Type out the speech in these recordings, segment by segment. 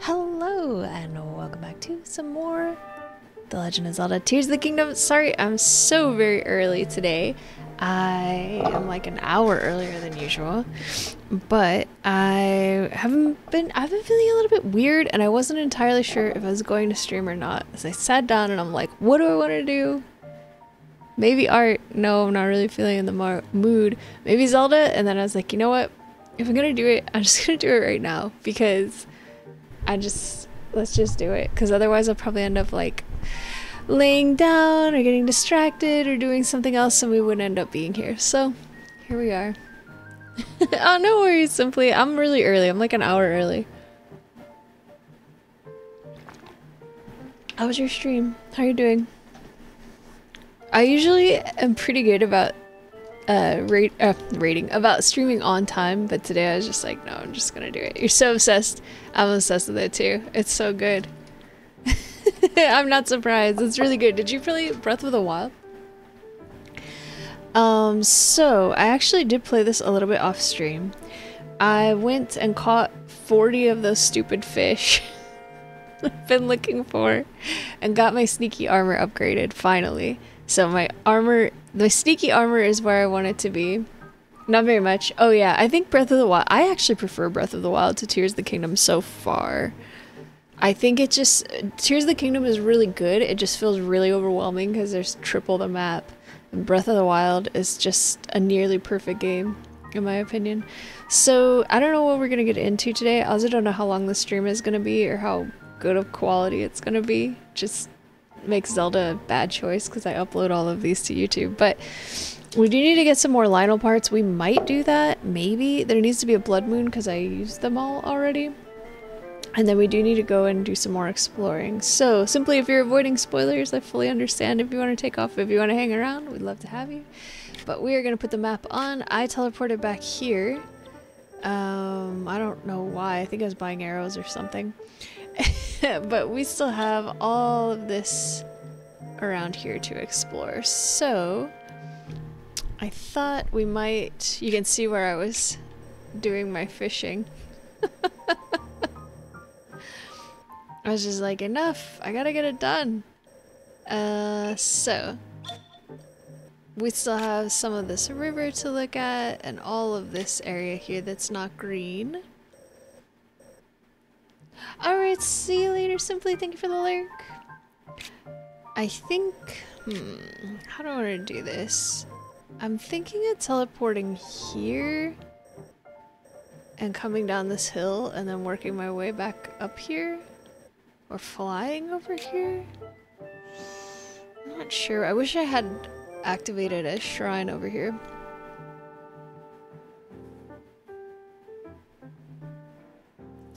Hello, and welcome back to some more The Legend of Zelda Tears of the Kingdom. Sorry, I'm so very early today. I am like an hour earlier than usual, but I've been feeling a little bit weird, and I wasn't entirely sure if I was going to stream or not. As I sat down and I'm like, what do I want to do? Maybe art. No, I'm not really feeling in the mood. Maybe Zelda. And then I was like, you know what? If I'm gonna do it, I'm just gonna do it right now, because let's just do it, because otherwise I'll probably end up like laying down or getting distracted or doing something else and we wouldn't end up being here. So here we are. Oh, no worries. Simply, I'm really early. I'm like an hour early. How was your stream? How are you doing? I usually am pretty good about about streaming on time, but today I was just like, no, I'm just gonna do it. You're so obsessed. I'm obsessed with it too. It's so good. I'm not surprised. It's really good. Did you play Breath of the Wild? So I actually did play this a little bit off stream. I went and caught 40 of those stupid fish I've been looking for, and got my sneaky armor upgraded finally. So my sneaky armor is where I want it to be. Not very much. Oh yeah, I think Breath of the Wild, I actually prefer Breath of the Wild to Tears of the Kingdom so far. I think Tears of the Kingdom is really good. It just feels really overwhelming because there's triple the map. And Breath of the Wild is just a nearly perfect game, in my opinion. So I don't know what we're gonna get into today. I also don't know how long the stream is gonna be or how good of quality it's gonna be. Just makes Zelda a bad choice because I upload all of these to YouTube. But we do need to get some more Lionel parts. We might do that. Maybe. There needs to be a Blood Moon because I used them all already. And then we do need to go and do some more exploring. So, simply, if you're avoiding spoilers, I fully understand. If you want to take off, if you want to hang around, we'd love to have you. But we are going to put the map on. I teleported back here. I don't know why. I think I was buying arrows or something. But we still have all of this around here to explore. So, I thought we might... You can see where I was doing my fishing. I was just like, enough, I gotta get it done. So we still have some of this river to look at and all of this area here that's not green. Alright, see you later, Simply. Thank you for the lurk. I think, how do I want to do this? I'm thinking of teleporting here and coming down this hill and then working my way back up here. Or flying over here? I'm not sure. I wish I had activated a shrine over here.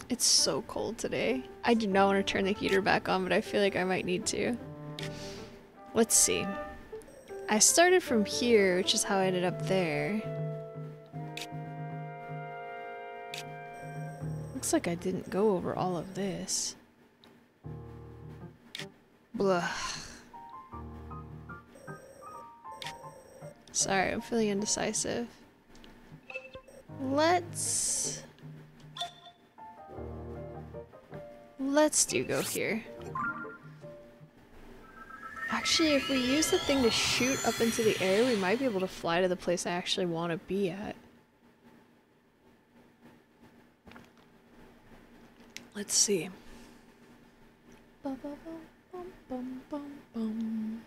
It's so cold today. I do not want to turn the heater back on, but I feel like I might need to. Let's see. I started from here, which is how I ended up there. Looks like I didn't go over all of this. Blah. Sorry, I'm feeling indecisive. Let's go here. Actually, if we use the thing to shoot up into the air, we might be able to fly to the place I actually want to be at. Let's see. Bum, bum, bum. Bum, bum, bum.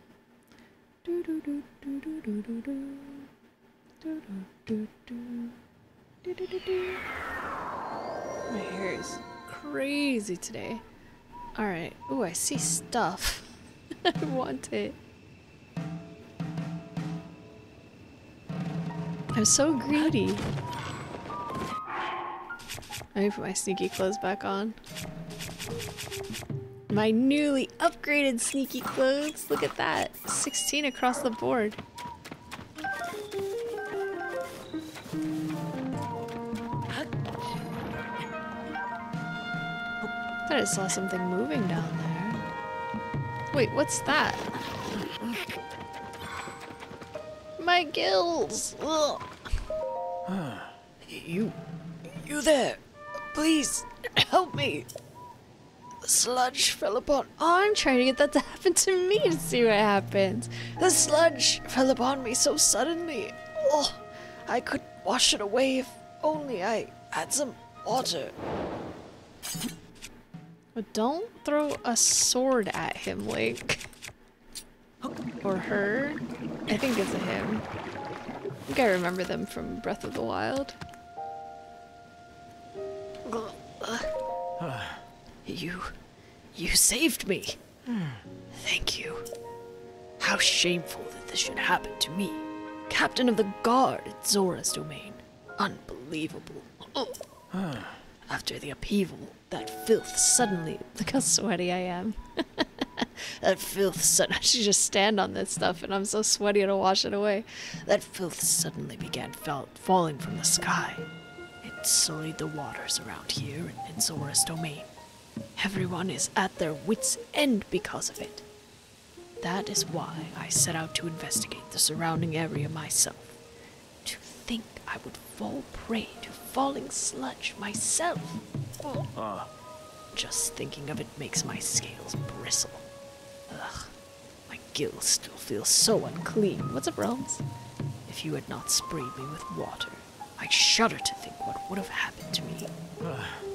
Do, do, do, do, do, do, do, do. Do, do, do, do. Do, do, do. My hair is crazy today. Alright. Ooh, I see stuff. I want it. I'm so greedy. Let me put my sneaky clothes back on. My newly upgraded sneaky clothes. Look at that. 16 across the board. I thought I saw something moving down there. Wait, what's that? My gills! Ugh. You there! Please, help me! The sludge fell upon... Oh, I'm trying to get that to happen to me to see what happens. The sludge fell upon me so suddenly. Oh, I could wash it away if only I had some water. But don't throw a sword at him, Link. Or her. I think it's a him. I think I remember them from Breath of the Wild. You saved me. Thank you. How shameful that this should happen to me. Captain of the guard at Zora's domain. Unbelievable. After the upheaval, that filth suddenly... Look how sweaty I am. That filth suddenly... I should just stand on this stuff and I'm so sweaty to wash it away. That filth suddenly began falling from the sky. It sullied the waters around here in Zora's domain. Everyone is at their wits' end because of it. That is why I set out to investigate the surrounding area myself. To think I would fall prey to falling sludge myself. Just thinking of it makes my scales bristle. Ugh, my gills still feel so unclean. What's up, Realms? If you had not sprayed me with water, I shudder to think what would have happened to me.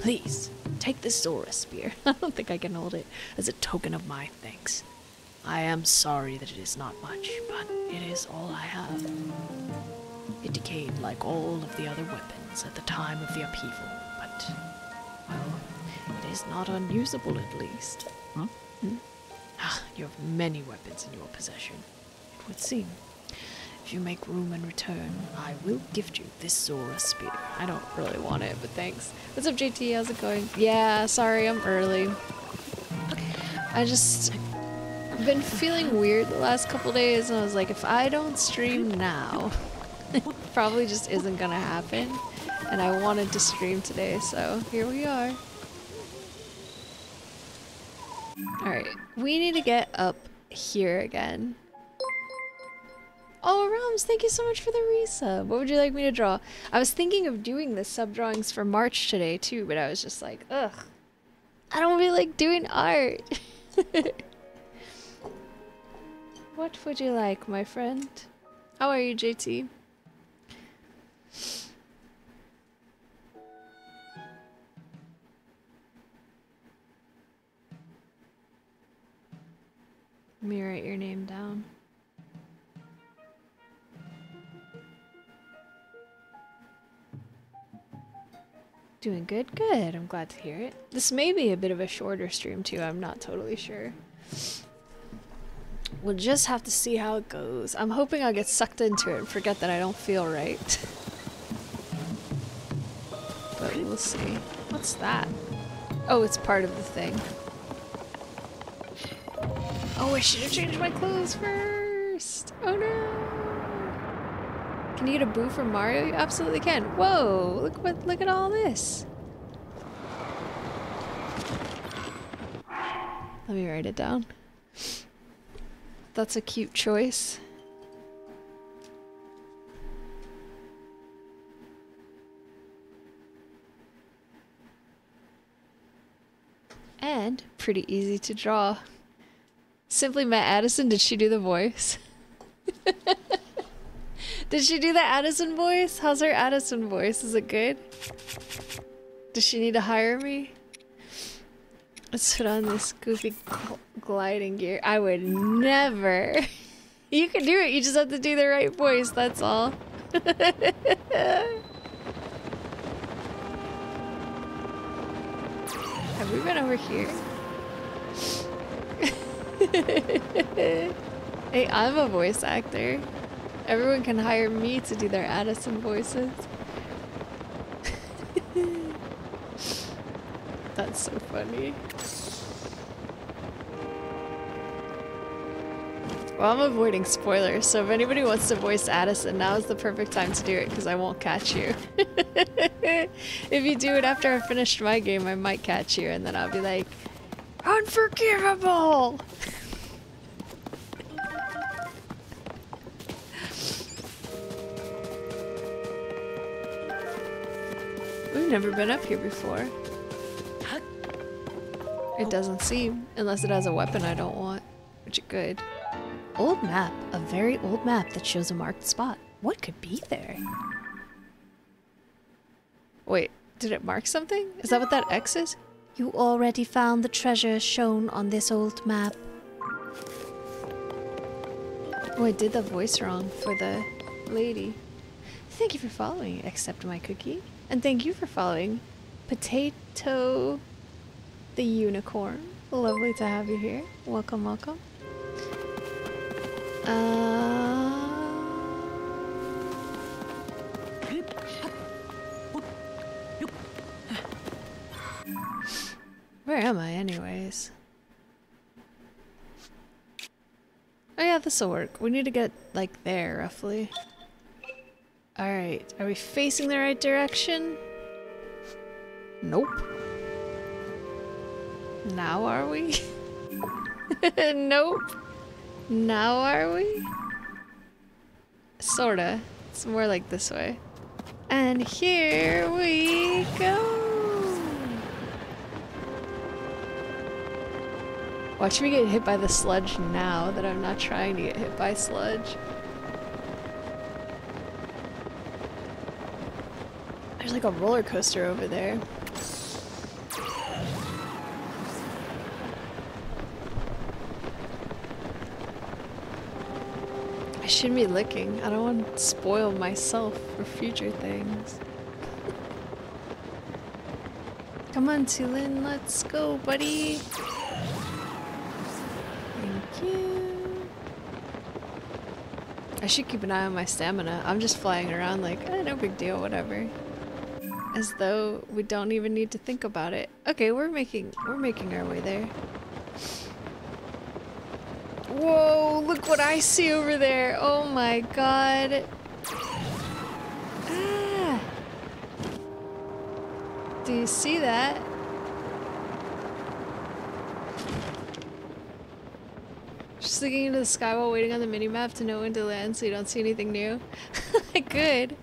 Please, take this Zora spear. I don't think I can hold it as a token of my thanks. I am sorry that it is not much, but it is all I have. It decayed like all of the other weapons at the time of the upheaval, but, well, it is not unusable at least. You have many weapons in your possession, it would seem. If you make room in return, I will gift you this Zora spear. I don't really want it, but thanks. What's up, JT? How's it going? Yeah, sorry, I'm early. I've been feeling weird the last couple days, and I was like, if I don't stream now, it probably just isn't gonna happen. And I wanted to stream today, so here we are. Alright, we need to get up here again. Oh, Realms, thank you so much for the resub. What would you like me to draw? I was thinking of doing the sub drawings for March today too, but I was just like, ugh. I don't really like doing art. What would you like, my friend? How are you, JT? Let me write your name down. Doing good? Good. I'm glad to hear it. This may be a bit of a shorter stream too, I'm not totally sure. We'll just have to see how it goes. I'm hoping I'll get sucked into it and forget that I don't feel right. But we'll see. What's that? Oh, it's part of the thing. Oh, I should have changed my clothes first! Oh no! Can you get a boo from Mario? You absolutely can. Whoa! Look at all this! Let me write it down. That's a cute choice. And pretty easy to draw. Simply met Addison, did she do the voice? Did she do the Addison voice? How's her Addison voice? Is it good? Does she need to hire me? Let's put on this goofy gliding gear. I would never. You can do it, you just have to do the right voice, that's all. Have we been over here? Hey, I'm a voice actor. Everyone can hire me to do their Addison voices. That's so funny. Well, I'm avoiding spoilers, so if anybody wants to voice Addison, now is the perfect time to do it because I won't catch you. If you do it after I finished my game, I might catch you and then I'll be like, unforgivable! We've never been up here before. It doesn't seem, unless it has a weapon I don't want, which it could. Old map. A very old map that shows a marked spot. What could be there? Wait, did it mark something? Is that what that X is? You already found the treasure shown on this old map. Oh, I did the voice wrong for the lady. Thank you for following. Accept my cookie. And thank you for following Potato the Unicorn. Lovely to have you here. Welcome, welcome. Where am I anyways? Oh yeah, this'll work. We need to get, like, there, roughly. Alright, are we facing the right direction? Nope. Now are we? Nope. Now are we? Sorta. It's more like this way. And here we go! Watch me get hit by the sludge now that I'm not trying to get hit by sludge. There's like a roller coaster over there. I shouldn't be licking. I don't want to spoil myself for future things. Come on, Tulin, let's go, buddy. Thank you. I should keep an eye on my stamina. I'm just flying around like, no big deal, whatever. As though we don't even need to think about it. Okay, we're making our way there. Whoa, look what I see over there. Oh my god. Ah. Do you see that? Just looking into the sky while waiting on the minimap to know when to land so you don't see anything new. Good.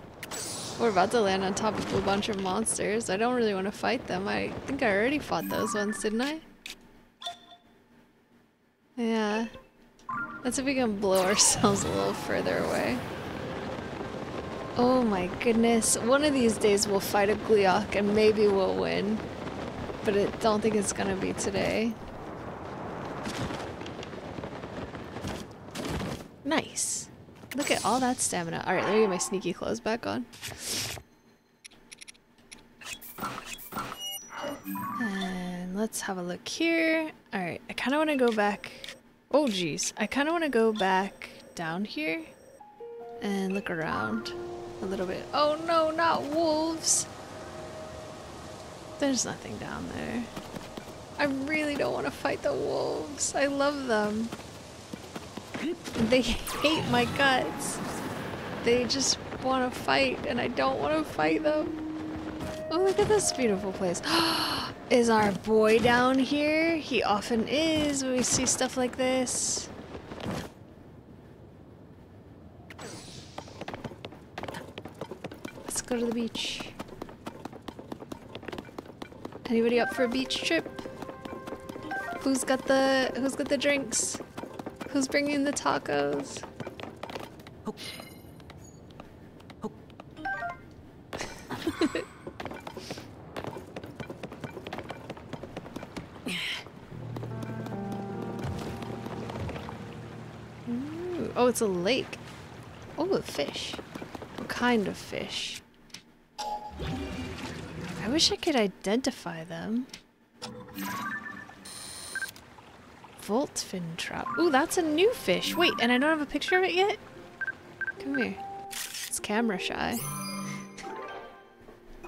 We're about to land on top of a bunch of monsters. I don't really want to fight them. I think I already fought those ones, didn't I? Yeah. Let's see if we can blow ourselves a little further away. Oh my goodness. One of these days we'll fight a Gleeok and maybe we'll win. But I don't think it's gonna be today. Nice. Look at all that stamina. Alright, let me get my sneaky clothes back on. And let's have a look here. Alright, I kind of want to go back. Oh geez. I kind of want to go back down here and look around a little bit. Oh no, not wolves! There's nothing down there. I really don't want to fight the wolves. I love them. They hate my guts. They just want to fight and I don't want to fight them. Oh, look at this beautiful place. Is our boy down here? He often is when we see stuff like this. Let's go to the beach. Anybody up for a beach trip? Who's got the drinks? Who's bringing the tacos? Ooh, oh, it's a lake. Oh, a fish. What kind of fish? I wish I could identify them. Voltfin trout. Ooh, that's a new fish. Wait, and I don't have a picture of it yet? Come here. It's camera shy.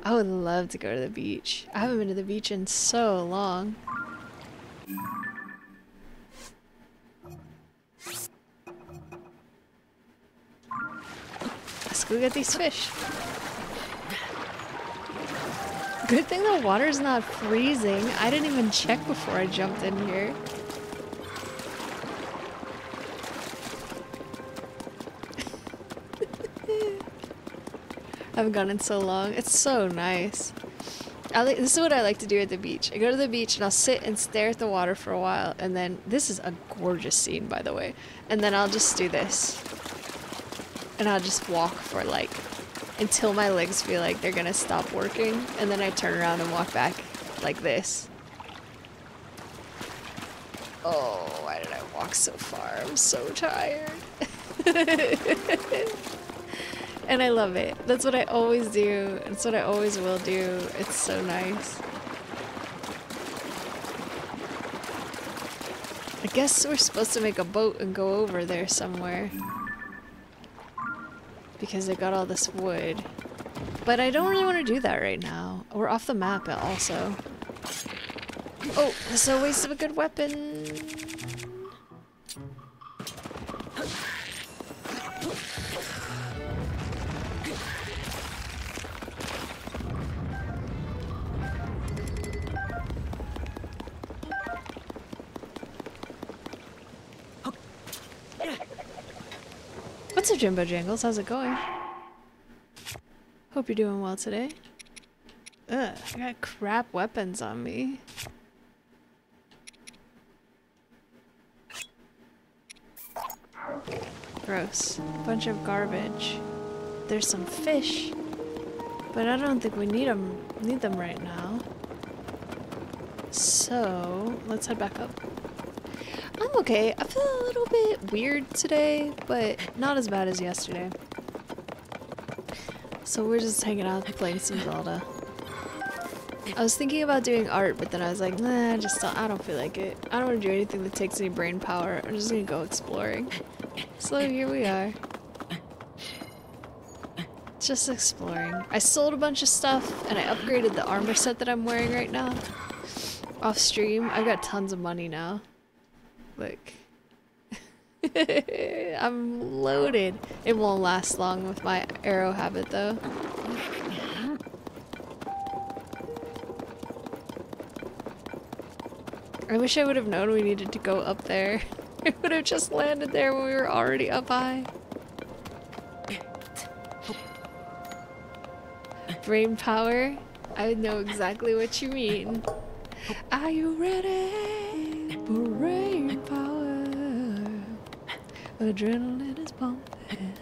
I would love to go to the beach. I haven't been to the beach in so long. Let's go get these fish. Good thing the water's not freezing. I didn't even check before I jumped in here. I haven't gone in so long. It's so nice. This is what I like to do at the beach. I go to the beach and I'll sit and stare at the water for a while, and then this is a gorgeous scene, by the way. And then I'll just do this, and I'll just walk for like until my legs feel like they're gonna stop working, and then I turn around and walk back like this. Oh, why did I walk so far? I'm so tired. And I love it. That's what I always do. It's what I always will do. It's so nice. I guess we're supposed to make a boat and go over there somewhere. Because I got all this wood. But I don't really want to do that right now. We're off the map also. Oh, this is a waste of a good weapon. What's up, Jimbo Jangles? How's it going? Hope you're doing well today. Ugh, I got crap weapons on me. Gross. Bunch of garbage. There's some fish, but I don't think we need them right now. So let's head back up. I'm okay. I feel a little bit weird today, but not as bad as yesterday. So we're just hanging out playing some Zelda. I was thinking about doing art, but then I was like, nah, I don't feel like it. I don't want to do anything that takes any brain power. I'm just gonna go exploring. So here we are. Just exploring. I sold a bunch of stuff, and I upgraded the armor set that I'm wearing right now. Off stream, I've got tons of money now. Look. I'm loaded. It won't last long with my arrow habit, though. I wish I would have known we needed to go up there. I would have just landed there when we were already up high. Brain power? I know exactly what you mean. Are you ready for brain power? Adrenaline is pumping.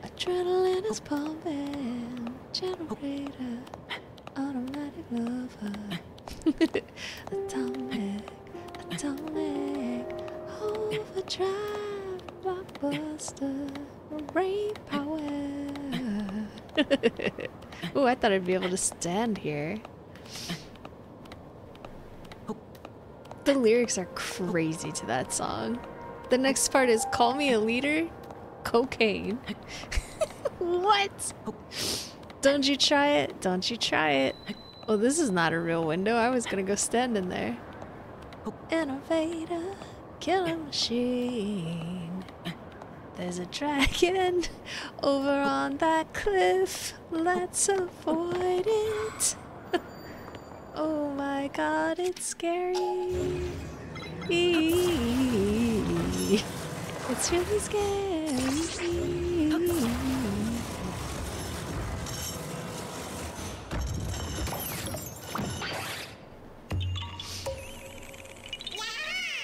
Adrenaline is pumping. Generator. Automatic lover. Atomic. Atomic. Overdrive. Blockbuster. Brain power. Ooh, I thought I'd be able to stand here. The lyrics are crazy to that song. The next part is call me a leader, cocaine. What? Don't you try it? Don't you try it? Well, this is not a real window. I was gonna go stand in there. Innovator, killer machine. There's a dragon over on that cliff. Let's avoid it. Oh my god, it's scary. It's really scary.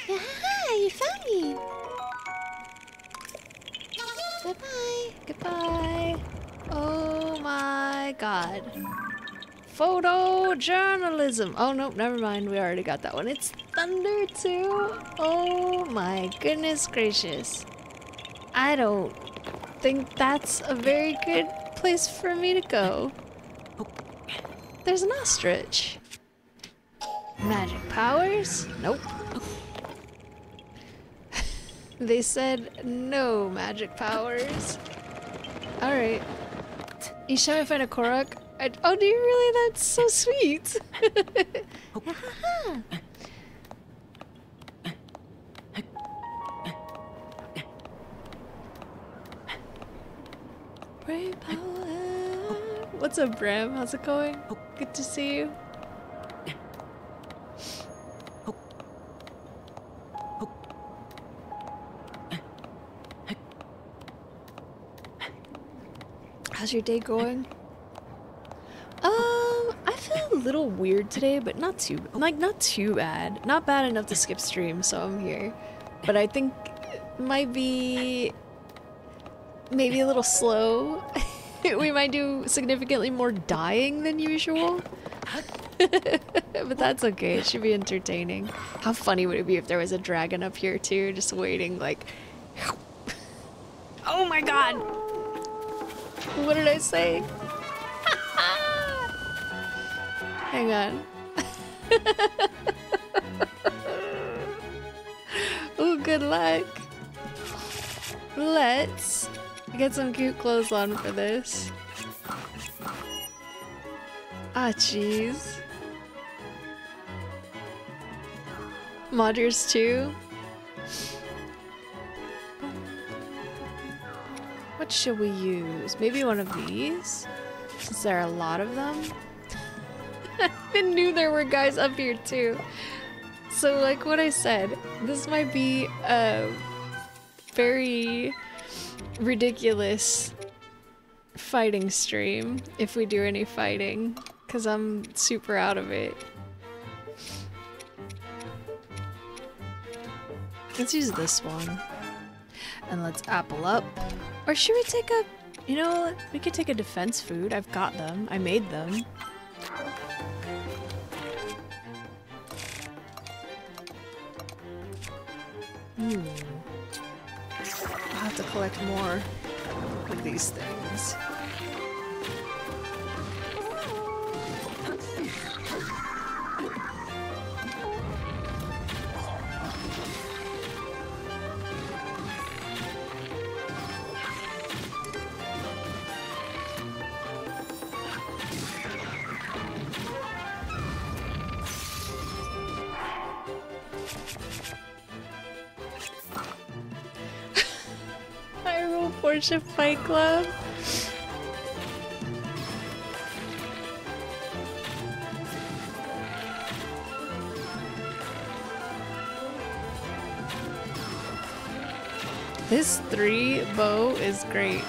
Yeah, you found me. Goodbye. Goodbye. Oh my god. Photojournalism. Oh, nope, never mind. We already got that one. It's thunder, too. Oh my goodness gracious. I don't think that's a very good place for me to go. There's an ostrich. Magic powers? Nope. They said no magic powers. Alright. Each time I find a Korok, oh, do you really? That's so sweet. Brain power. What's up, Bram? How's it going? Good to see you. How's your day going? I feel little weird today, but not too bad. Not bad enough to skip stream, so I'm here. But I think it might be maybe a little slow. We might do significantly more dying than usual. But that's okay, it should be entertaining. How funny would it be if there was a dragon up here too, just waiting like... Oh my god! What did I say? Hang on. Ooh, good luck. Let's get some cute clothes on for this. Ah, jeez. Modders too. What should we use? Maybe one of these? Since there are a lot of them? I knew there were guys up here too. So like what I said, this might be a very ridiculous fighting stream if we do any fighting, because I'm super out of it. Let's use this one. And let's apple up. Or should we take a... You know, we could take a defense food. I've got them. I made them. I'll have to collect more of these things. Porsche Fight Club. This 3 bow is great.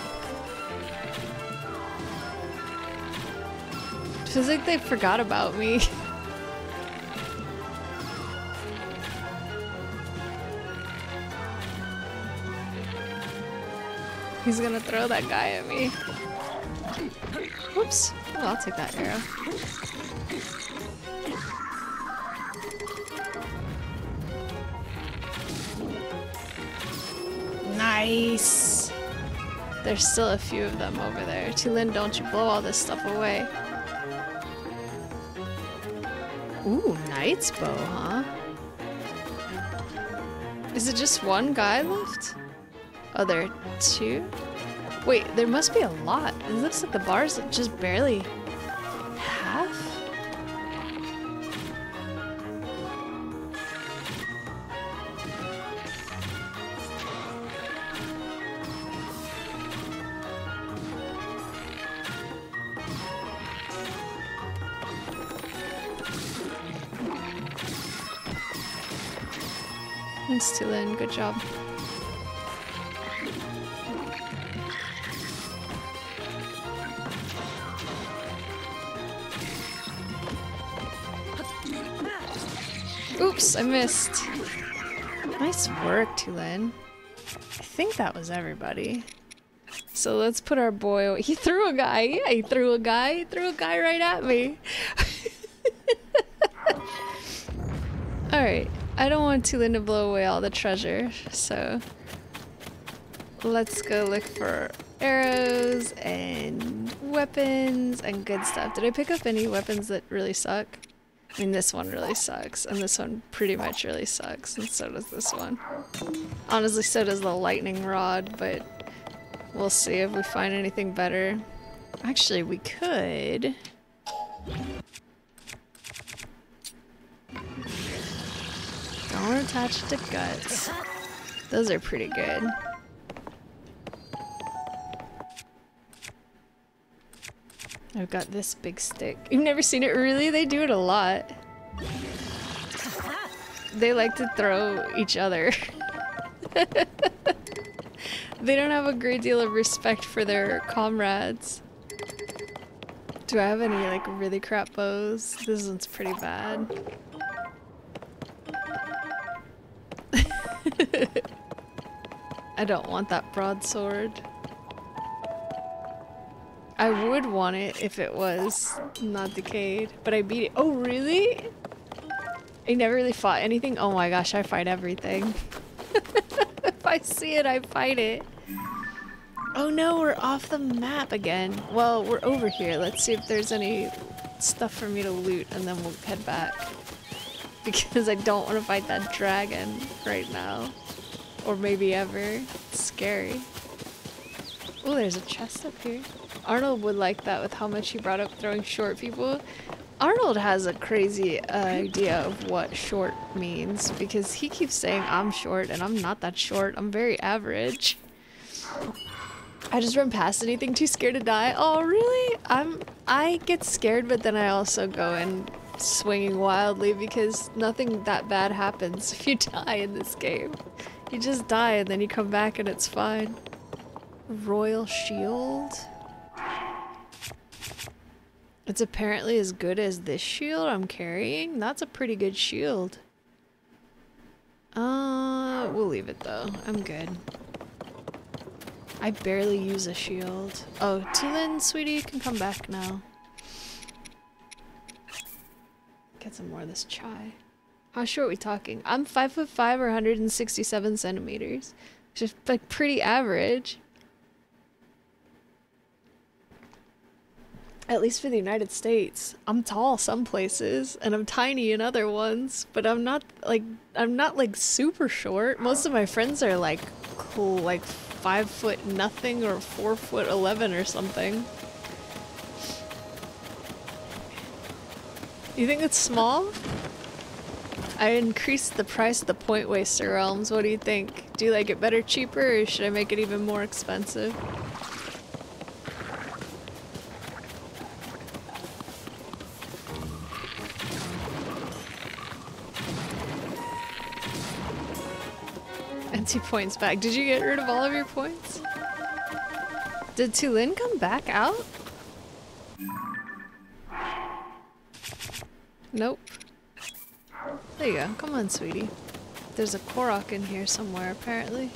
Feels like they forgot about me. He's gonna throw that guy at me. Whoops. Oh, I'll take that arrow. Nice! There's still a few of them over there. Tulin, don't you blow all this stuff away. Ooh, Knight's bow, huh? Is it just one guy left? Oh, there are 2? Wait, there must be a lot. It looks like the bar's just barely half? Thanks, Tulin. Good job. Oops, I missed. Nice work, Tulin. I think that was everybody. So let's put our boy... He threw a guy! Yeah, he threw a guy! He threw a guy right at me! Alright, I don't want Tulin to blow away all the treasure, so... Let's go look for arrows and weapons and good stuff. Did I pick up any weapons that really suck? I mean, this one really sucks, and this one pretty much really sucks, and so does this one. Honestly, so does the lightning rod, but we'll see if we find anything better. Actually, we could... Don't attach to guts. Those are pretty good. I've got this big stick. You've never seen it? Really? They do it a lot. They like to throw each other. They don't have a great deal of respect for their comrades. Do I have any like really crap bows? This one's pretty bad. I don't want that broadsword. I would want it if it was not decayed, but I beat it. Oh, really? I never really fought anything? Oh my gosh, I fight everything. If I see it, I fight it. Oh no, we're off the map again. Well, we're over here. Let's see if there's any stuff for me to loot, and then we'll head back. Because I don't want to fight that dragon right now. Or maybe ever. It's scary. Oh, there's a chest up here. Arnold would like that with how much he brought up throwing short people. Arnold has a crazy idea of what short means, because he keeps saying I'm short, and I'm not that short. I'm very average. I just run past anything too scared to die. Oh, really? I get scared, but then I also go in swinging wildly because nothing that bad happens if you die in this game. You just die and then you come back and it's fine. Royal shield? It's apparently as good as this shield I'm carrying. That's a pretty good shield. We'll leave it though. I'm good. I barely use a shield. Oh, Tulin, sweetie, you can come back now. Get some more of this chai. How short are we talking? I'm 5'5" or 167 centimeters. Just like pretty average. At least for the United States. I'm tall some places and I'm tiny in other ones, but I'm not like super short. Most of my friends are like cool, like 5 foot nothing or 4'11" or something. You think it's small? I increased the price of the Point Waster realms. What do you think? Do you like it better cheaper or should I make it even more expensive? Empty points back. Did you get rid of all of your points? Did Tulin come back out? Nope. There you go. Come on, sweetie. There's a Korok in here somewhere, apparently.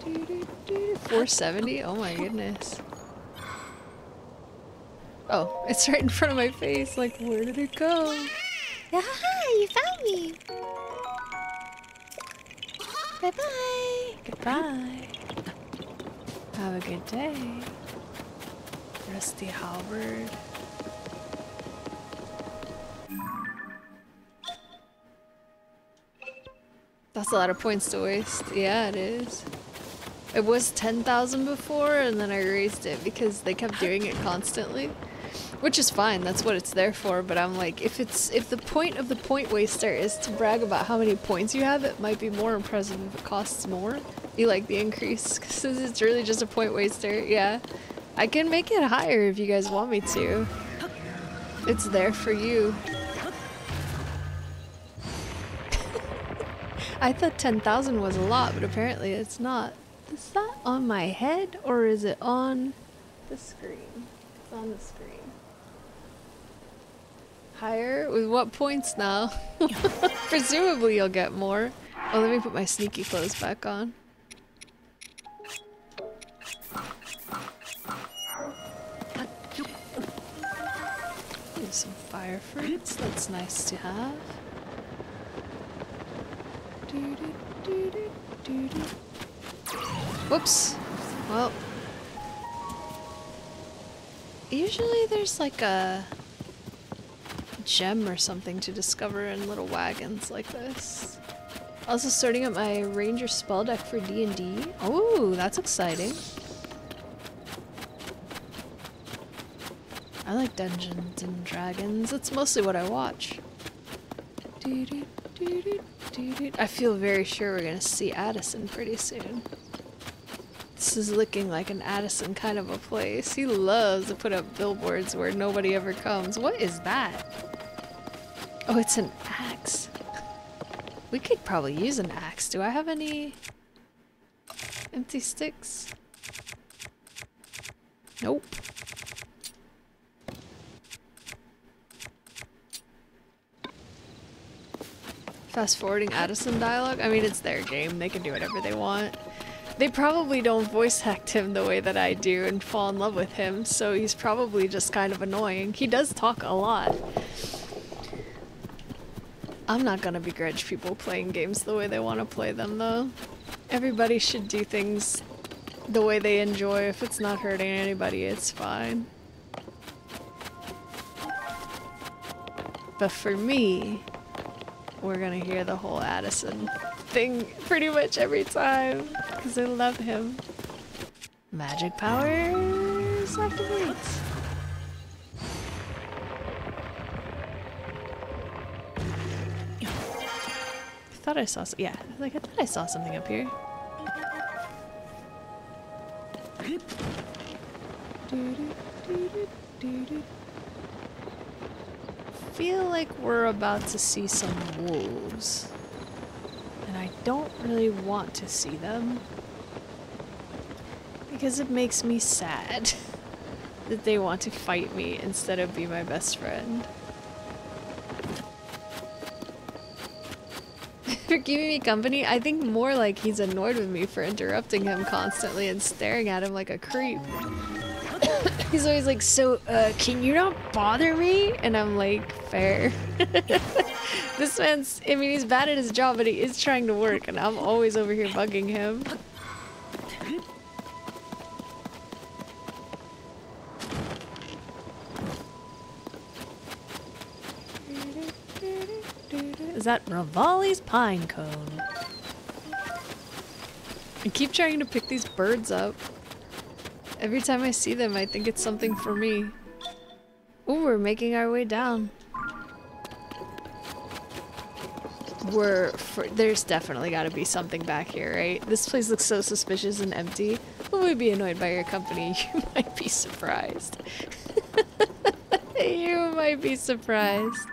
470? Oh my goodness. Oh, it's right in front of my face. Like, where did it go? Ah, you found me! Bye-bye! Goodbye. Have a good day. Rusty halberd. That's a lot of points to waste. Yeah, it is. It was 10,000 before, and then I raised it because they kept doing it constantly. Which is fine, that's what it's there for, but I'm like, if the point of the point waster is to brag about how many points you have, it might be more impressive if it costs more. You like the increase, since it's really just a point waster, yeah. I can make it higher if you guys want me to. It's there for you. I thought 10,000 was a lot, but apparently it's not. Is that on my head, or is it on the screen? It's on the screen. Higher? With what points now? Presumably you'll get more. Oh, let me put my sneaky clothes back on. Here's some fire fruits. That's nice to have. Whoops. Well. Usually there's like a gem or something to discover in little wagons like this. Also sorting up my ranger spell deck for D&D. Oh, that's exciting. I like Dungeons and Dragons. It's mostly what I watch. I feel very sure we're gonna see Addison pretty soon. This is looking like an Addison kind of a place. He loves to put up billboards where nobody ever comes. What is that? Oh, it's an axe. We could probably use an axe. Do I have any empty sticks? Nope. Fast forwarding Addison dialogue? I mean, it's their game. They can do whatever they want. They probably don't voice act him the way that I do and fall in love with him, so he's probably just kind of annoying. He does talk a lot. I'm not gonna begrudge people playing games the way they want to play them, though. Everybody should do things the way they enjoy. If it's not hurting anybody, it's fine. But for me, we're gonna hear the whole Addison thing pretty much every time, because I love him. Magic powers activate. I thought I saw yeah, like I thought I saw something up here. Feel like we're about to see some wolves. And I don't really want to see them. Because it makes me sad that they want to fight me instead of be my best friend. For keeping me company, I think more like he's annoyed with me for interrupting him constantly and staring at him like a creep. He's always like, so, can you not bother me? And I'm like, fair. This man's, I mean, he's bad at his job, but he is trying to work, and I'm always over here bugging him. Is that Rivali's pine cone? I keep trying to pick these birds up. Every time I see them, I think it's something for me. Ooh, we're making our way down. There's definitely gotta be something back here, right? This place looks so suspicious and empty. Will we be annoyed by your company? You might be surprised. You might be surprised.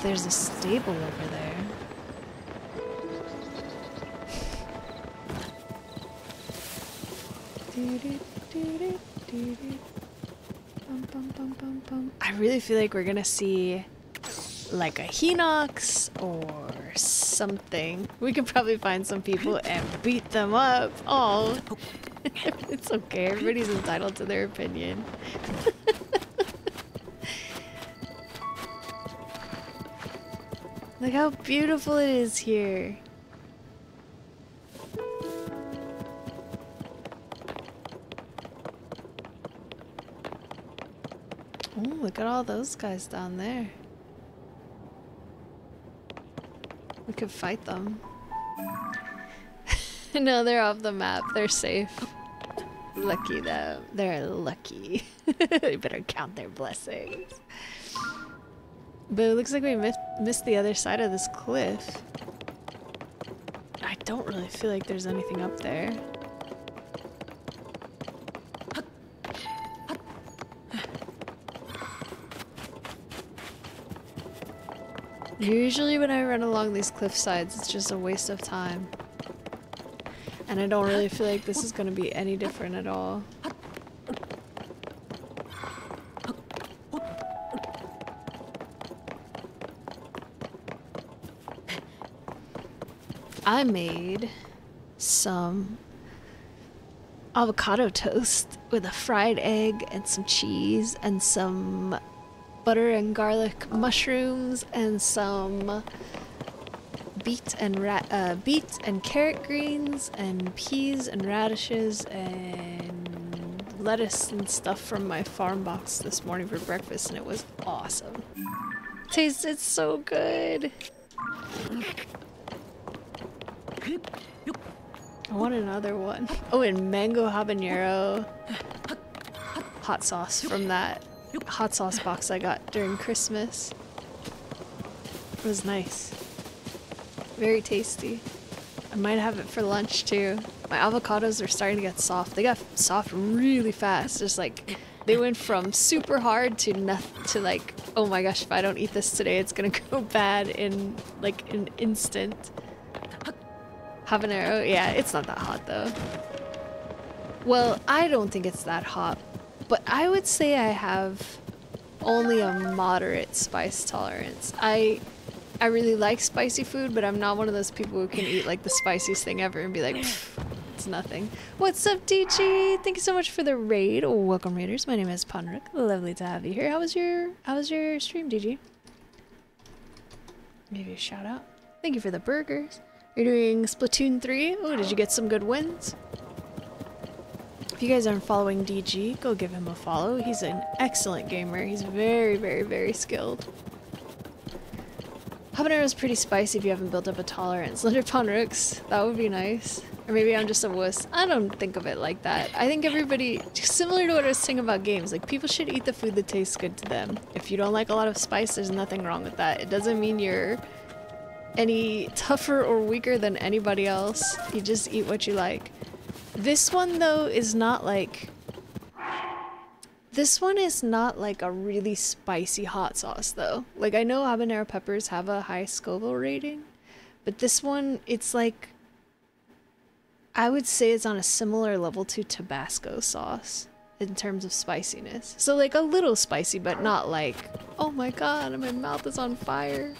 There's a stable over there. I really feel like we're gonna see like a Hinox or something. We could probably find some people and beat them up. Oh, it's okay. Everybody's entitled to their opinion. Look how beautiful it is here. Oh, look at all those guys down there. We could fight them. No, they're off the map. They're safe. Lucky them. They're lucky. They better count their blessings. But it looks like we missed the other side of this cliff. I don't really feel like there's anything up there. Usually when I run along these cliff sides, it's just a waste of time. And I don't really feel like this is going to be any different at all. I made some avocado toast with a fried egg and some cheese and some butter and garlic mushrooms and some beet and carrot greens and peas and radishes and lettuce and stuff from my farm box this morning for breakfast, and it was awesome. Tasted so good. I want another one. Oh, and mango habanero hot sauce from that hot sauce box I got during Christmas. It was nice. Very tasty. I might have it for lunch too. My avocados are starting to get soft. They got soft really fast. Just like they went from super hard to nothing to like, oh my gosh, if I don't eat this today, it's gonna go bad in like an instant. Habanero, yeah, it's not that hot though. Well, I don't think it's that hot, But I would say I have only a moderate spice tolerance. I really like spicy food, but I'm not one of those people who can eat like the spiciest thing ever and be like, it's nothing. What's up, DG? Thank you so much for the raid. Welcome, raiders. My name is Panrik. Lovely to have you here. How was your stream, DG? Give you a shout out. Thank you for the burgers. You're doing Splatoon 3. Oh, did you get some good wins? If you guys aren't following DG, go give him a follow. He's an excellent gamer. He's very, very, very skilled. Habanero is pretty spicy if you haven't built up a tolerance. Slender Ponrooks, that would be nice. Or maybe I'm just a wuss. I don't think of it like that. I think everybody, similar to what I was saying about games, like people should eat the food that tastes good to them. If you don't like a lot of spice, there's nothing wrong with that. It doesn't mean you're any tougher or weaker than anybody else. You just eat what you like. This one though is not like... This one is not like a really spicy hot sauce though. Like I know habanero peppers have a high Scoville rating, but this one, it's like, I would say it's on a similar level to Tabasco sauce in terms of spiciness. So like a little spicy, but not like, oh my god, my mouth is on fire.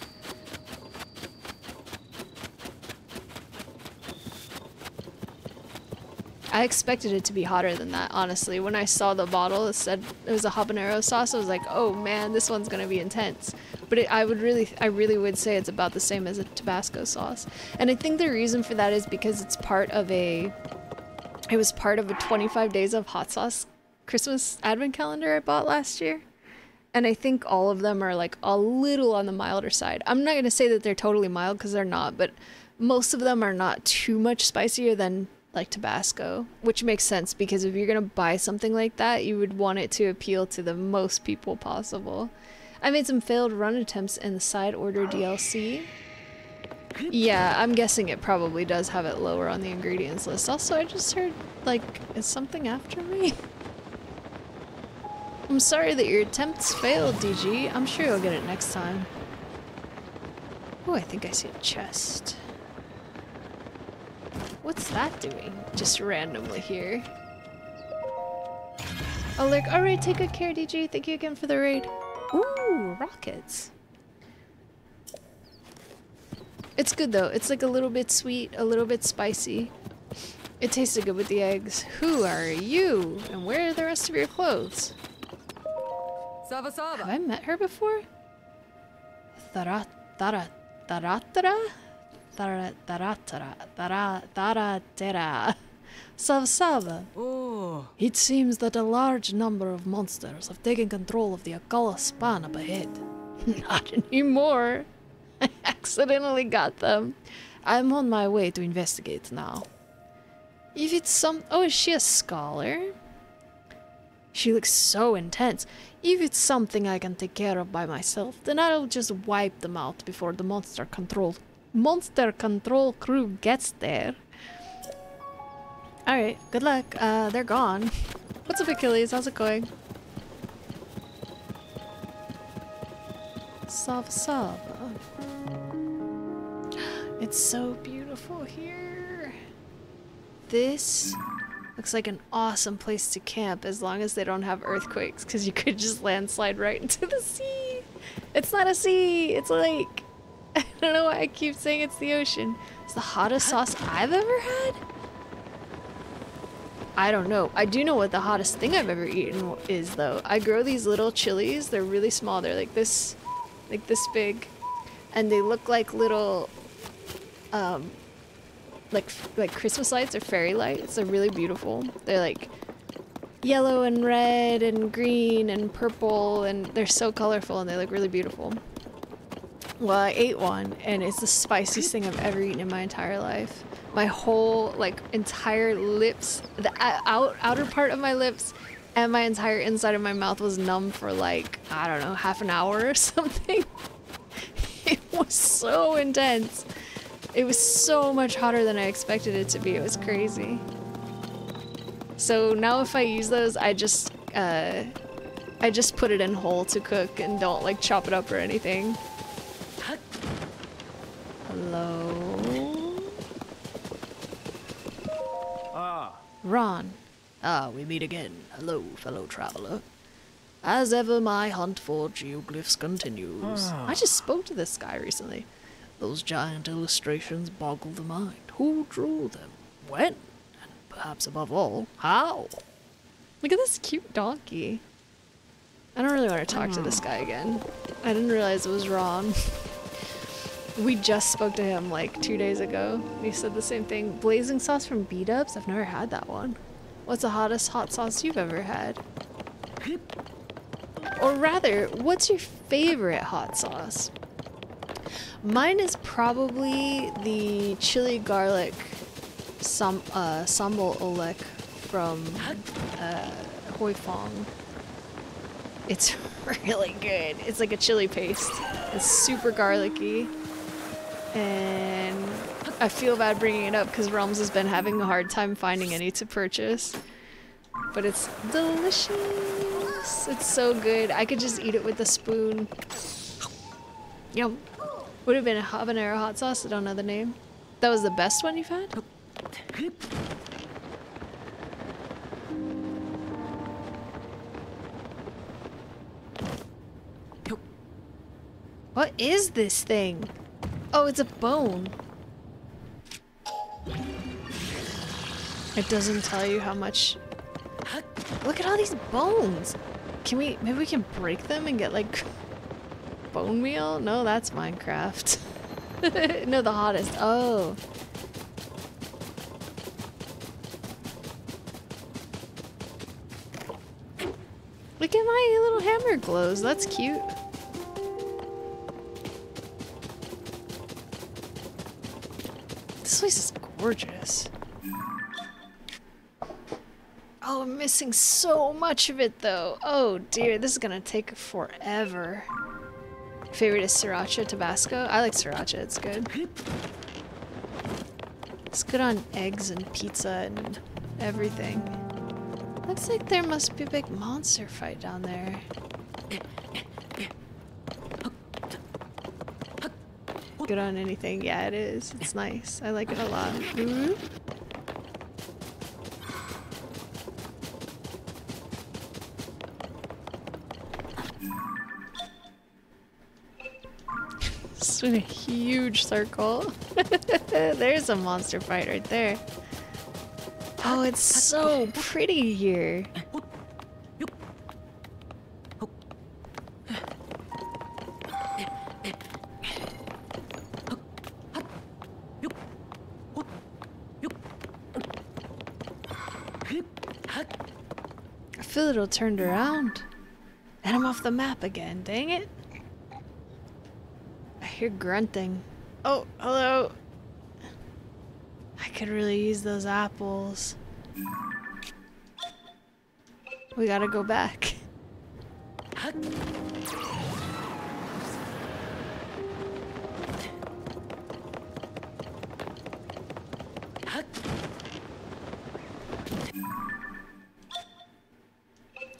I expected it to be hotter than that, honestly. When I saw the bottle, it said it was a habanero sauce, I was like, oh man, this one's gonna be intense. But I really would say it's about the same as a Tabasco sauce. And I think the reason for that is because it was part of a 25 days of hot sauce Christmas advent calendar I bought last year. And I think all of them are like a little on the milder side. I'm not gonna say that they're totally mild because they're not, but most of them are not too much spicier than like Tabasco, which makes sense because if you're gonna buy something like that, you would want it to appeal to the most people possible. I made some failed run attempts in the side order DLC. Yeah, I'm guessing it probably does have it lower on the ingredients list. Also, I just heard, like, is something after me? I'm sorry that your attempts failed, DG. I'm sure you'll get it next time. Oh, I think I see a chest. What's that doing? Just randomly here. Oh, look. Alright, take good care, DG. Thank you again for the raid. Ooh, rockets. It's good though. It's like a little bit sweet, a little bit spicy. It tasted good with the eggs. Who are you? And where are the rest of your clothes? Sava Sava. Have I met her before? Taratara. Sava. Oh. It seems that a large number of monsters have taken control of the Akala span up ahead. Not anymore. I accidentally got them. I'm on my way to investigate now. If it's some... Oh, is she a scholar? She looks so intense. If it's something I can take care of by myself, then I'll just wipe them out before the monster control crew gets there. Alright, good luck. They're gone. What's up, Achilles? How's it going? Sava. It's so beautiful here. This looks like an awesome place to camp as long as they don't have earthquakes, because you could just landslide right into the sea. It's not a sea, it's a lake. I don't know why I keep saying it's the ocean. It's the hottest sauce I've ever had? I don't know. I do know what the hottest thing I've ever eaten is though. I grow these little chilies. They're really small. They're like this big. And they look like little, like Christmas lights or fairy lights. They're really beautiful. They're like yellow and red and green and purple, and they're so colorful and they look really beautiful. Well, I ate one and it's the spiciest thing I've ever eaten in my entire life. My whole, like, entire lips, the outer part of my lips and my entire inside of my mouth was numb for like, I don't know, half an hour or something. It was so intense. It was so much hotter than I expected it to be. It was crazy. So now if I use those, I just put it in whole to cook and don't like chop it up or anything. Hello? Ah. Ron. Ah, we meet again. Hello, fellow traveler. As ever, my hunt for geoglyphs continues. I just spoke to this guy recently. Those giant illustrations boggle the mind. Who drew them? When? And perhaps above all, how? Look at this cute donkey. I don't really want to talk to this guy again. I didn't realize it was Ron. We just spoke to him like 2 days ago. He said the same thing. Blazing sauce from B-Dubs? I've never had that one. What's the hottest hot sauce you've ever had? Or rather, what's your favorite hot sauce? Mine is probably the chili garlic sambal olek from Hoi Fong. It's really good. It's like a chili paste. It's super garlicky. And I feel bad bringing it up because Realms has been having a hard time finding any to purchase. But it's delicious. It's so good. I could just eat it with a spoon. Yum. Would have been a habanero hot sauce. I don't know the name. That was the best one you've had? What is this thing? Oh, it's a bone. It doesn't tell you how much. Look at all these bones. Maybe we can break them and get like bone meal? No, that's Minecraft. No, the hottest. Oh. Look at my little hammer glows. That's cute. This place is gorgeous. Oh, I'm missing so much of it though. Oh dear, this is gonna take forever. Favorite is sriracha Tabasco. I like sriracha, it's good. It's good on eggs and pizza and everything. Looks like there must be a big monster fight down there. Good on anything. Yeah, it is. It's nice. I like it a lot. Ooh. It's in a huge circle. There's a monster fight right there. Oh, it's so pretty here. I feel it'll turned around. And I'm off the map again, dang it. I hear grunting. Oh, hello. I could really use those apples. We gotta go back.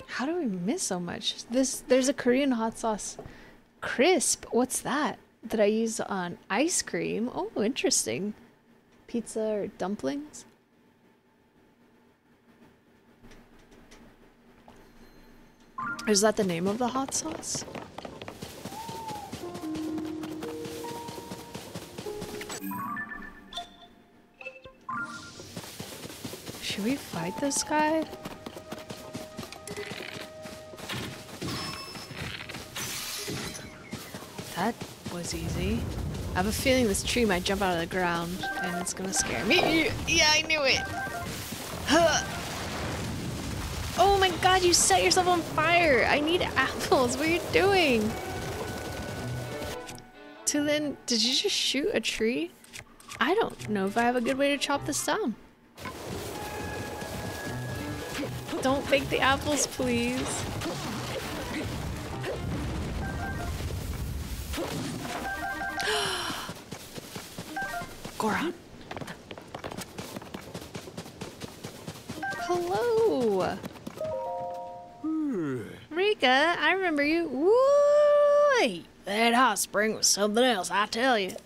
How do we miss so much? There's a Korean hot sauce. Crisp. What's that? That I use on ice cream. Oh, interesting. Pizza or dumplings? Is that the name of the hot sauce? Should we fight this guy? That was easy. I have a feeling this tree might jump out of the ground and it's gonna scare me. Yeah, I knew it! Huh. Oh my god, you set yourself on fire! I need apples, what are you doing? Tulin, did you just shoot a tree? I don't know if I have a good way to chop this down. Don't bake the apples, please. Goron. Hello. Rika, I remember you. Woo! That hot spring was something else, I tell you.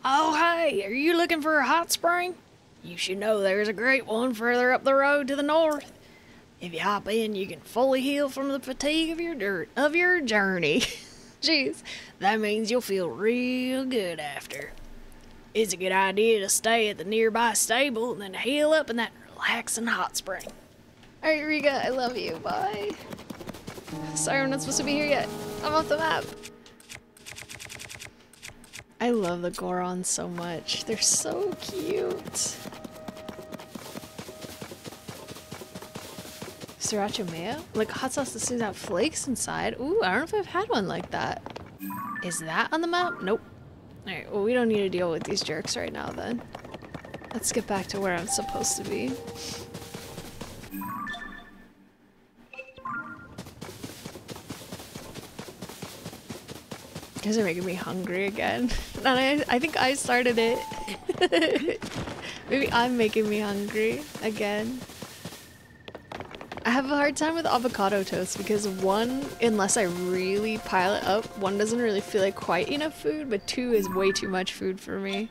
Oh, hey, are you looking for a hot spring? You should know there's a great one further up the road to the north. If you hop in, you can fully heal from the fatigue of your journey. Jeez, that means you'll feel real good after. It's a good idea to stay at the nearby stable and then heal up in that relaxing hot spring. Alright, Riga, I love you. Bye. Sorry, I'm not supposed to be here yet. I'm off the map. I love the Gorons so much. They're so cute. Sriracha mayo? Like hot sauce that seems to have flakes inside. Ooh, I don't know if I've had one like that. Is that on the map? Nope. Alright, well we don't need to deal with these jerks right now then. Let's get back to where I'm supposed to be. You guys are making me hungry again. And I think I started it. Maybe I'm making me hungry again. I have a hard time with avocado toast because one, unless I really pile it up, one doesn't really feel like quite enough food, but two is way too much food for me.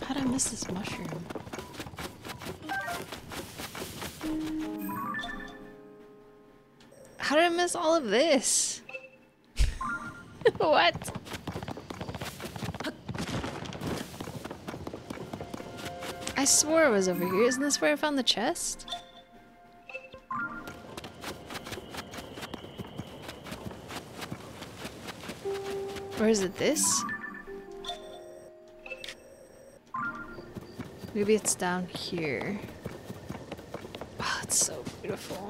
How'd I miss this mushroom? How did I miss all of this? What? I swore it was over here. Isn't this where I found the chest? Or is it this? Maybe it's down here. Oh, it's so beautiful.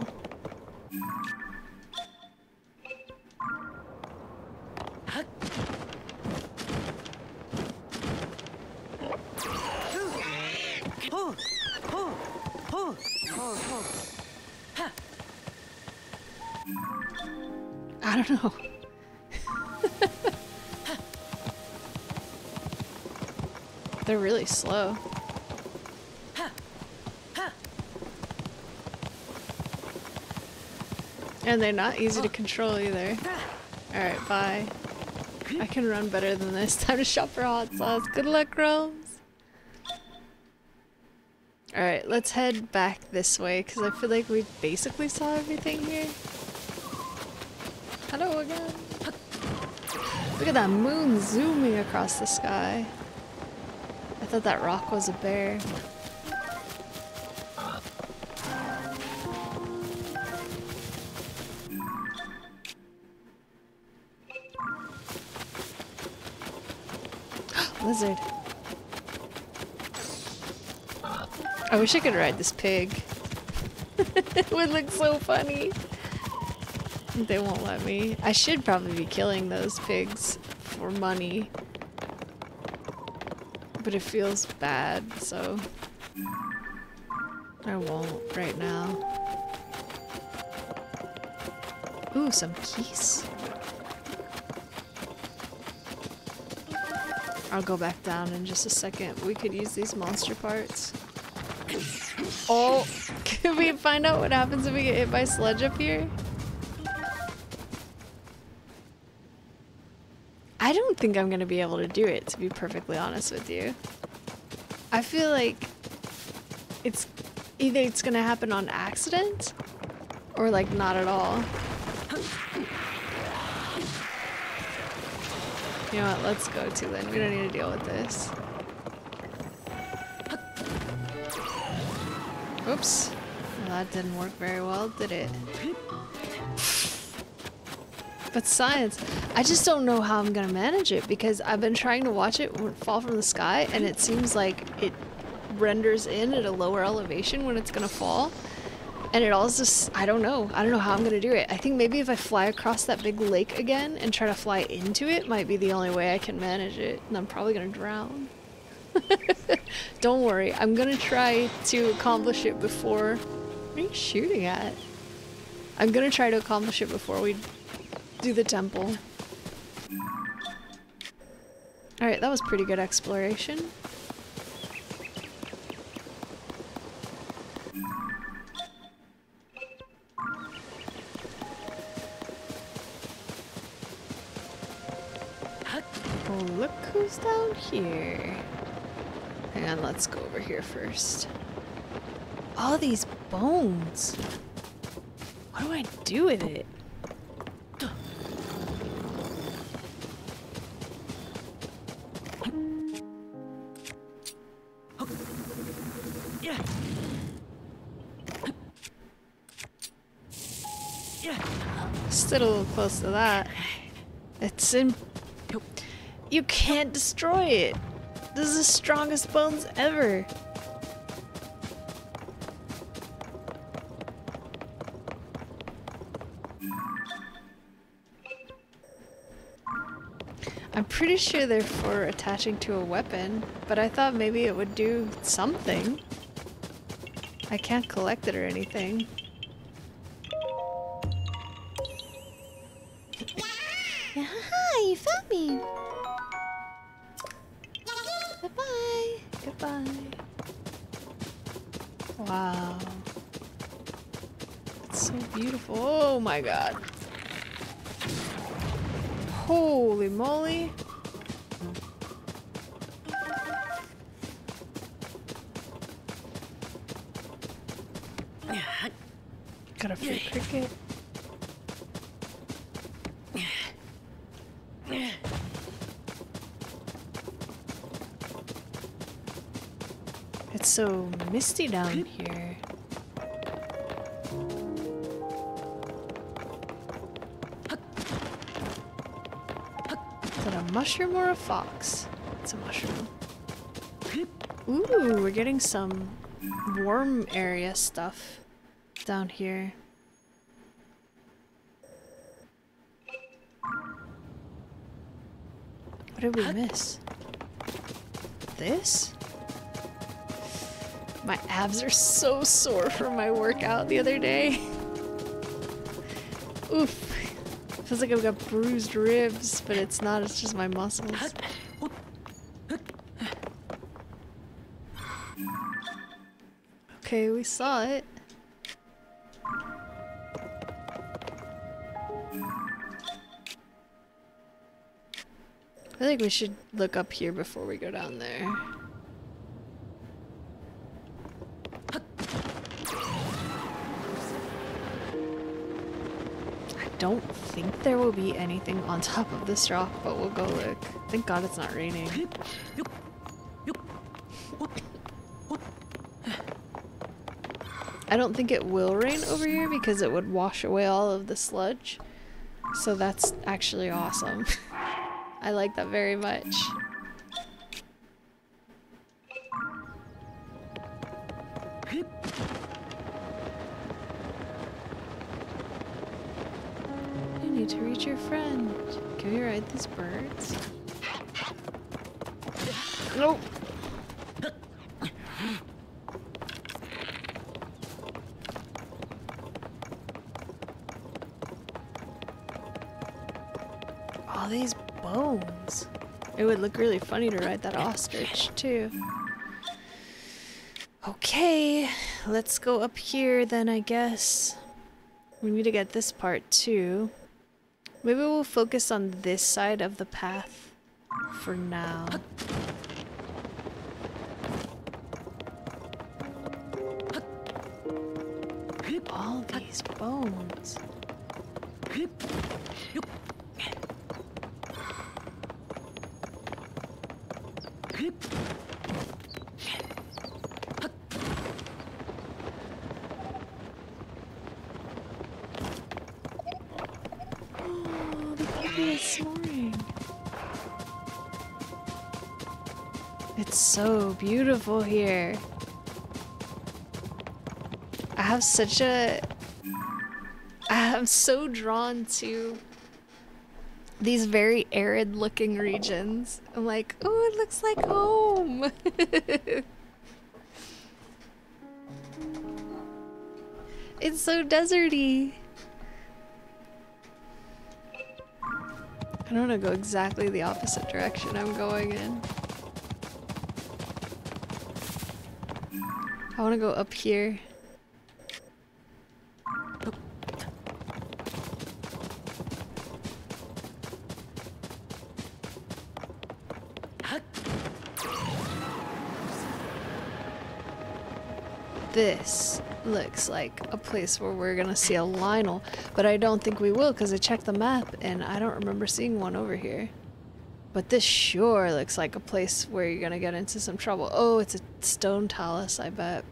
I don't know. They're really slow. And they're not easy to control either. Alright, bye. I can run better than this. Time to shop for hot sauce. Good luck, Rose. Alright, let's head back this way because I feel like we basically saw everything here. Hello again. Look at that moon zooming across the sky. I thought that rock was a bear. Lizard. I wish I could ride this pig. It would look so funny. They won't let me. I should probably be killing those pigs for money. But it feels bad, so I won't right now. Ooh, some keys. I'll go back down in just a second. We could use these monster parts. Oh, can we find out what happens if we get hit by sludge up here? I don't think I'm gonna be able to do it, to be perfectly honest with you. I feel like it's either it's gonna happen on accident or like not at all. You know what, let's go to then. We don't need to deal with this. Oops. Well, that didn't work very well, did it? But science, I just don't know how I'm gonna manage it because I've been trying to watch it fall from the sky and it seems like it renders in at a lower elevation when it's gonna fall. And it all just, I don't know how I'm gonna do it. I think maybe if I fly across that big lake again and try to fly into it might be the only way I can manage it. And I'm probably gonna drown. Don't worry, I'm gonna try to accomplish it before... What are you shooting at? I'm gonna try to accomplish it before we do the temple. Alright, that was pretty good exploration. Oh, look who's down here. Hang on, let's go over here first. All these bones. What do I do with it? Stood a little close to that. It's in. You can't destroy it. This is the strongest bones ever. I'm pretty sure they're for attaching to a weapon, but I thought maybe it would do something. I can't collect it or anything. Hi, you found me! Goodbye! Goodbye. Wow. It's so beautiful. Oh my god. Holy moly. Got a free cricket. It's so misty down here. Is it a mushroom or a fox? It's a mushroom. Ooh, we're getting some worm area stuff down here. What did we miss? This? My abs are so sore from my workout the other day. Oof. Feels like I've got bruised ribs, but it's not, it's just my muscles. Okay, we saw it. I think we should look up here before we go down there. I don't think there will be anything on top of this rock, but we'll go look. Thank God it's not raining. I don't think it will rain over here because it would wash away all of the sludge. So that's actually awesome. I like that very much. You need to reach your friend. Can we ride these birds? Nope. All these bones. It would look really funny to ride that ostrich too. Okay, let's go up here then, I guess. We need to get this part too. Maybe we'll focus on this side of the path for now. All these bones. Oh, the baby is snoring. It's so beautiful here. I'm so drawn to these very arid looking regions. I'm like, oh, it looks like home. It's so deserty. I don't want to go exactly the opposite direction I'm going in. I want to go up here. this looks like a place where we're gonna see a Lionel, but I don't think we will because I checked the map and I don't remember seeing one over here. But this sure looks like a place where you're gonna get into some trouble. Oh, it's a stone talus, I bet.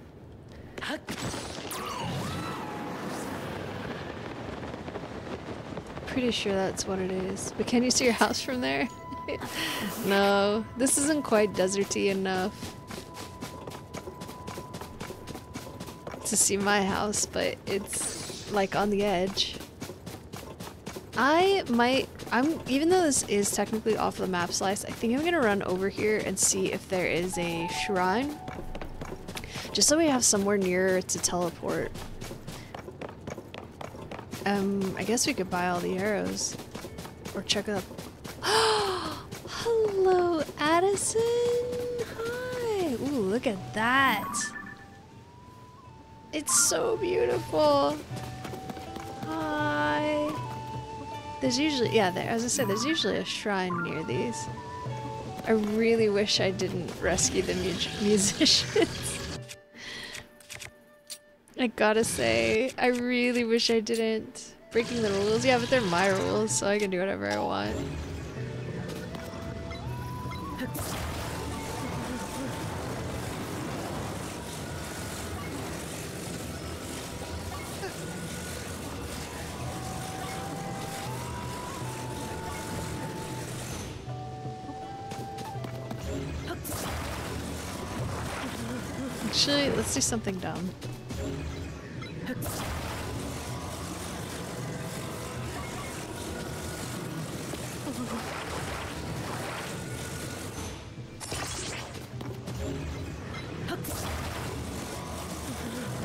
Pretty sure that's what it is. But can you see your house from there? No, this isn't quite deserty enough to see my house, but it's like on the edge. Even though this is technically off the map slice, I think I'm gonna run over here and see if there is a shrine. Just so we have somewhere nearer to teleport. I guess we could buy all the arrows. Or check up. Hello, Addison! Hi! Ooh, look at that! It's so beautiful! Hi! There's usually, yeah, as I said, there's usually a shrine near these. I really wish I didn't rescue the musicians. I gotta say, I really wish I didn't. Breaking the rules? Yeah, but they're my rules, so I can do whatever I want. Actually, let's do something dumb.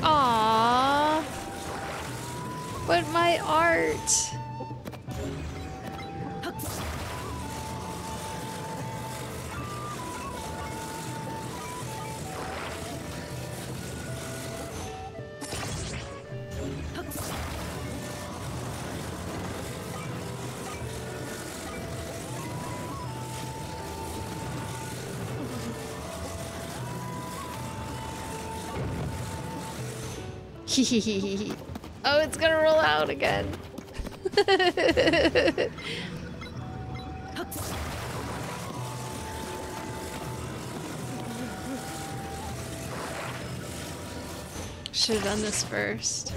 Aww, but my art. Oh, it's gonna roll out again. Should have done this first.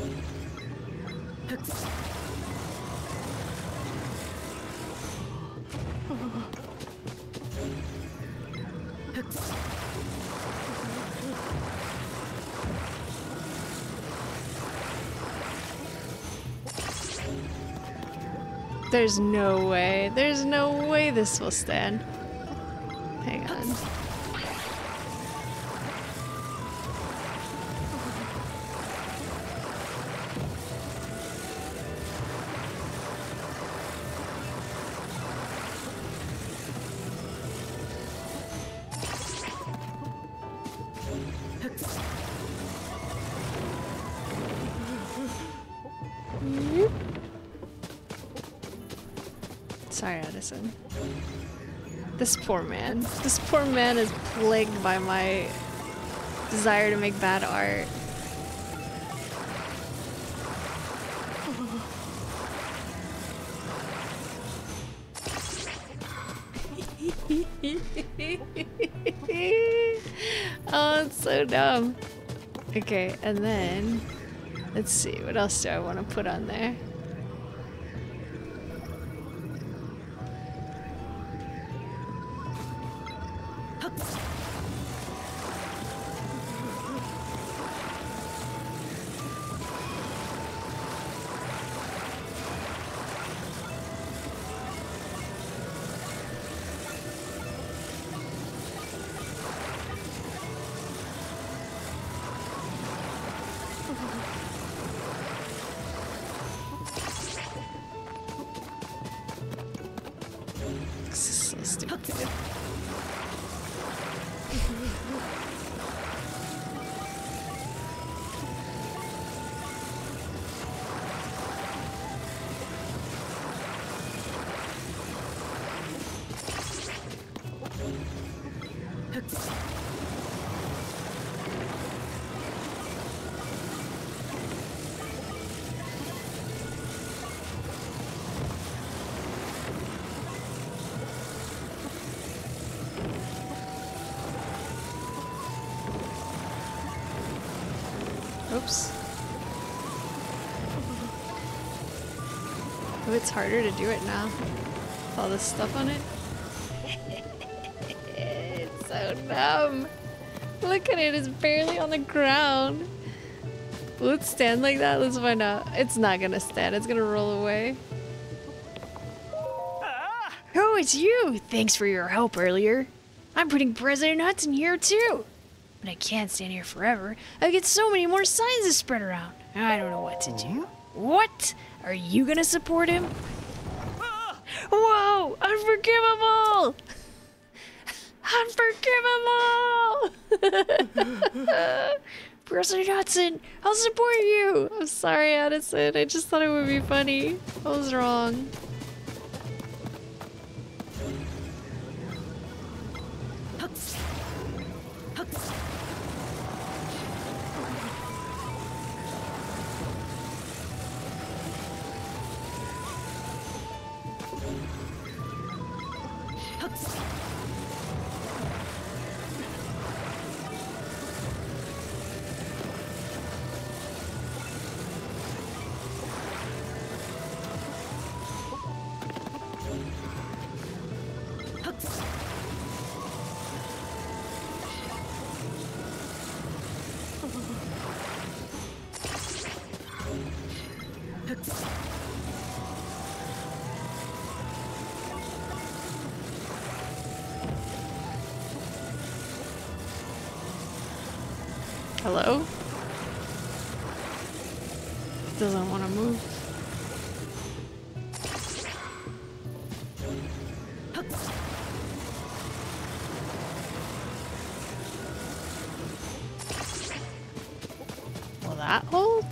There's no way this will stand. Hang on. Sorry, Addison. This poor man. This poor man is plagued by my desire to make bad art. Oh, it's so dumb. Okay, and then let's see, what else do I want to put on there? This is so stupid. Whoops. Oh, it's harder to do it now. With all this stuff on it. It's so dumb. Look at it, it's barely on the ground. Will it stand like that? Let's find out. It's not gonna stand, it's gonna roll away. Oh, it's you! Thanks for your help earlier. I'm putting President Hudson here too. But I can't stand here forever. I get so many more signs to spread around. I don't know what to do. What? Are you gonna support him? Whoa! Unforgivable! Unforgivable! President Hudson, I'll support you! I'm sorry, Addison. I just thought it would be funny. I was wrong. Hello? It doesn't want to move. Will that hold?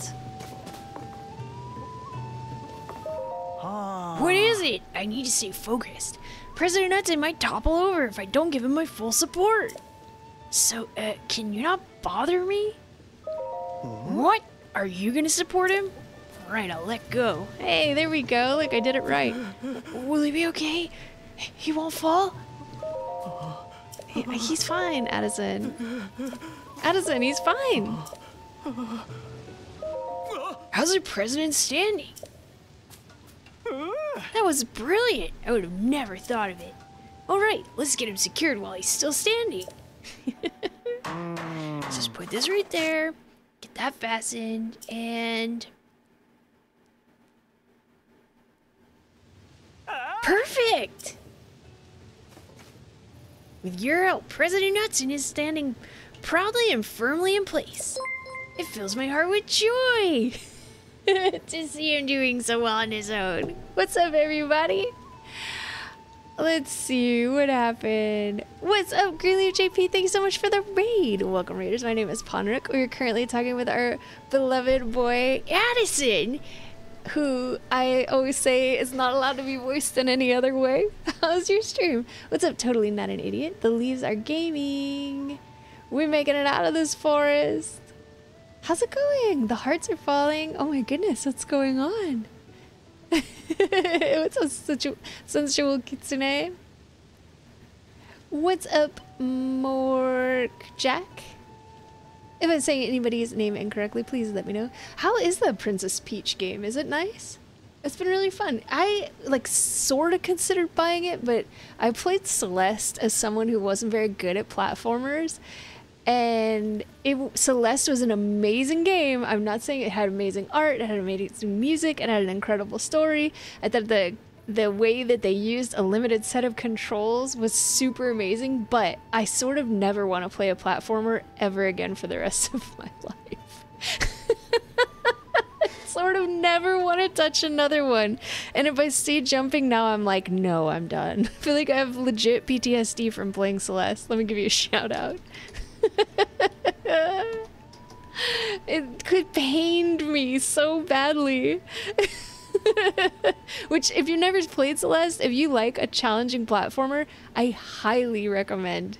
What is it? I need to stay focused. President Hudson might topple over if I don't give him my full support. So, can you not bother me? What? Are you gonna support him? Right, I'll let go. Hey, there we go. Like I did it right. Will he be okay? He won't fall? He's fine, Addison. Addison, he's fine. How's the president standing? That was brilliant. I would have never thought of it. All right, let's get him secured while he's still standing. Just put this right there, get that fastened, and... Perfect! With your help, President Hudson is standing proudly and firmly in place. It fills my heart with joy to see him doing so well on his own. What's up, everybody? Let's see what happened. What's up, Greenleaf JP? Thanks so much for the raid. Welcome, Raiders. My name is Ponrick. We are currently talking with our beloved boy, Addison, who I always say is not allowed to be voiced in any other way. How's your stream? What's up, Totally Not an Idiot? The leaves are gaming. We're making it out of this forest. How's it going? The hearts are falling. Oh my goodness, what's going on? What's up, sensual kitsune? What's up, Mork Jack? If I'm saying anybody's name incorrectly, please let me know. How is the Princess Peach game? Is it nice? It's been really fun. I like sort of considered buying it, but I played Celeste as someone who wasn't very good at platformers. And Celeste was an amazing game. I'm not saying it had amazing art, it had amazing music, it had an incredible story. I thought the way that they used a limited set of controls was super amazing, but I sort of never want to play a platformer ever again for the rest of my life. I sort of never want to touch another one. And if I see jumping now, I'm like, no, I'm done. I feel like I have legit PTSD from playing Celeste. Let me give you a shout out. It could pained me so badly. Which, if you've never played Celeste, if you like a challenging platformer, I highly recommend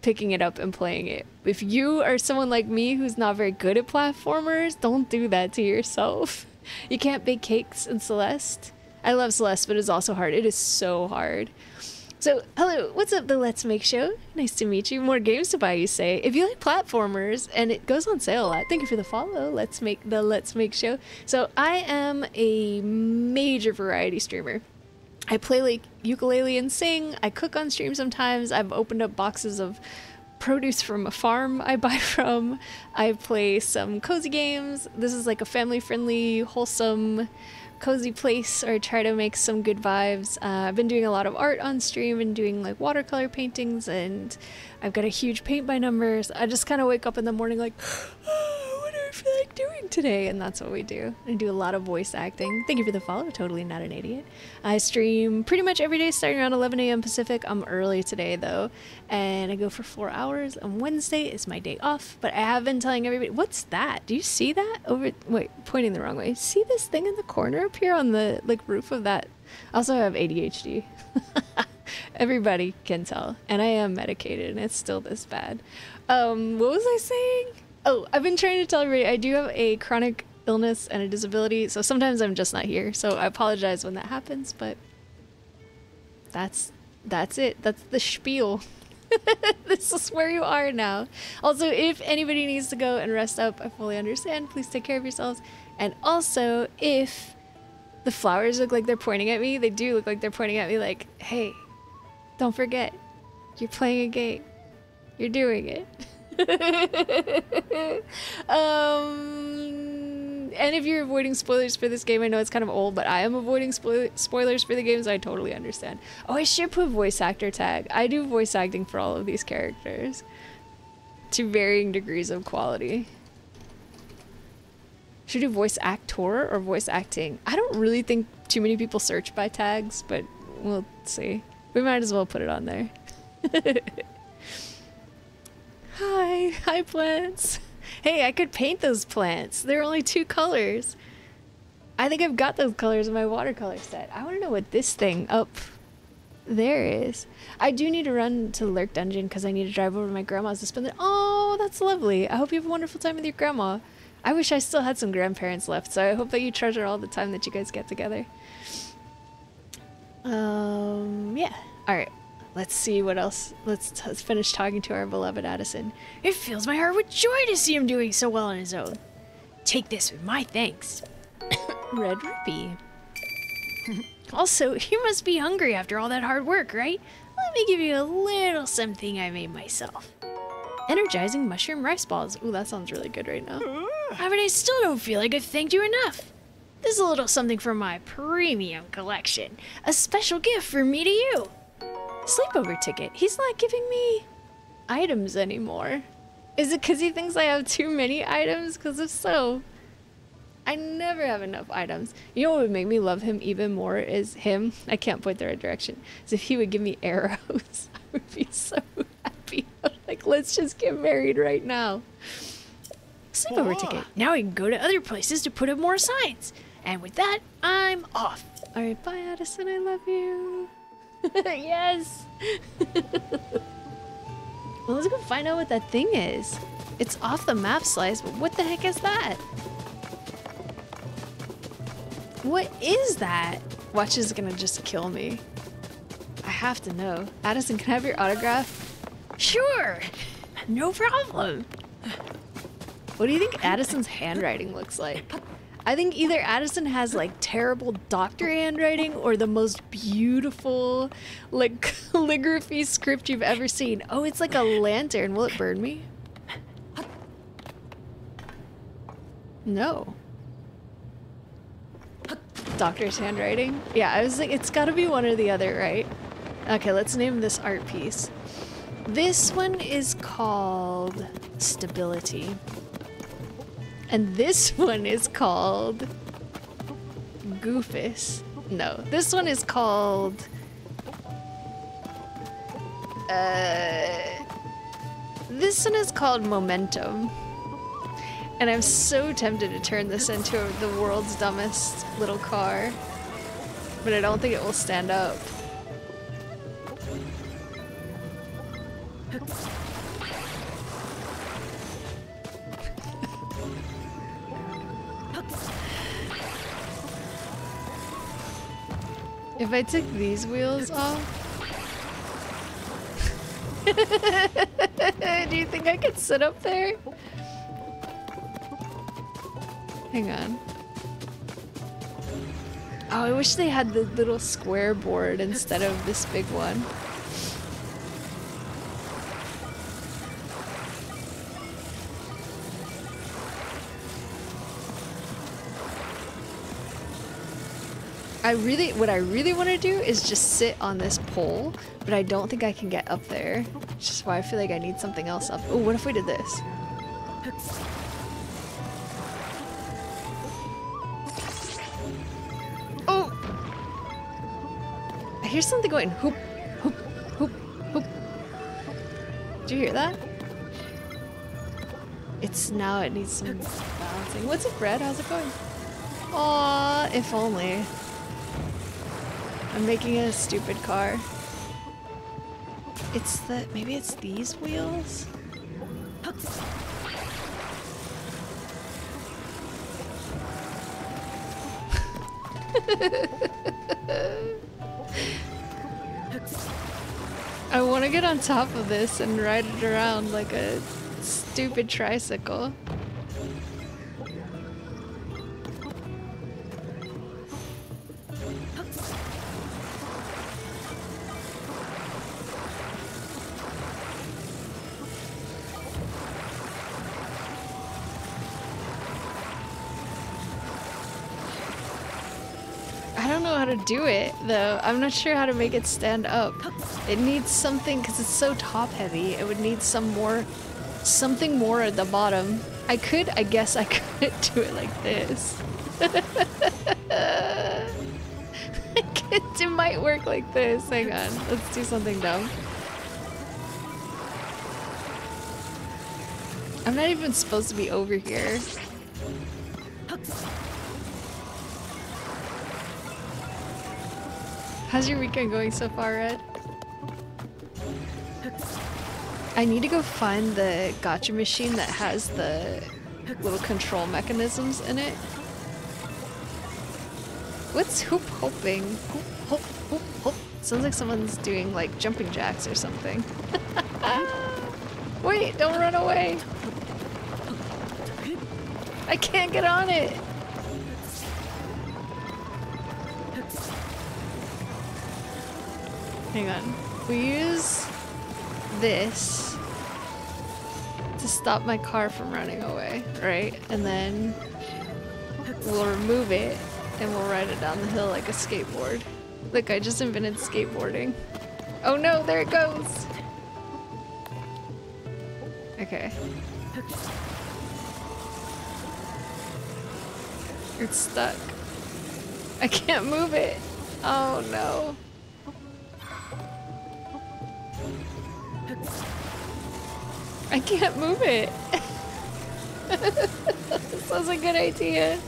picking it up and playing it. If you are someone like me who's not very good at platformers, don't do that to yourself. You can't bake cakes in Celeste. I love Celeste, but it's also hard. It is so hard. So, hello, what's up, the Let's Make Show? Nice to meet you. More games to buy, you say. If you like platformers, and it goes on sale a lot, thank you for the follow. Let's Make Show. So, I am a major variety streamer. I play like ukulele and sing. I cook on stream sometimes. I've opened up boxes of produce from a farm I buy from. I play some cozy games. This is like a family-friendly, wholesome, cozy place, or try to make some good vibes. I've been doing a lot of art on stream and doing like watercolor paintings, and I've got a huge paint by numbers. I just kind of wake up in the morning like, oh, what do I feel like doing today? And that's what we do. I do a lot of voice acting. Thank you for the follow. Totally not an idiot. I stream pretty much every day starting around 11 a.m. Pacific. I'm early today though, and I go for 4 hours. On Wednesday is my day off, but I have been telling everybody, what's that? Do you see that? Wait, pointing the wrong way. See this thing in the corner up here on the like roof of that? I also have ADHD. Everybody can tell, and I am medicated, and it's still this bad. What was I saying? Oh, I've been trying to tell everybody I do have a chronic illness and a disability, so sometimes I'm just not here. So I apologize when that happens, but that's it. That's the spiel. This is where you are now. Also, if anybody needs to go and rest up, I fully understand. Please take care of yourselves. And also, if the flowers look like they're pointing at me, they do look like they're pointing at me like, hey, don't forget, you're playing a game. You're doing it. And if you're avoiding spoilers for this game, I know it's kind of old, but I am avoiding spoilers for the games. I totally understand. Oh, I should put voice actor tag. I do voice acting for all of these characters to varying degrees of quality. Should I do voice actor or voice acting? I don't really think too many people search by tags, but we'll see. We might as well put it on there. Hi plants. Hey, I could paint those plants. They're only 2 colors. I think I've got those colors in my watercolor set. I want to know what this thing up there is. I do need to run to Lurk Dungeon because I need to drive over to my grandma's to spend it. Oh, that's lovely. I hope you have a wonderful time with your grandma. I wish I still had some grandparents left, so I hope that you treasure all the time that you guys get together. Yeah. Alright. Let's see what else. Let's finish talking to our beloved Addison. It fills my heart with joy to see him doing so well on his own. Take this with my thanks. Red rupee. Also, you must be hungry after all that hard work, right? Let me give you a little something I made myself. Energizing mushroom rice balls. Ooh, that sounds really good right now. But I still don't feel like I've thanked you enough. This is a little something from my premium collection. A special gift from me to you. Sleepover ticket. He's not giving me items anymore. Is it because he thinks I have too many items? Because if so, I never have enough items. You know what would make me love him even more is him. I can't point the right direction. Is if he would give me arrows. I would be so happy. Like, let's just get married right now. Sleepover ticket. Now we can go to other places to put up more signs. And with that, I'm off. All right, bye, Addison. I love you. Yes. Well, let's go find out what that thing is. It's off the map slice, but what the heck is that? What is that? Watch is gonna just kill me. I have to know. Addison, can I have your autograph? Sure. No problem. What do you think Addison's handwriting looks like? I think either Addison has like terrible doctor handwriting or the most beautiful like calligraphy script you've ever seen. Oh, it's like a lantern. Will it burn me? No. Doctor's handwriting? Yeah, I was like, it's gotta be one or the other, right? Okay, let's name this art piece. This one is called Stability. And this one is called Goofus. No, this one is called this one is called Momentum. And I'm so tempted to turn this into the world's dumbest little car. But I don't think it will stand up. If I took these wheels off, Do you think I could sit up there? Hang on. Oh, I wish they had the little square board instead of this big one. What I really want to do is just sit on this pole, but I don't think I can get up there. Which is why I feel like I need something else up. Oh, what if we did this? Oh! I hear something going hoop, hoop, hoop, hoop. Did you hear that? It needs some balancing. What's up, Brad? How's it going? Aw, if only. I'm making a stupid car. Maybe it's these wheels? I want to get on top of this and ride it around like a stupid tricycle. I don't know how to do it though. I'm not sure how to make it stand up. It needs something because it's so top heavy. It would need something more at the bottom. I guess I could do it like this. It might work like this. Hang on, let's do something dumb. I'm not even supposed to be over here. How's your weekend going so far, Red? I need to go find the gacha machine that has the little control mechanisms in it. What's hoop hoping? Hoop, hoop, hoop, hoop. Sounds like someone's doing like jumping jacks or something. Wait, don't run away. I can't get on it. Hang on. We use this to stop my car from running away, right? And then we'll remove it and we'll ride it down the hill like a skateboard. Look, I just invented skateboarding. Oh no, there it goes! Okay. It's stuck. I can't move it. Oh no. I can't move it. This was a good idea.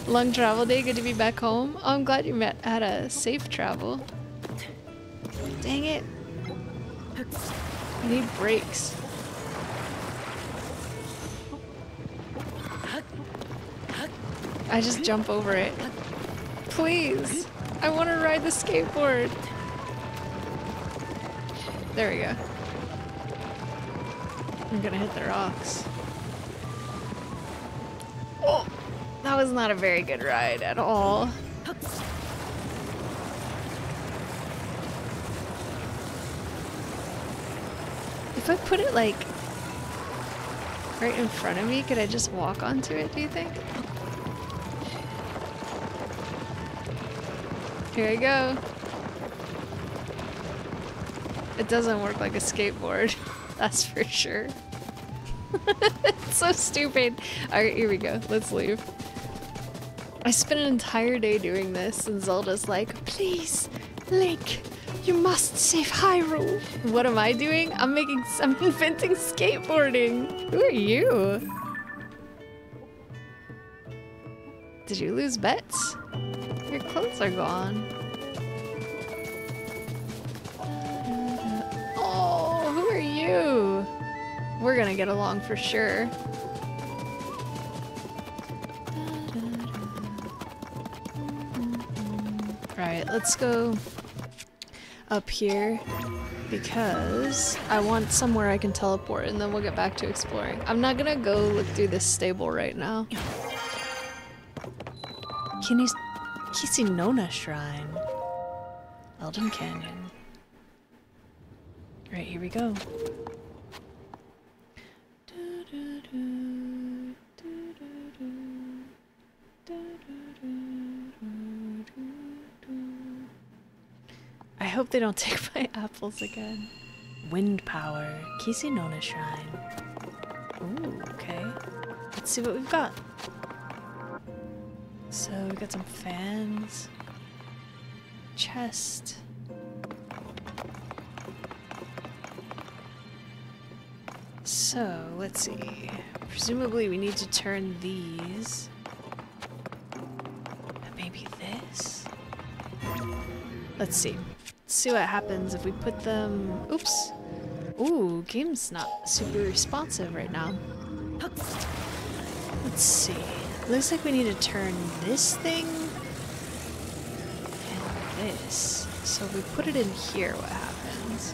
Long travel day, good to be back home. Oh, I'm glad you had a safe travel. Dang it. I need brakes. I just jump over it. Please. I want to ride the skateboard. There we go. I'm gonna hit the rocks. Oh, that was not a very good ride at all. If I put it like right in front of me, could I just walk onto it, do you think? Here I go. It doesn't work like a skateboard, that's for sure. It's so stupid. Alright, here we go. Let's leave. I spent an entire day doing this, and Zelda's like, please, Link, you must save Hyrule. What am I doing? I'm inventing skateboarding. Who are you? Did you lose bets? Your clothes are gone. Oh, who are you? We're gonna get along for sure. Alright, let's go. up here because I want somewhere I can teleport and then we'll get back to exploring. I'm not gonna go look through this stable right now. Kisinona Shrine. Elden Canyon. Right, here we go. I hope they don't take my apples again. Wind power. Kisinona Shrine. Ooh, okay. Let's see what we've got. So we got some fans. Chest. So, let's see. Presumably we need to turn these. And maybe this? Let's see. Let's see what happens if we put them... Oops. Ooh, game's not super responsive right now. Let's see. Looks like we need to turn this thing and this. So if we put it in here, what happens?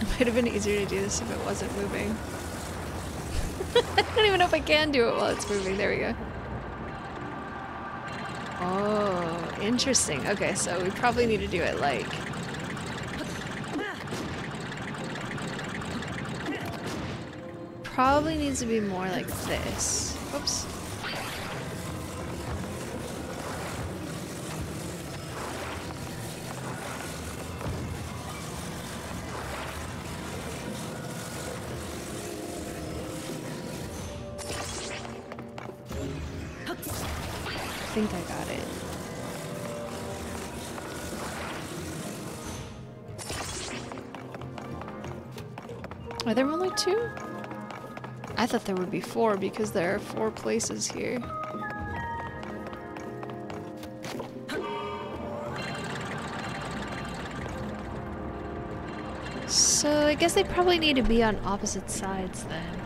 It might have been easier to do this if it wasn't moving. I don't even know if I can do it while it's moving. There we go. Oh, interesting. Okay, so we probably need to do it like... Probably needs to be more like this. Oops. I think I got it. Are there only 2? I thought there would be 4 because there are 4 places here. So I guess they probably need to be on opposite sides then.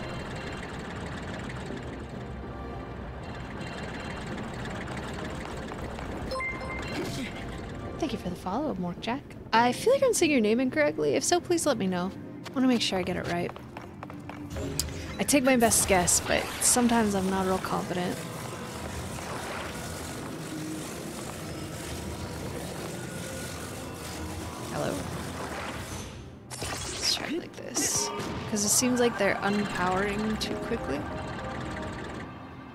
Thank you for the follow, Mork Jack. I feel like I'm saying your name incorrectly. If so, please let me know. I want to make sure I get it right. I take my best guess, but sometimes I'm not real confident. Hello. Let's try it like this. Because it seems like they're unpowering too quickly.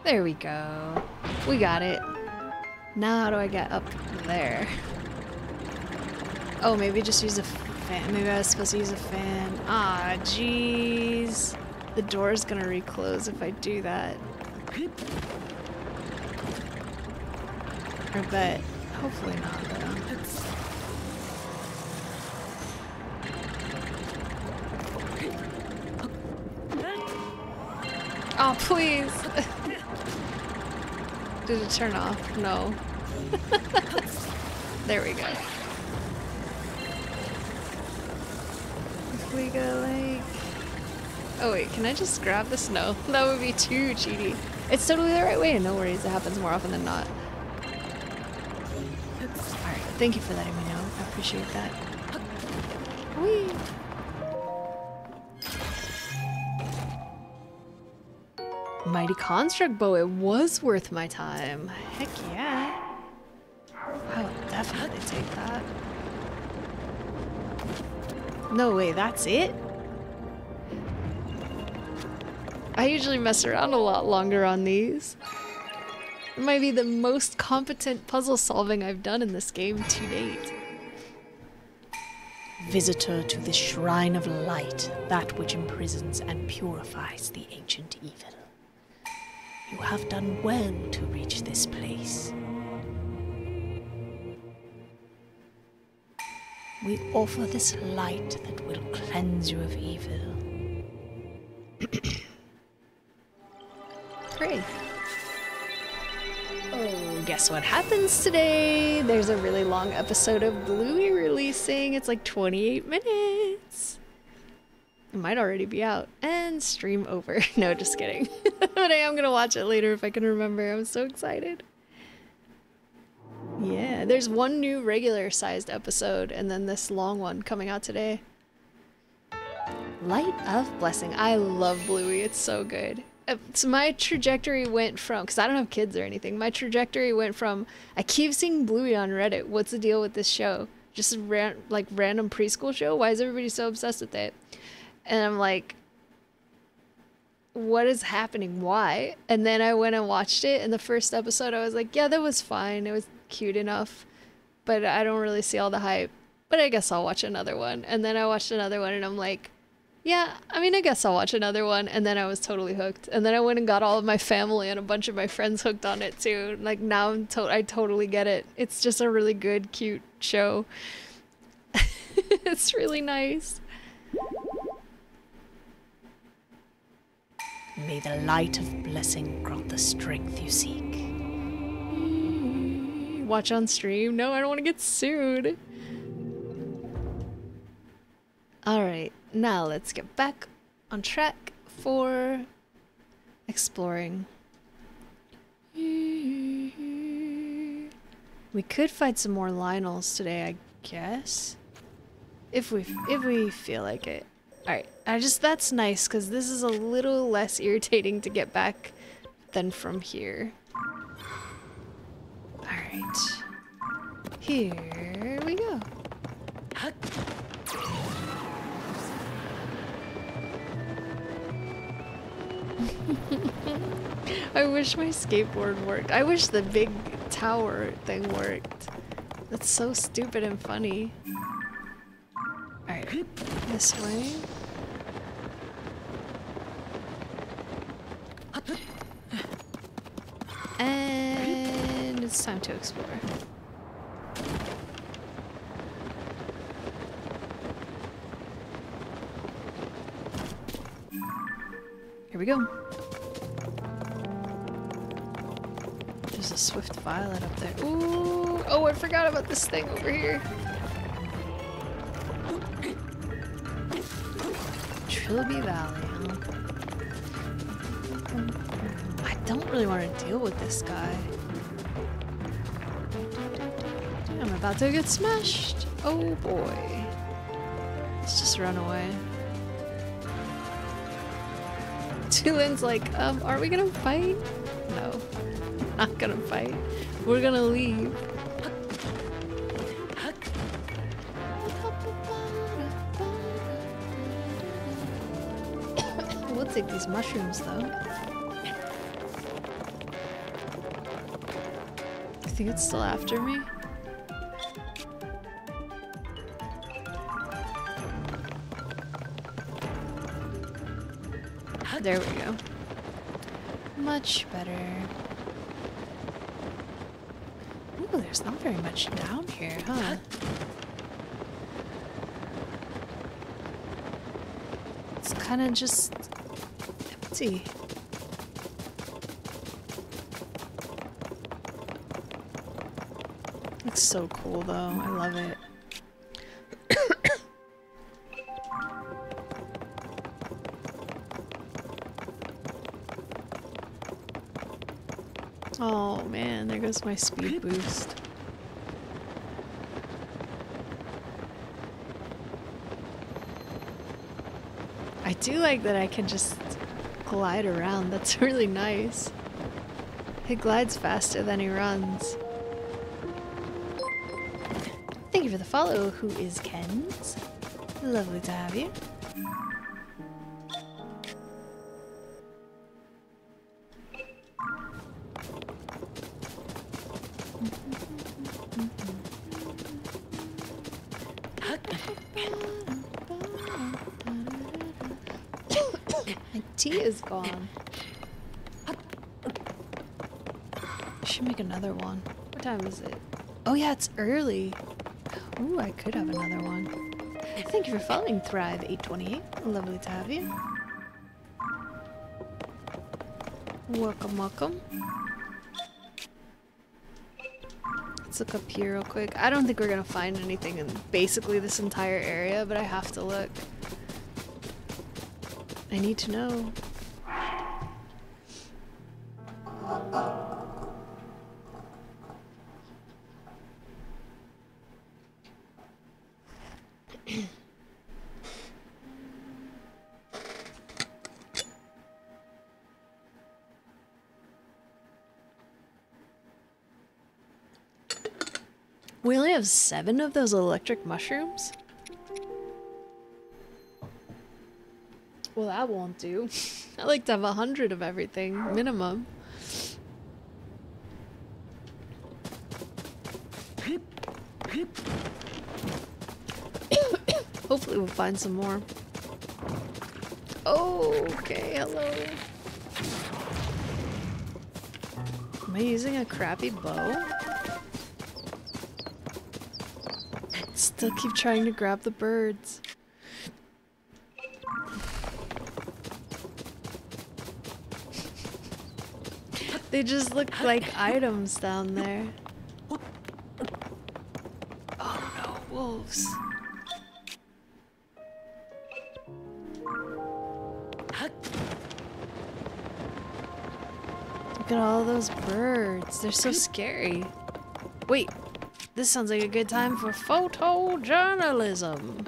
There we go. We got it. Now how do I get up there? Oh, maybe just use a fan. Maybe I was supposed to use a fan. Ah, jeez. The door's gonna reclose if I do that. I bet. Hopefully not, though. Oh, please! Did it turn off? No. There we go. If we go like... Oh wait, can I just grab this? No, that would be too cheaty. It's totally the right way, and no worries, it happens more often than not. Alright, thank you for letting me know. I appreciate that. Whee! Mighty Construct Bow, it was worth my time. Heck yeah. I'll definitely take that. No way, that's it? I usually mess around a lot longer on these. It might be the most competent puzzle solving I've done in this game to date. Visitor to the Shrine of Light, that which imprisons and purifies the ancient evil. You have done well to reach this place. We offer this light that will cleanse you of evil. Great. Oh, guess what happens today? There's a really long episode of Bluey releasing. It's like 28 minutes. It might already be out. And stream over. No, just kidding. But I am gonna watch it later if I can remember. I'm so excited. Yeah, there's one new regular sized episode and then this long one coming out today. Light of Blessing. I love Bluey. It's so good. So my trajectory went from, because I don't have kids or anything, my trajectory went from, I keep seeing Bluey on Reddit. What's the deal with this show? Just a random preschool show? Why is everybody so obsessed with it? And I'm like, what is happening? Why? And then I went and watched it, and the first episode I was like, yeah, that was fine. It was cute enough, but I don't really see all the hype. But I guess I'll watch another one. And then I watched another one, and I'm like, yeah, I mean, I guess I'll watch another one. And then I was totally hooked. And then I went and got all of my family and a bunch of my friends hooked on it too. Like now I totally get it. It's just a really good, cute show. It's really nice. May the light of blessing grant the strength you seek. Watch on stream? No, I don't want to get sued. Alright, now let's get back on track for exploring. We could fight some more Lionels today, I guess. If we feel like it. Alright, that's nice because this is a little less irritating to get back than from here. Alright. Here we go. I wish my skateboard worked. I wish the big tower thing worked. That's so stupid and funny. Alright, this way. And it's time to explore. Here we go. There's a swift violet up there. Ooh! Oh, I forgot about this thing over here. Trilby Valley, huh? I don't really want to deal with this guy. I'm about to get smashed. Oh boy. Let's just run away. Tulin's like, are we gonna fight? No. Not gonna fight. We're gonna leave. We'll take these mushrooms though. I think it's still after me. There we go. Much better. Ooh, there's not very much down here, huh? It's kind of just empty. Looks so cool though. I love it. Oh man, there goes my speed boost. I do like that I can just glide around. That's really nice. He glides faster than he runs. Thank you for the follow. Who is Ken's? Lovely to have you. My tea is gone. Should make another one. What time is it? Oh yeah, it's early. Ooh, I could have another one. Thank you for following Thrive 828. Lovely to have you. Welcome, welcome. Let's look up here real quick. I don't think we're gonna find anything in basically this entire area, but I have to look. I need to know. We only have 7 of those electric mushrooms? Well, that won't do. I like to have 100 of everything, minimum. Hopefully we'll find some more. Oh, okay, hello. Am I using a crappy bow? Still keep trying to grab the birds. They just look like items down there. Oh no, wolves. Look at all those birds. They're so scary. Wait. This sounds like a good time for photojournalism.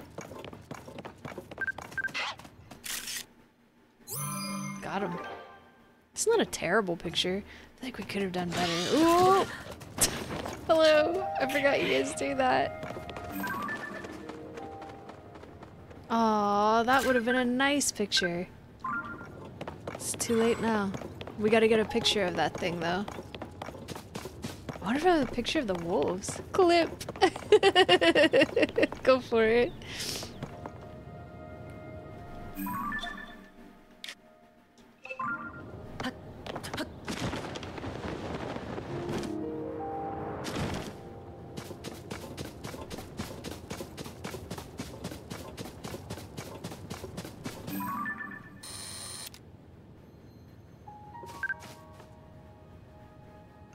Got him. It's not a terrible picture. I think we could have done better. Ooh! Hello! I forgot you guys do that. Aw, that would have been a nice picture. It's too late now. We gotta get a picture of that thing, though. I wonder if I have a picture of the wolves. Clip! Go for it.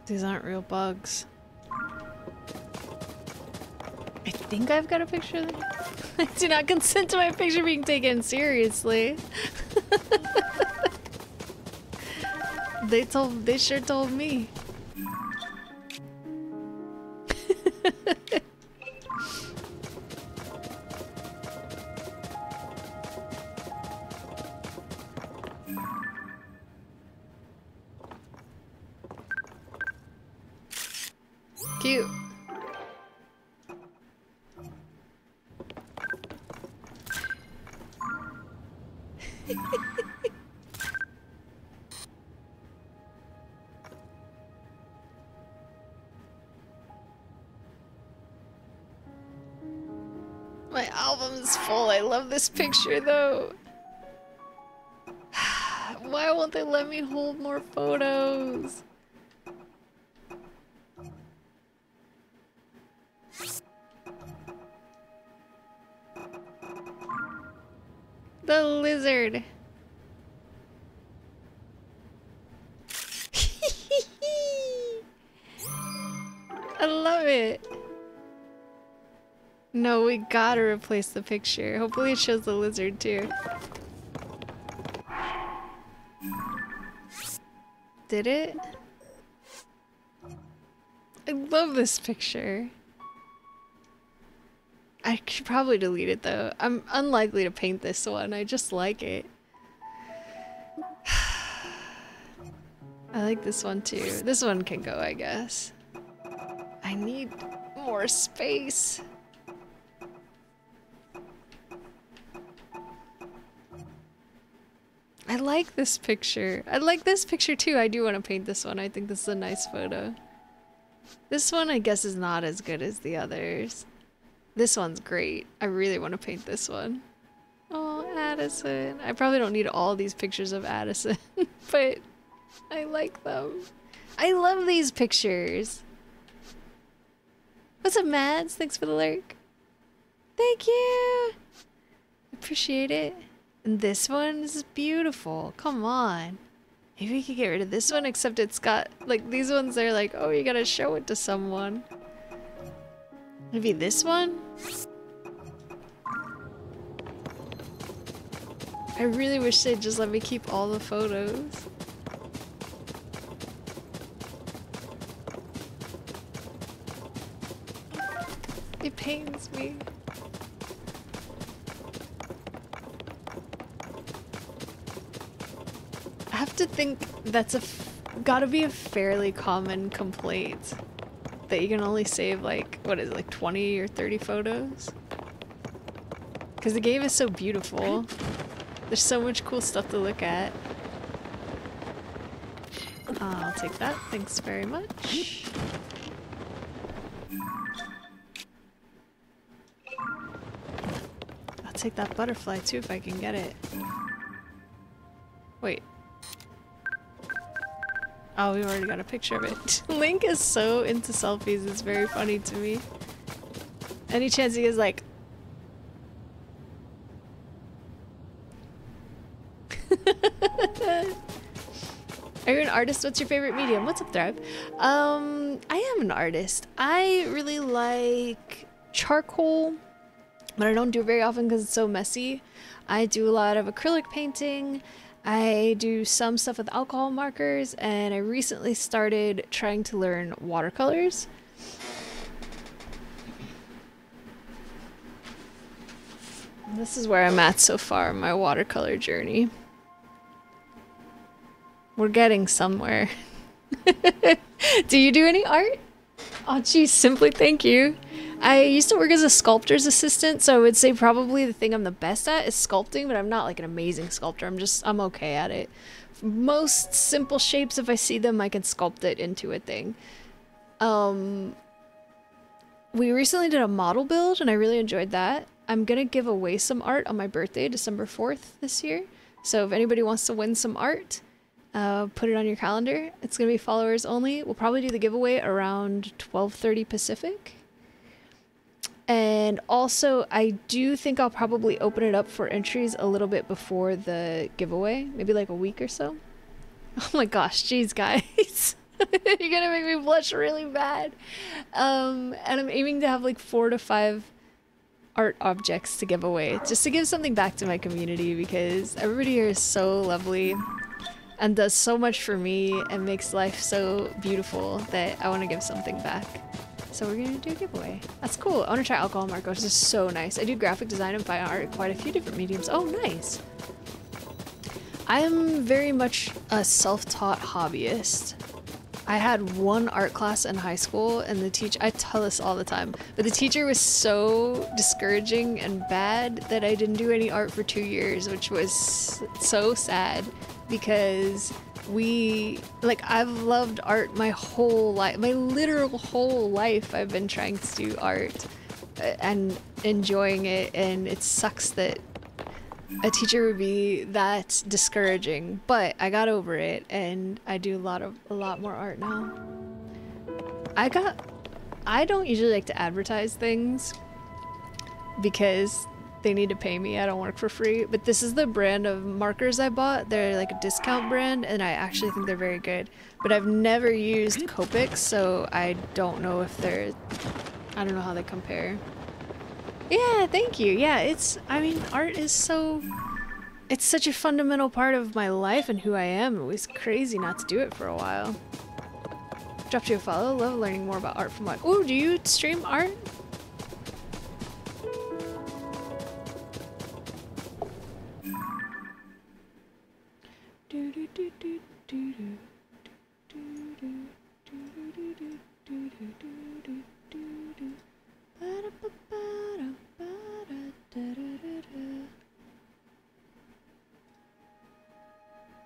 These aren't real bugs. I think I've got a picture of them. I do not consent to my picture being taken seriously. They sure told me. Cute. My album's full. I love this picture though. Why won't they let me hold more photos? The lizard. I love it. No, we gotta replace the picture. Hopefully it shows the lizard too. Did it? I love this picture. I should probably delete it though. I'm unlikely to paint this one. I just like it. I like this one too. This one can go, I guess. I need more space. I like this picture. I like this picture too. I do want to paint this one. I think this is a nice photo. This one I guess is not as good as the others. This one's great. I really want to paint this one. Oh, Addison. I probably don't need all these pictures of Addison, but I like them. I love these pictures. What's up, Mads? Thanks for the lurk. Thank you. Appreciate it. And this one is beautiful. Come on. Maybe we could get rid of this one, except it's got, like, these ones are like, oh, you gotta show it to someone. Maybe this one? I really wish they'd just let me keep all the photos. It pains me. I have to think that's gotta be a fairly common complaint that you can only save like, what is it, like 20 or 30 photos? Because the game is so beautiful. There's so much cool stuff to look at. I'll take that, thanks very much. I'll take that butterfly too if I can get it. Wait. Oh, we've already got a picture of it. Link is so into selfies, it's very funny to me. Any chance he is like... Are you an artist? What's your favorite medium? What's up, Thrive? I am an artist. I really like charcoal, but I don't do it very often because it's so messy. I do a lot of acrylic painting. I do some stuff with alcohol markers, and I recently started trying to learn watercolors. This is where I'm at so far in my watercolor journey. We're getting somewhere. Do you do any art? Oh geez, simply thank you. I used to work as a sculptor's assistant, so I would say probably the thing I'm the best at is sculpting, but I'm not like an amazing sculptor. I'm okay at it. Most simple shapes, if I see them, I can sculpt it into a thing. We recently did a model build, and I really enjoyed that. I'm gonna give away some art on my birthday, December 4th this year. So if anybody wants to win some art, put it on your calendar. It's gonna be followers only. We'll probably do the giveaway around 12:30 Pacific. And also, I do think I'll probably open it up for entries a little bit before the giveaway, maybe like a week or so. Oh my gosh, jeez, guys. You're gonna make me blush really bad. And I'm aiming to have like 4 to 5 art objects to give away, just to give something back to my community, because everybody here is so lovely and does so much for me and makes life so beautiful that I want to give something back. So we're gonna do a giveaway. That's cool. I want to try alcohol markers. This is so nice. I do graphic design and fine art, quite a few different mediums. Oh, nice. I am very much a self-taught hobbyist. I had one art class in high school, and the teacher, I tell this all the time, but the teacher was so discouraging and bad that I didn't do any art for 2 years, which was so sad, because I've loved art my whole life, my literal whole life. I've been trying to do art and enjoying it, and it sucks that a teacher would be that discouraging, but I got over it, and I do a lot more art now. I don't usually like to advertise things because they need to pay me. I don't work for free, but this is the brand of markers I bought. They're like a discount brand, and I actually think they're very good, but I've never used Copics, so I don't know if I don't know how they compare. Yeah, thank you. Yeah, I mean, art is it's such a fundamental part of my life and who I am. It was crazy not to do it for a while. Dropped you a follow. Love learning more about art from life. Ooh, do you stream art?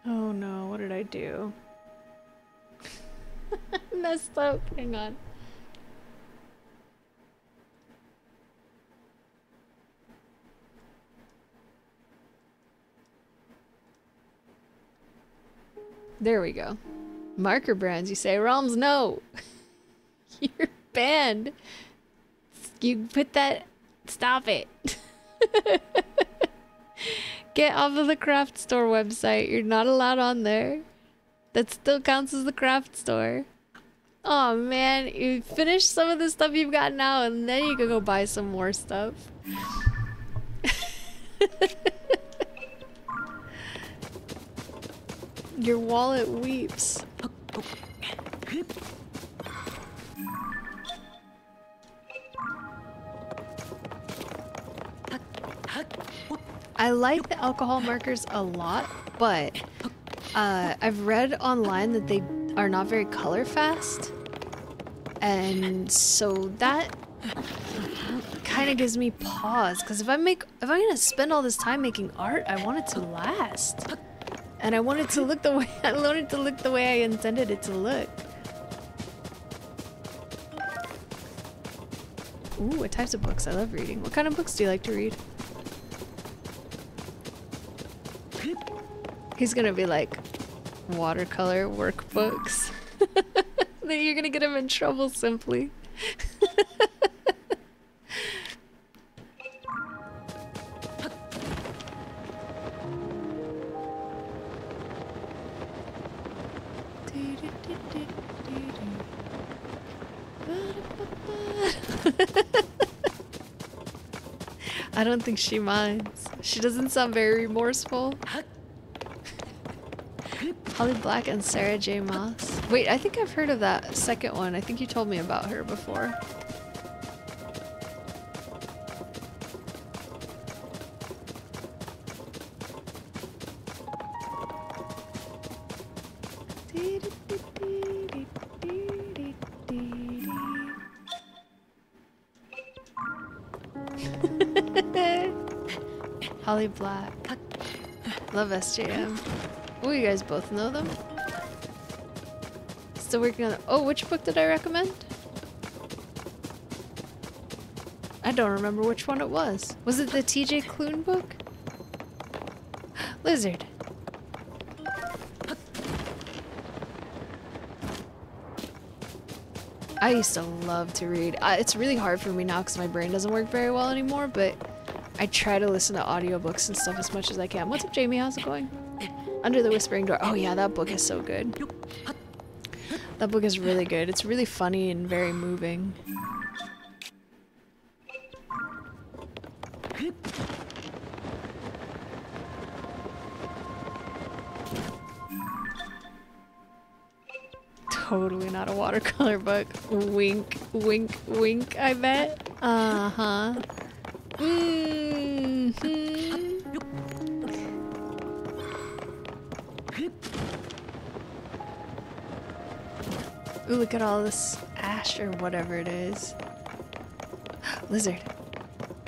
Oh no, what did I do? Messed up. Hang on. There we go. Marker brands, you say. Realms, no. You're banned. You put that... Stop it. Get off of the craft store website. You're not allowed on there. That still counts as the craft store. Oh man, you finish some of the stuff you've got now and then you can go buy some more stuff. Your wallet weeps. I like the alcohol markers a lot, but I've read online that they are not very color fast. And so that kind of gives me pause, because if I'm gonna spend all this time making art, I want it to last. And I want it to look the way I intended it to look. Ooh, what types of books? I love reading. What kind of books do you like to read? He's gonna be like, watercolor workbooks. Then you're gonna get him in trouble simply. I don't think she minds. She doesn't sound very remorseful. Holly Black and Sarah J. Maas. Wait, I think I've heard of that second one. I think you told me about her before. Holly Black. Love SJM. Oh, you guys both know them? Still working on it. Oh, which book did I recommend? I don't remember which one it was. Was it the TJ Klune book? Lizard. I used to love to read. It's really hard for me now because my brain doesn't work very well anymore, but I try to listen to audiobooks and stuff as much as I can. What's up, Jamie? How's it going? Under the Whispering Door. Oh yeah, that book is so good. That book is really good. It's really funny and very moving. Totally not a watercolor book. Wink, wink, wink, I bet. Uh-huh. Mm-hmm. Ooh, look at all this ash or whatever it is. Lizard.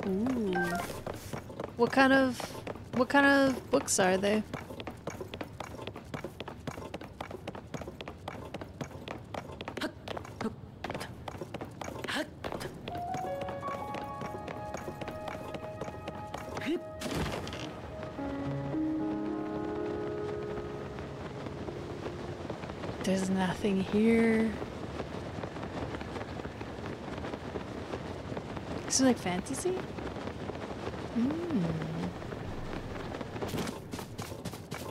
Ooh. What kind of books are they? There's nothing here. Is it like fantasy?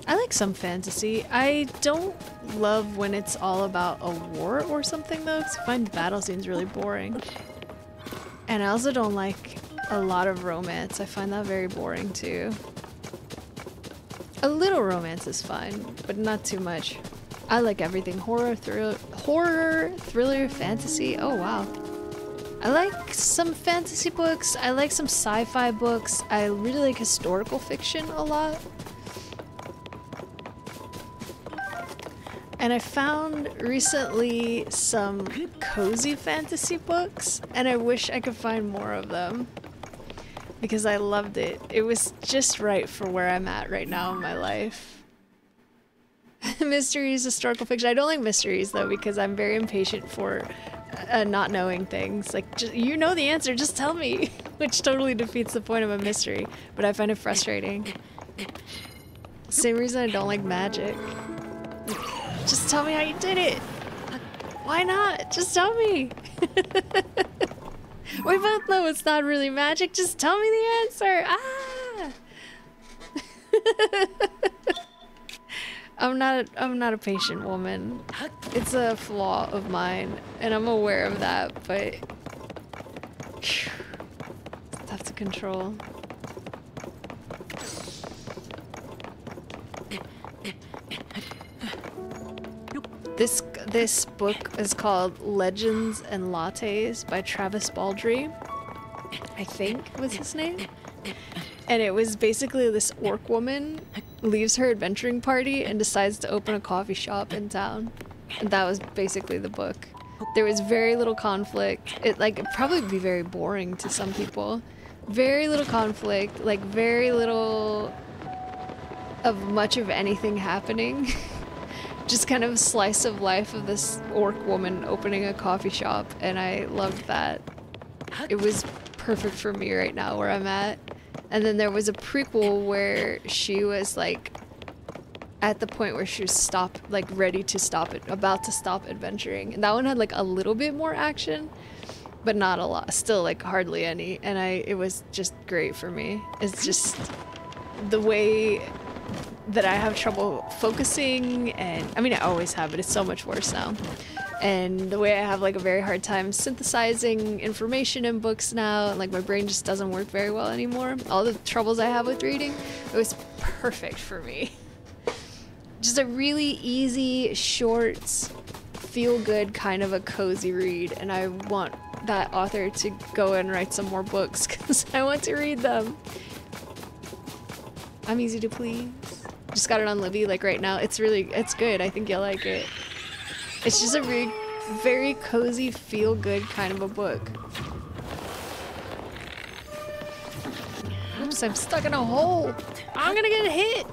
I like some fantasy. I don't love when it's all about a war or something though, because I find battle scenes really boring. And I also don't like a lot of romance. I find that very boring too. A little romance is fine, but not too much. I like everything. Horror, thriller, fantasy. Oh wow. I like some fantasy books. I like some sci-fi books. I really like historical fiction a lot. And I found recently some cozy fantasy books, and I wish I could find more of them because I loved it. It was just right for where I'm at right now in my life. Mysteries, historical fiction. I don't like mysteries though because I'm very impatient for not knowing things. Like, just, you know the answer, just tell me, which totally defeats the point of a mystery, but I find it frustrating. Same reason I don't like magic. Just tell me how you did it. Why not? Just tell me. We both know it's not really magic. Just tell me the answer. Ah! I'm not a patient woman. It's a flaw of mine, and I'm aware of that, but it's tough to control. This book is called Legends and Lattes by Travis Baldry, I think was his name. And it was basically this orc woman leaves her adventuring party and decides to open a coffee shop in town. And that was basically the book. There was very little conflict. It'd probably be very boring to some people. Very little conflict, like very little of much of anything happening. Just kind of a slice of life of this orc woman opening a coffee shop, and I loved that. It was perfect for me right now where I'm at. And then there was a prequel where she was like at the point where she was ready to stop it, about to stop adventuring. And that one had like a little bit more action, but not a lot, still like hardly any. And it was just great for me. It's just the way that I have trouble focusing, and I mean I always have, but it's so much worse now. And the way I have like a very hard time synthesizing information in books now, and like my brain just doesn't work very well anymore. All the troubles I have with reading, it was perfect for me. Just a really easy, short, feel-good kind of a cozy read, and I want that author to go and write some more books because I want to read them. I'm easy to please. Just got it on Libby like right now. It's good. I think you'll like it. It's just a really, very cozy, feel-good kind of a book. Oops, I'm stuck in a hole. I'm gonna get hit.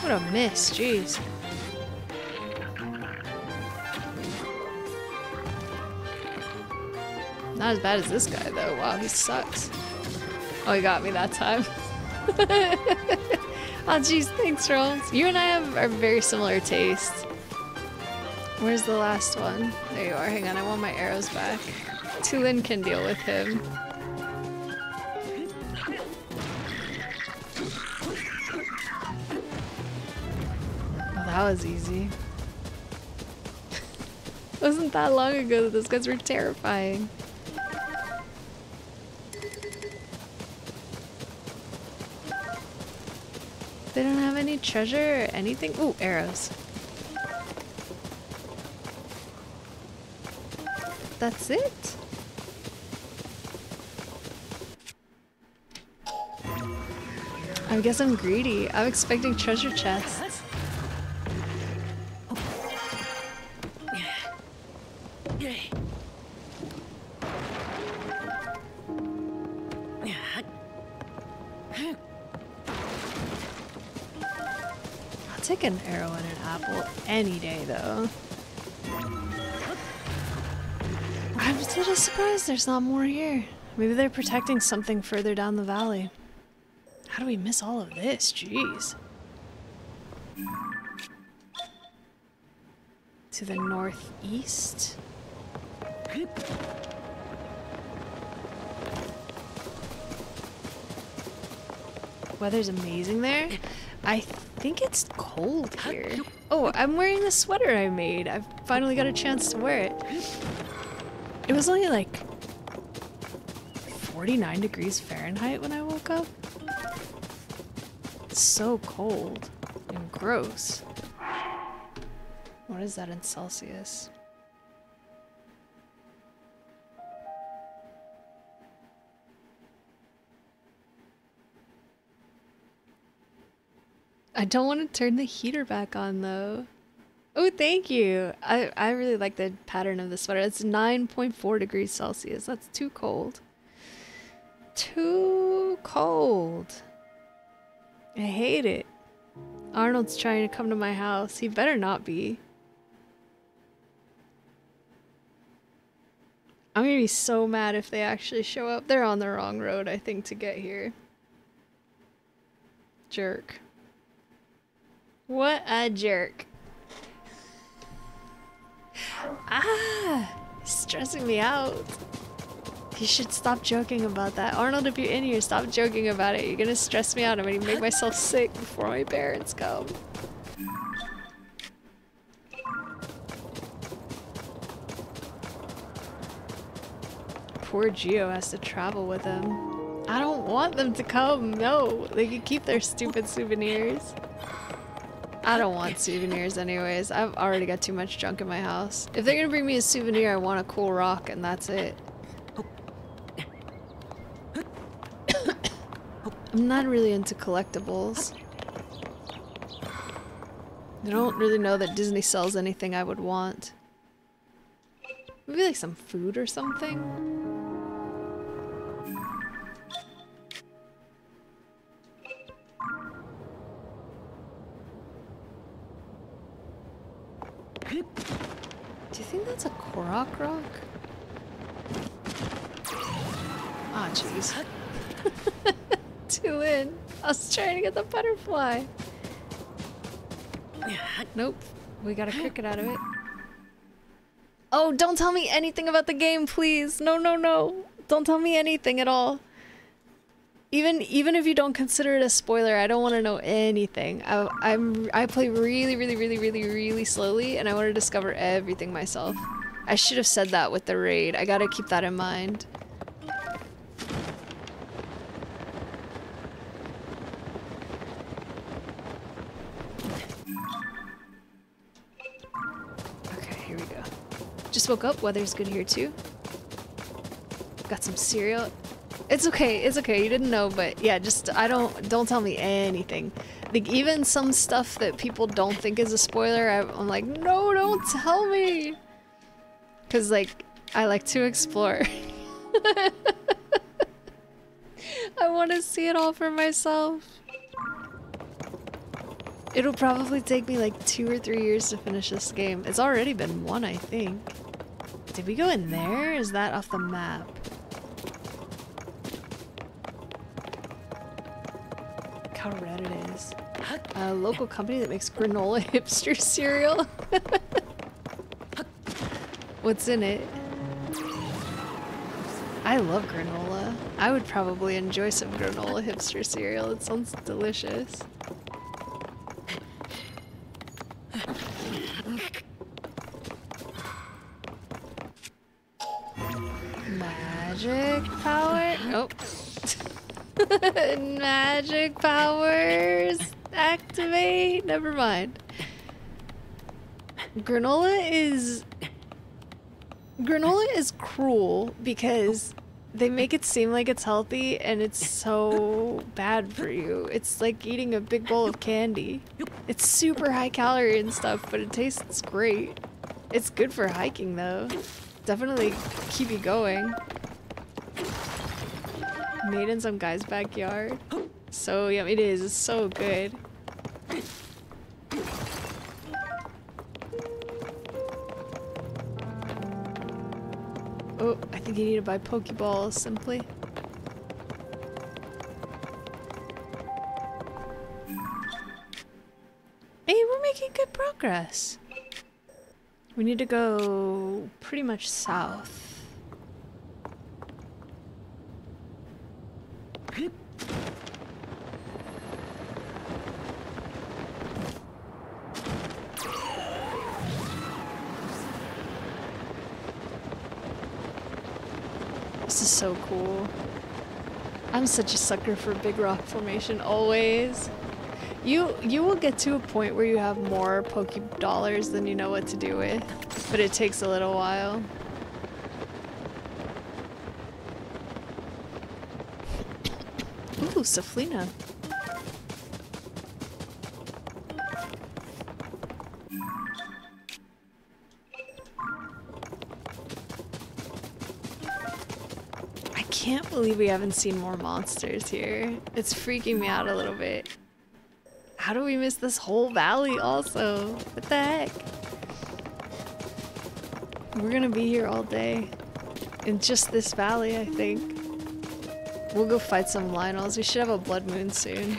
What a miss, jeez. Not as bad as this guy though. Wow, he sucks. Oh, he got me that time. Oh jeez, thanks Rolls. You and I are very similar tastes. Where's the last one? There you are. Hang on, I want my arrows back. Tulin can deal with him. That was easy. Wasn't that long ago that those guys were terrifying. They don't have any treasure or anything? Ooh, arrows. That's it? I guess I'm greedy. I'm expecting treasure chests. Take an arrow and an apple any day, though. I'm just a little surprised there's not more here. Maybe they're protecting something further down the valley. How do we miss all of this? Jeez. To the northeast? Weather's amazing there. I think it's cold here. Oh, I'm wearing the sweater I made. I've finally got a chance to wear it. It was only like 49 degrees Fahrenheit when I woke up. It's so cold and gross. What is that in Celsius? I don't want to turn the heater back on though. Oh, thank you. I really like the pattern of the sweater. It's 9.4 degrees Celsius. That's too cold. Too cold. I hate it. Arnold's trying to come to my house. He better not be. I'm gonna be so mad if they actually show up. They're on the wrong road, I think, to get here. Jerk. What a jerk. Ah! Stressing me out. You should stop joking about that. Arnold, if you're in here, stop joking about it. You're gonna stress me out. I'm gonna make myself sick before my parents come. Poor Gio has to travel with him. I don't want them to come. No, they can keep their stupid souvenirs. I don't want souvenirs anyways. I've already got too much junk in my house. If they're gonna bring me a souvenir, I want a cool rock and that's it. I'm not really into collectibles. I don't really know that Disney sells anything I would want. Maybe like some food or something? Do you think that's a Korok rock? Ah, jeez. Too in. I was trying to get the butterfly. Nope. We got a cricket out of it. Oh, don't tell me anything about the game, please. No, no, no. Don't tell me anything at all. Even if you don't consider it a spoiler, I don't want to know anything. I play really slowly, and I want to discover everything myself. I should have said that with the raid. I gotta keep that in mind. Okay, here we go. Just woke up. Weather's good here too. Got some cereal. It's okay, you didn't know, but yeah, just, don't tell me anything. Like, even some stuff that people don't think is a spoiler, I'm like, no, don't tell me! Cause, like, I like to explore. I want to see it all for myself. It'll probably take me like 2 or 3 years to finish this game. It's already been 1, I think. Did we go in there? Is that off the map? How red it is. A local company that makes granola hipster cereal. What's in it? I love granola. I would probably enjoy some granola hipster cereal. It sounds delicious. Magic power? Oh. Magic powers activate. Never mind. Granola is cruel because they make it seem like it's healthy and it's so bad for you. It's like eating a big bowl of candy. It's super high calorie and stuff, but it tastes great. It's good for hiking though. Definitely keep you going. Made in some guy's backyard. So yummy. It is. It's so good. Oh, I think you need to buy Pokeballs simply. Hey, we're making good progress. We need to go pretty much south. This is so cool. I'm such a sucker for big rock formation, always. You will get to a point where you have more Poke dollars than you know what to do with, but it takes a little while. Ooh, Saflina. I can't believe we haven't seen more monsters here. It's freaking me out a little bit. How do we miss this whole valley also? What the heck? We're gonna be here all day. In just this valley, I think. We'll go fight some Lionels. We should have a blood moon soon.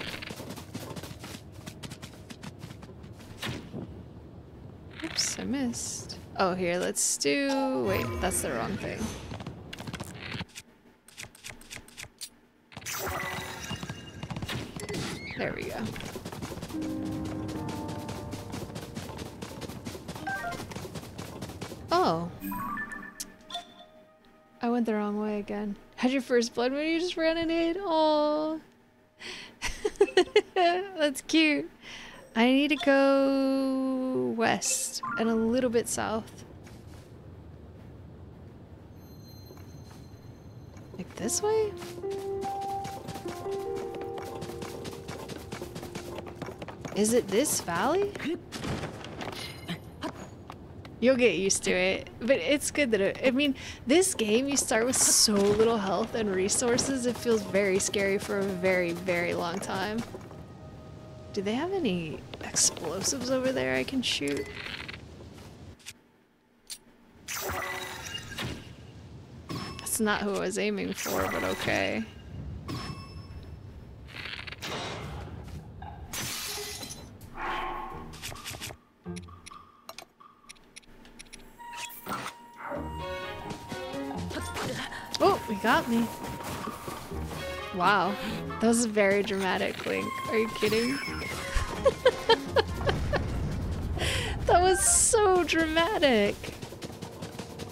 Oops, I missed. Oh, here, let's do... Wait, that's the wrong thing. There we go. Oh. I went the wrong way again. Had your first blood moon, you just ran in it? Oh. That's cute. I need to go west and a little bit south. Like this way? Is it this valley? You'll get used to it, but it's good that I mean, this game, you start with so little health and resources, it feels very scary for a very, very long time. Do they have any explosives over there I can shoot? That's not who I was aiming for, but okay. Oh, he got me. Wow. That was a very dramatic Link. Are you kidding? That was so dramatic.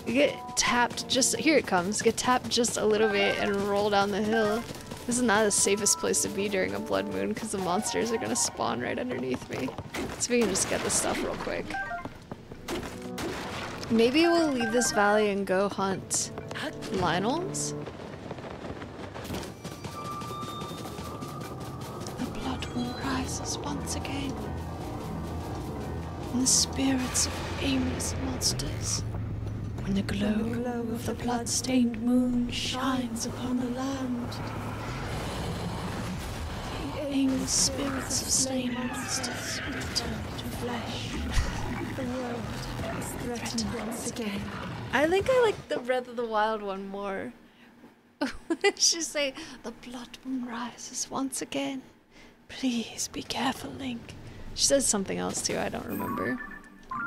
You get tapped just... Here it comes. Get tapped just a little bit and roll down the hill. This is not the safest place to be during a blood moon because the monsters are gonna spawn right underneath me. So we can just get this stuff real quick. Maybe we'll leave this valley and go hunt Lionels? The blood moon rises once again. And the spirits of aimless monsters. When the glow of the blood-stained moon shines upon the land. The aimless spirits of slain monsters return to flesh. The world is threatened once again. I think I like the Breath of the Wild one more. She say, the blood moon rises once again. Please be careful, Link. She says something else too, I don't remember.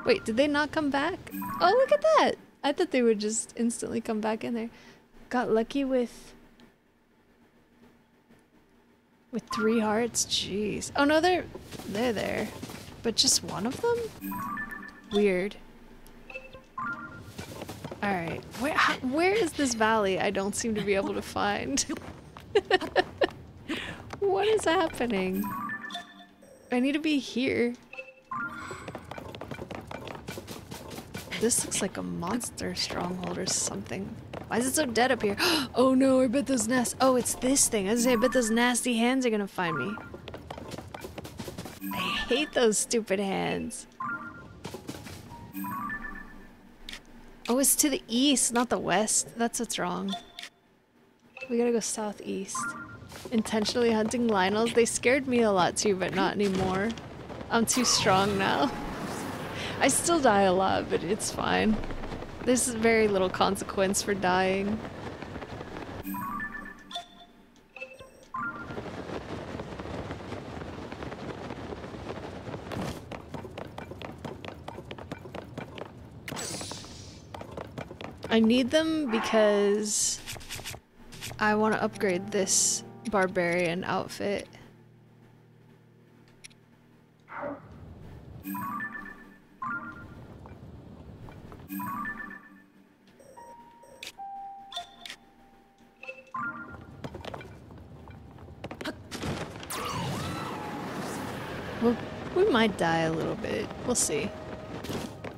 Wait, did they not come back? Oh, look at that! I thought they would just instantly come back in there. Got lucky with 3 hearts? Jeez. Oh no, they're there. But just one of them? Weird. Alright, where is this valley I don't seem to be able to find? What is happening? I need to be here. This looks like a monster stronghold or something. Why is it so dead up here? Oh no, I bet those oh, it's this thing. I was gonna say, I bet those nasty hands are gonna find me. I hate those stupid hands. Oh, it's to the east, not the west. That's what's wrong. We gotta go southeast. Intentionally hunting Lionels. They scared me a lot too, but not anymore. I'm too strong now. I still die a lot, but it's fine. There's very little consequence for dying. I need them because I want to upgrade this barbarian outfit. Well, we might die a little bit. We'll see.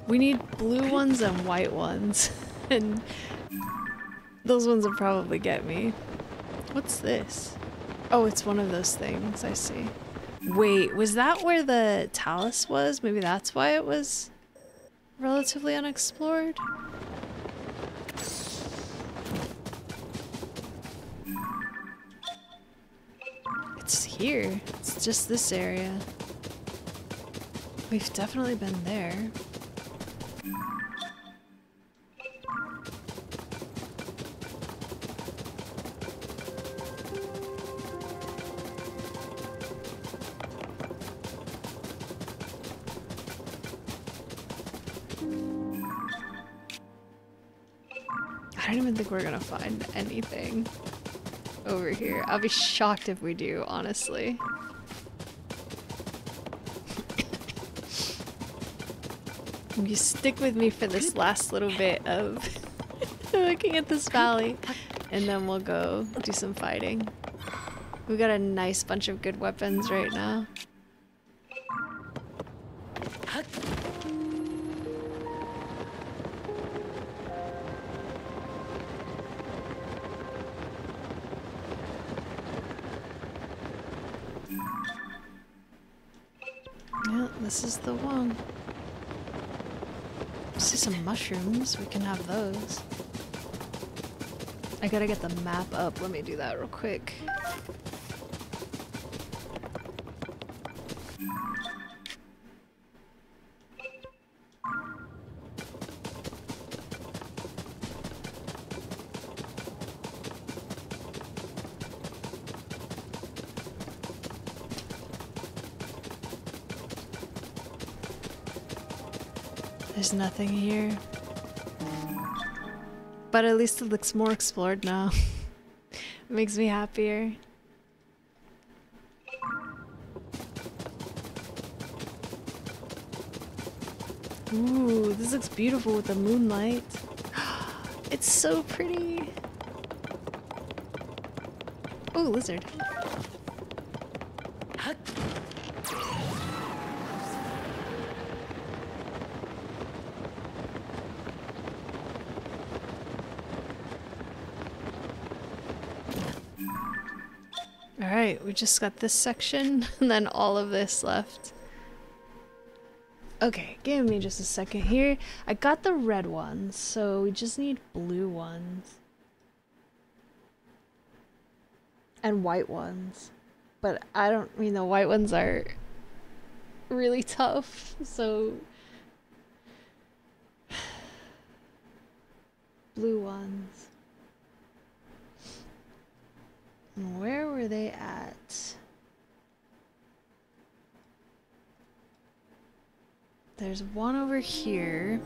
We need blue ones and white ones. And those ones will probably get me. What's this? Oh, it's one of those things, I see. Wait, was that where the Talus was? Maybe that's why it was relatively unexplored? It's here. It's just this area. We've definitely been there. I don't even think we're gonna find anything over here. I'll be shocked if we do, honestly. You stick with me for this last little bit of looking at this valley, and then we'll go do some fighting. We got a nice bunch of good weapons right now. Yeah, this is the one. See some mushrooms, we can have those. I gotta get the map up, let me do that real quick. There's nothing here. But at least it looks more explored now. It makes me happier. Ooh, this looks beautiful with the moonlight. It's so pretty. Ooh, lizard. Alright, we just got this section and then all of this left. Okay, give me just a second here. I got the red ones, so we just need blue ones. And white ones. But I mean, the white ones are really tough, so... Blue ones. Where were they at? There's one over here.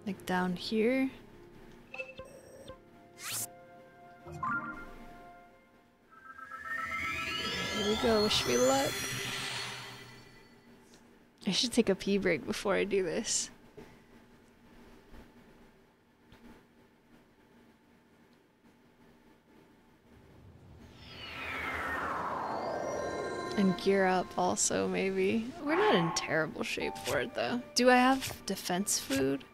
Like down here. Here we go, wish me luck. I should take a pee break before I do this. And gear up also, maybe. We're not in terrible shape for it, though. Do I have defense food?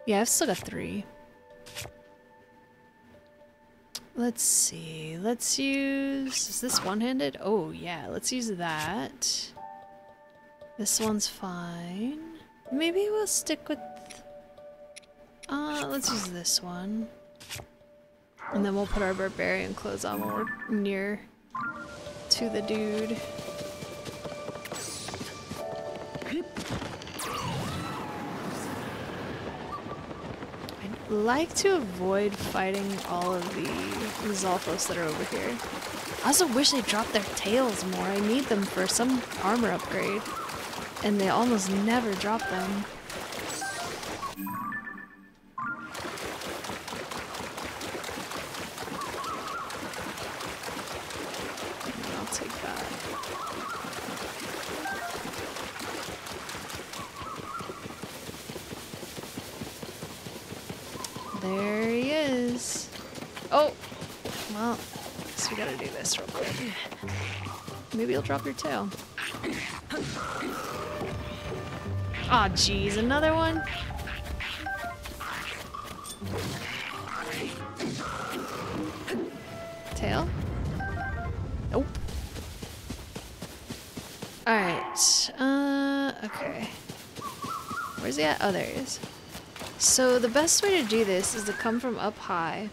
Yeah, I've still got 3. Let's see. Let's use... Is this one-handed? Oh, yeah. Let's use that. This one's fine. Maybe we'll stick with... let's use this one. And then we'll put our barbarian clothes on when we're near... to the dude. I'd like to avoid fighting all of the Zalfos that are over here. I also wish they dropped their tails more. I need them for some armor upgrade. And they almost never drop them. There he is. Oh! Well, guess we gotta do this real quick. Maybe you'll drop your tail. Aw, oh, geez, another one? Tail? Nope. Alright, okay. Where's he at? Oh, there he is. So the best way to do this is to come from up high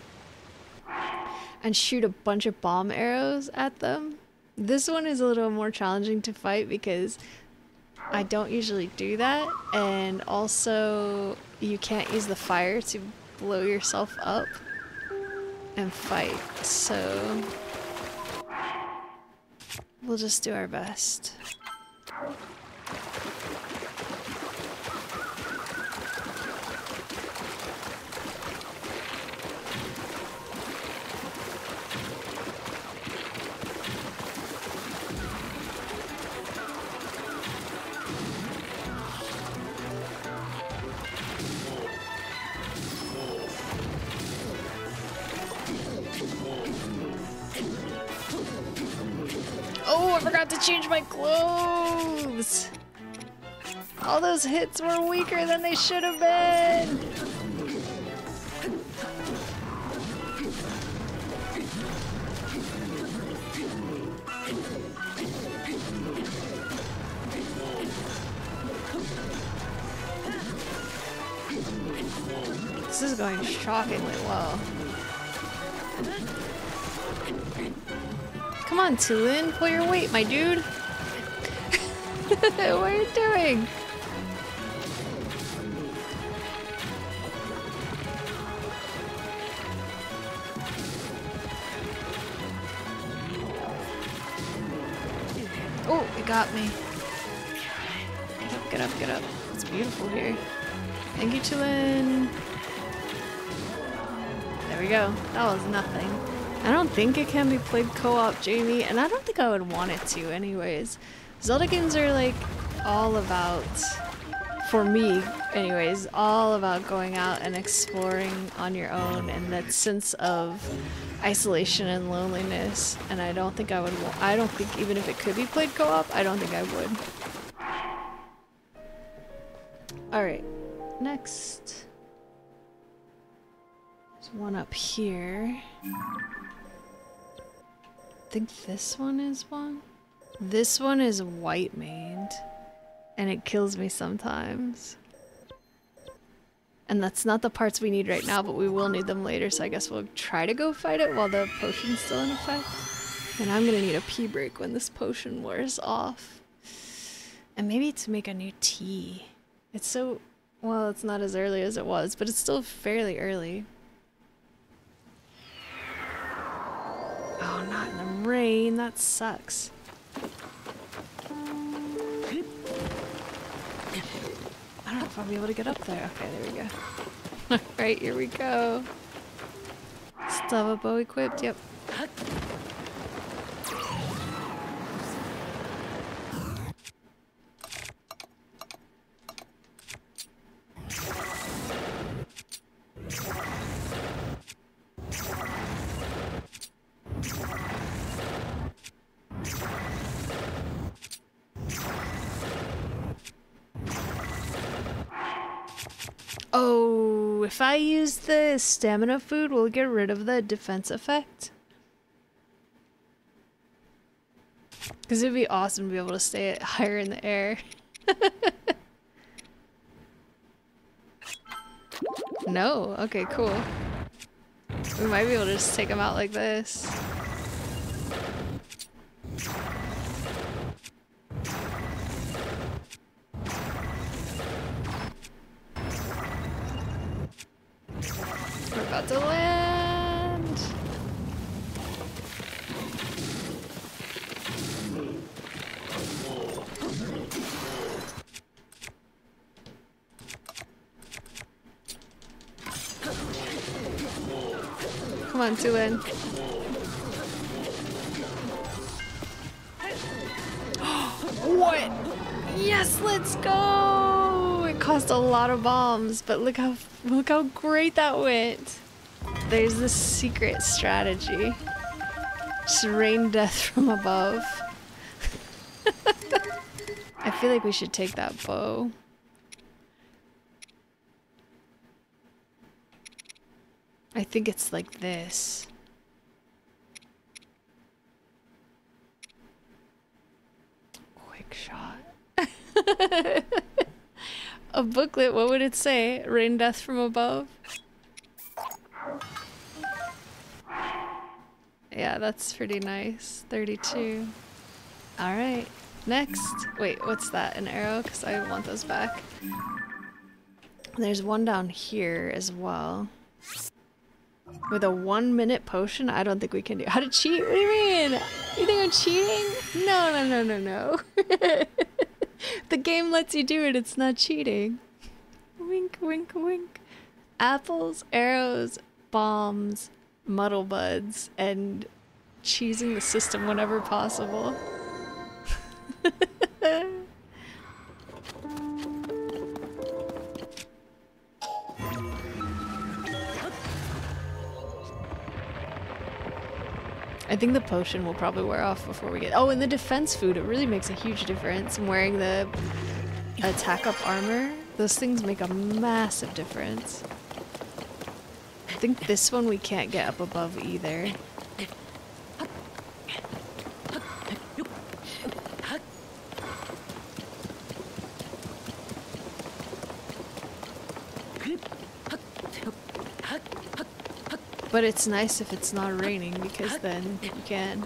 and shoot a bunch of bomb arrows at them. This one is a little more challenging to fight because I don't usually do that, and also you can't use the fire to blow yourself up and fight, so we'll just do our best. Oh, I forgot to change my clothes! All those hits were weaker than they should have been! This is going shockingly well. Come on, Tulin, pull your weight, my dude. What are you doing? Oh, it got me. Get up, get up, get up. It's beautiful here. Thank you, Tulin. There we go. That was nothing. I don't think it can be played co-op, Jamie, and I don't think I would want it to anyways. Zelda games are like all about, for me anyways, all about going out and exploring on your own and that sense of isolation and loneliness, and I don't think I would I don't think even if it could be played co-op, I don't think I would. Alright, next. There's one up here. I think this one is one. This one is white maned, and it kills me sometimes. And that's not the parts we need right now, but we will need them later, so I guess we'll try to go fight it while the potion's still in effect. And I'm gonna need a pee break when this potion wears off. And maybe to make a new tea. It's so, well, it's not as early as it was, but it's still fairly early. Oh, not in the rain. That sucks. I don't know if I'll be able to get up there. Okay, there we go. Alright, here we go. Still have a bow equipped, yep. Oh, if I use the stamina food, we'll get rid of the defense effect. Because it'd be awesome to be able to stay higher in the air. No? Okay, cool. We might be able to just take them out like this. We're about to land! Come on, Tulin. What? Yes, let's go! It cost a lot of bombs, but look how great that went. There's this secret strategy. Just rain death from above. I feel like we should take that bow. I think it's like this. Quick shot. A booklet, what would it say? Rain death from above? Yeah, that's pretty nice. 32. Alright. Next, wait, what's that? An arrow? Because I want those back. There's one down here as well. With a 1-minute potion? I don't think we can do. How to cheat? What do you mean? You think I'm cheating? No, no, no, no, no. The game lets you do it, it's not cheating. Wink, wink, wink. Apples, arrows, bombs, muddle buds, and cheesing the system whenever possible. I think the potion will probably wear off before we get— oh, and the defense food, it really makes a huge difference. I'm wearing the attack up armor. Those things make a massive difference. I think this one we can't get up above either. But it's nice if it's not raining because then you can.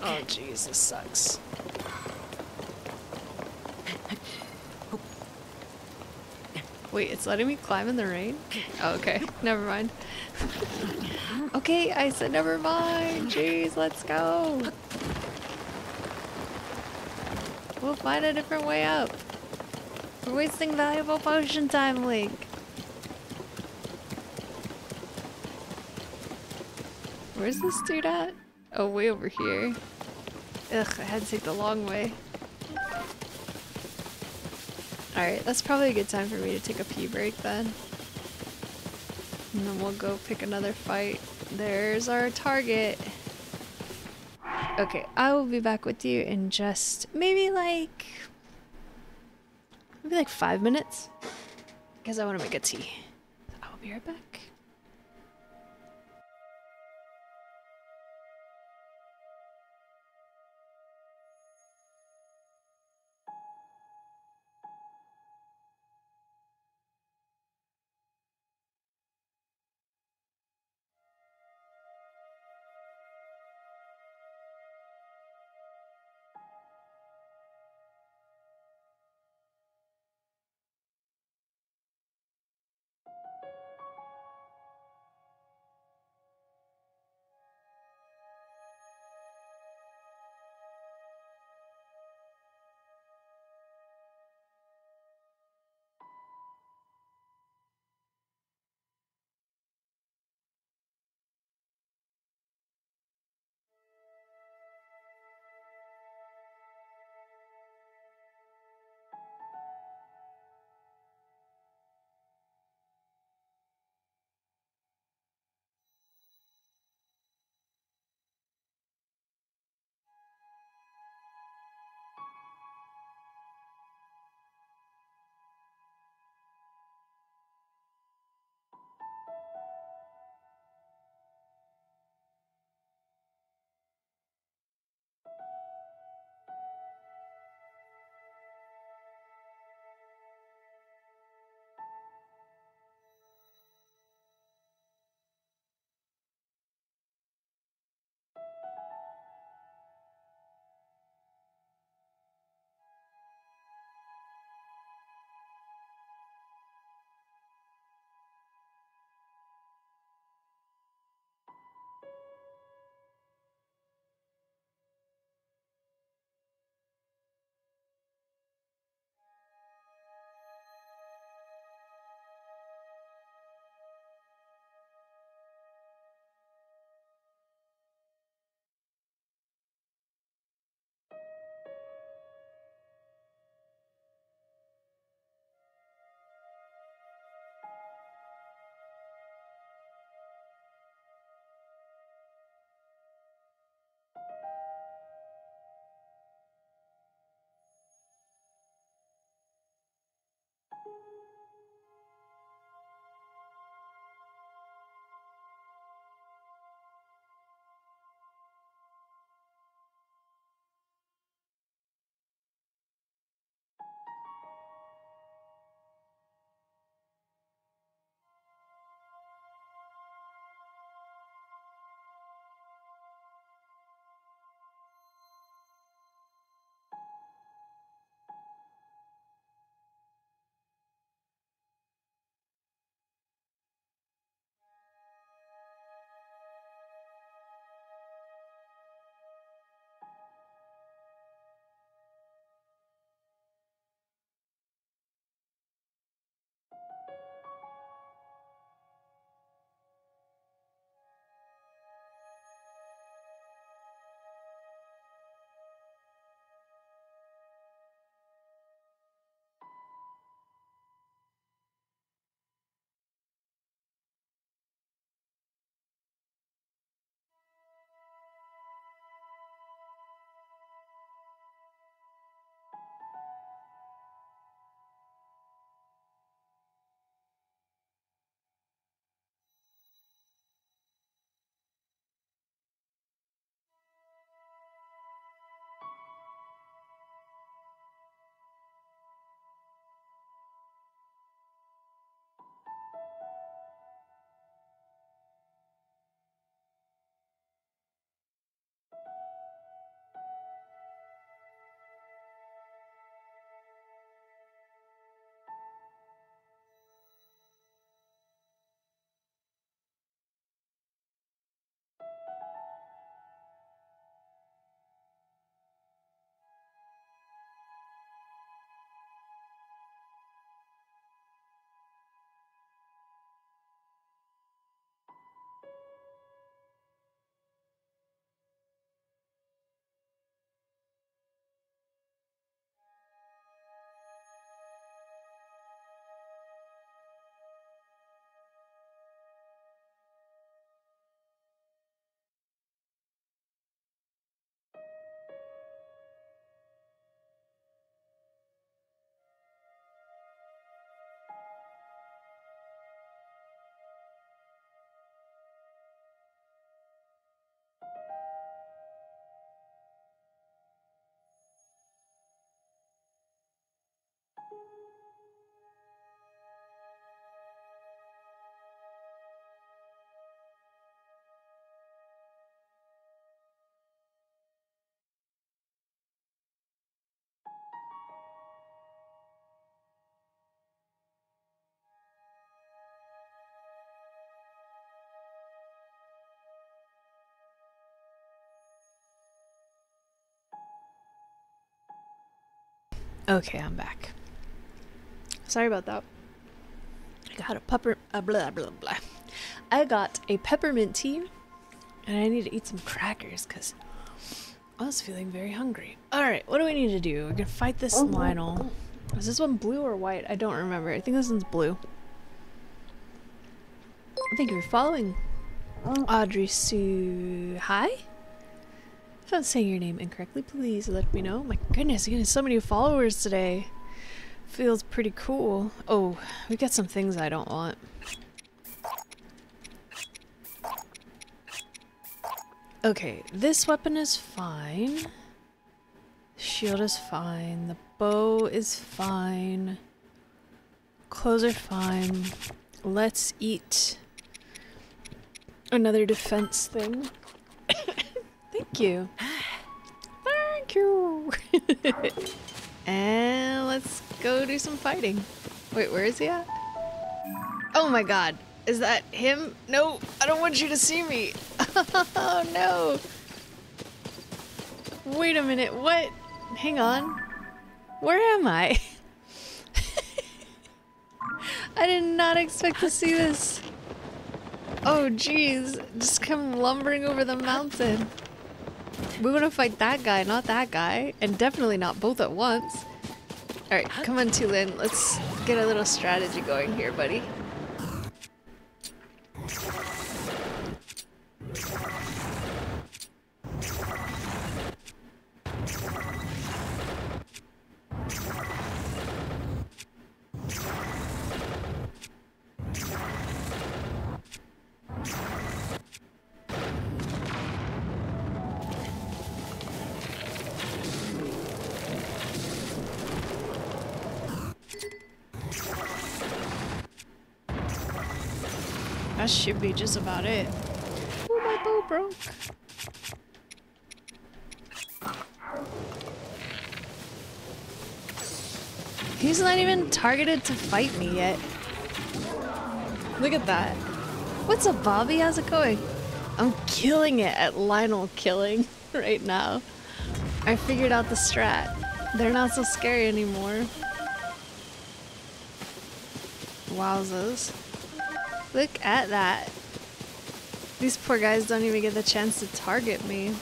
Oh jeez, this sucks. Wait, it's letting me climb in the rain? Oh, okay, never mind. Okay, I said never mind. Jeez, let's go. We'll find a different way up. We're wasting valuable potion time, Link. Where's this dude at? Oh, way over here. Ugh, I had to take the long way. Alright, that's probably a good time for me to take a pee break then. And then we'll go pick another fight. There's our target. Okay, I will be back with you in just maybe like 5 minutes. Because I want to make a tea. I will be right back. Okay, I'm back. Sorry about that. I got a blah blah blah. I got a peppermint tea, and I need to eat some crackers because I was feeling very hungry. All right, what do we need to do? We're gonna fight this Lionel. Is this one blue or white? I don't remember. I think this one's blue. Thank you for following, Audrey Sue. Hi. If I'm saying your name incorrectly, please let me know. My goodness, you're getting so many followers today. Feels pretty cool. Oh, we got some things I don't want. Okay, this weapon is fine. Shield is fine. The bow is fine. Clothes are fine. Let's eat another defense thing. Thank you. Thank you. And let's go do some fighting. Wait, where is he at? Oh my god. Is that him? No, I don't want you to see me. Oh no. Wait a minute, what? Hang on. Where am I? I did not expect to see this. Oh jeez, just come lumbering over the mountain. We want to fight that guy, not that guy. And definitely not both at once. Alright, come on Tulin, let's get a little strategy going here, buddy. That should be just about it. Oh, my bow broke. He's not even targeted to fight me yet. Look at that. What's up, Bobby? How's it going? I'm killing it at Lionel killing right now. I figured out the strat. They're not so scary anymore. Wowzers. Look at that. These poor guys don't even get the chance to target me.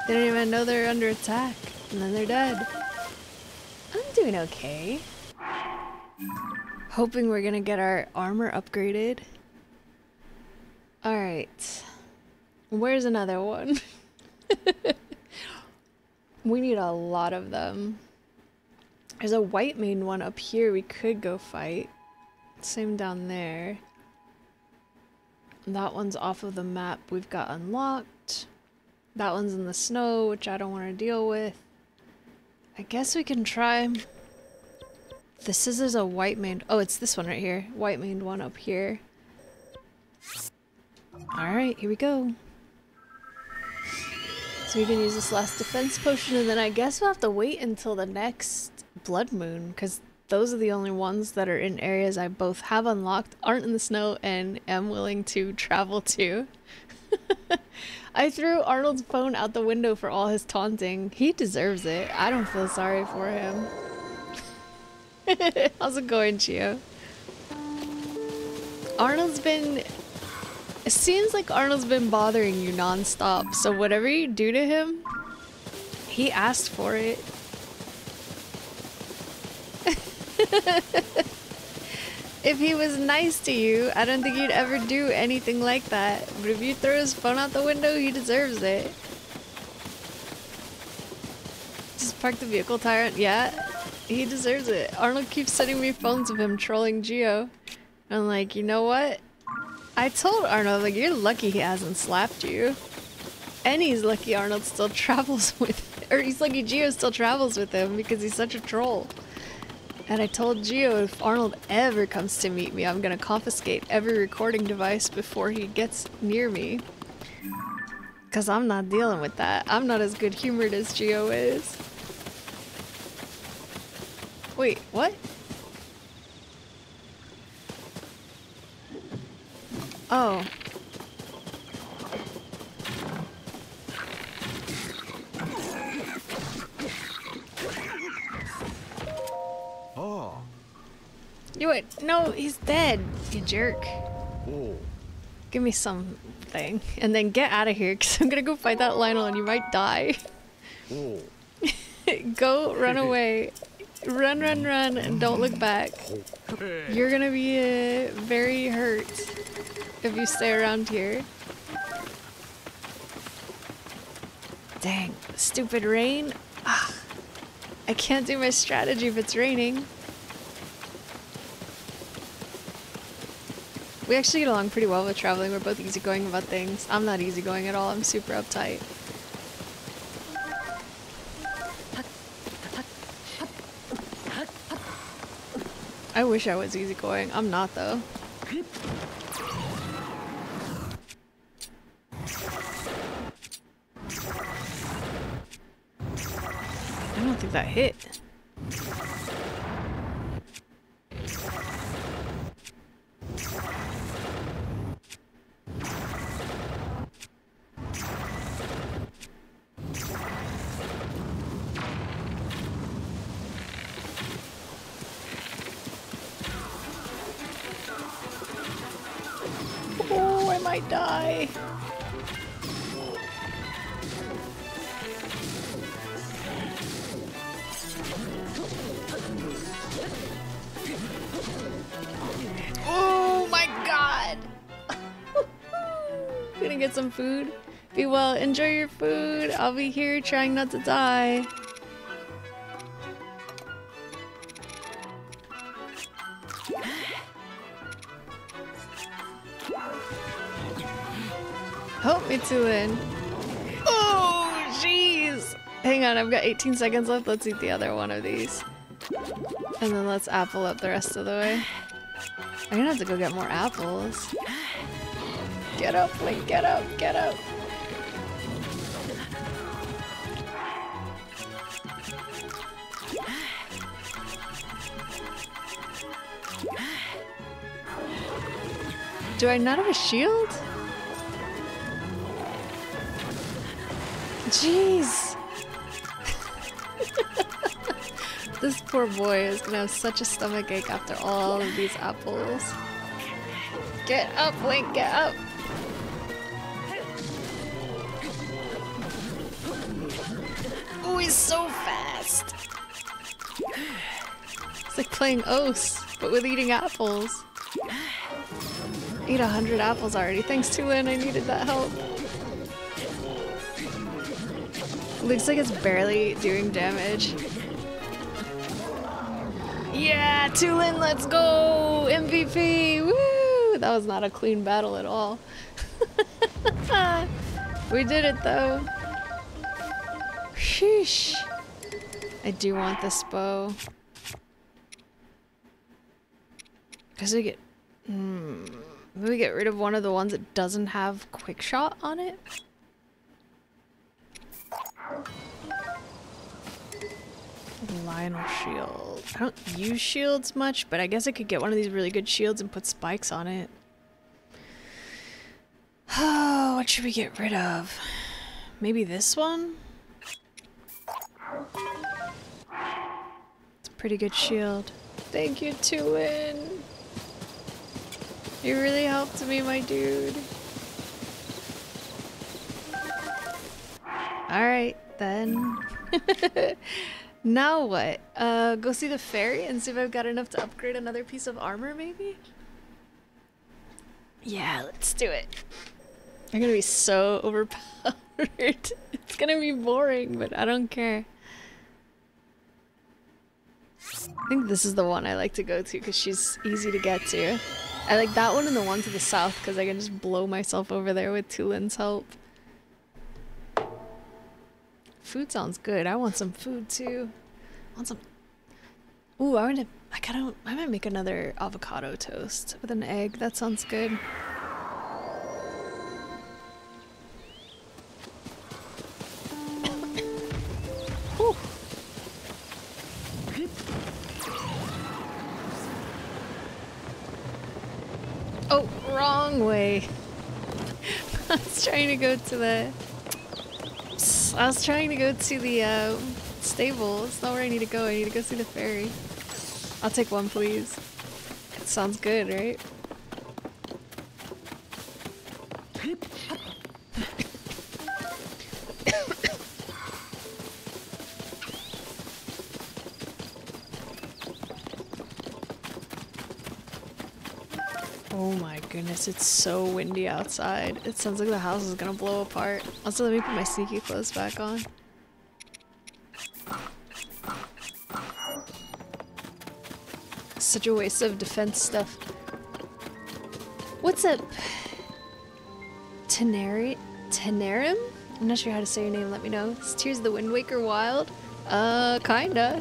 They don't even know they're under attack. And then they're dead. I'm doing okay. Hoping we're gonna get our armor upgraded. Alright. Where's another one? We need a lot of them. There's a white main one up here we could go fight. Same down there. That one's off of the map we've got unlocked. That one's in the snow, which I don't want to deal with. I guess we can try. This is a white maned. Oh, it's this one right here. White maned one up here. Alright, here we go. So we can use this last defense potion, and then I guess we'll have to wait until the next blood moon, because those are the only ones that are in areas I both have unlocked, aren't in the snow, and am willing to travel to. I threw Arnold's phone out the window for all his taunting. He deserves it. I don't feel sorry for him. How's it going, Chio? Arnold's been... It seems like Arnold's been bothering you non-stop, so whatever you do to him, he asked for it. If he was nice to you, I don't think he'd ever do anything like that. But if you throw his phone out the window, he deserves it. Just park the vehicle tyrant. Yeah, he deserves it. Arnold keeps sending me phones of him trolling Geo. I'm like, you know what? I told Arnold, like, you're lucky he hasn't slapped you. And he's lucky Arnold still travels with, or he's lucky Geo still travels with him because he's such a troll. And I told Geo if Arnold ever comes to meet me, I'm gonna confiscate every recording device before he gets near me. Cause I'm not dealing with that. I'm not as good humored as Geo is. Wait, what? Oh. do it. No, he's dead. You jerk. Give me something. And then get out of here, because I'm gonna go fight that Lionel and you might die. Go, run away. Run, run, run, and don't look back. You're gonna be very hurt if you stay around here. Dang, stupid rain. Ah, I can't do my strategy if it's raining. We actually get along pretty well with traveling. We're both easygoing about things. I'm not easygoing at all. I'm super uptight. I wish I was easygoing. I'm not though. I don't think that hit. Oh, I might die. Oh my god! Gonna get some food. Be well, enjoy your food. I'll be here trying not to die. Help me, Tulin. Oh, jeez! Hang on, I've got 18 seconds left. Let's eat the other one of these. And then let's apple up the rest of the way. I'm gonna have to go get more apples. Get up, Link, get up, get up. Do I not have a shield? Jeez. This poor boy is gonna have such a stomachache after all of these apples. Get up, Link, get up! Oh, he's so fast! It's like playing Os, but with eating apples. Ate 100 apples already. Thanks, Tulin, I needed that help. Looks like it's barely doing damage. Yeah, Tulin, let's go! MVP! Woo! That was not a clean battle at all. We did it though. Sheesh. I do want this bow. Cause we get maybe get rid of one of the ones that doesn't have quick shot on it. Lionel shield. I don't use shields much, but I guess I could get one of these really good shields and put spikes on it. Oh, what should we get rid of? Maybe this one? It's a pretty good shield. Thank you, Tulin. You really helped me, my dude. Alright, then. Now what? Go see the fairy and see if I've got enough to upgrade another piece of armor, maybe? Yeah, let's do it. I'm gonna be so overpowered. It's gonna be boring, but I don't care. I think this is the one I like to go to because she's easy to get to. I like that one and the one to the south because I can just blow myself over there with Tulin's help. Food sounds good. I want some food too. I want some. Ooh, I might make another avocado toast with an egg. That sounds good. Whew. Oh, wrong way. I was trying to go to the stable. It's not where I need to go. I need to go see the fairy. I'll take one, please. Sounds good, right? Oh my goodness, it's so windy outside. It sounds like the house is gonna blow apart. Also, let me put my sneaky clothes back on. Such a waste of defense stuff. What's up? Tenerim? I'm not sure how to say your name, let me know. Is Tears of the Wind Waker wild? Kinda.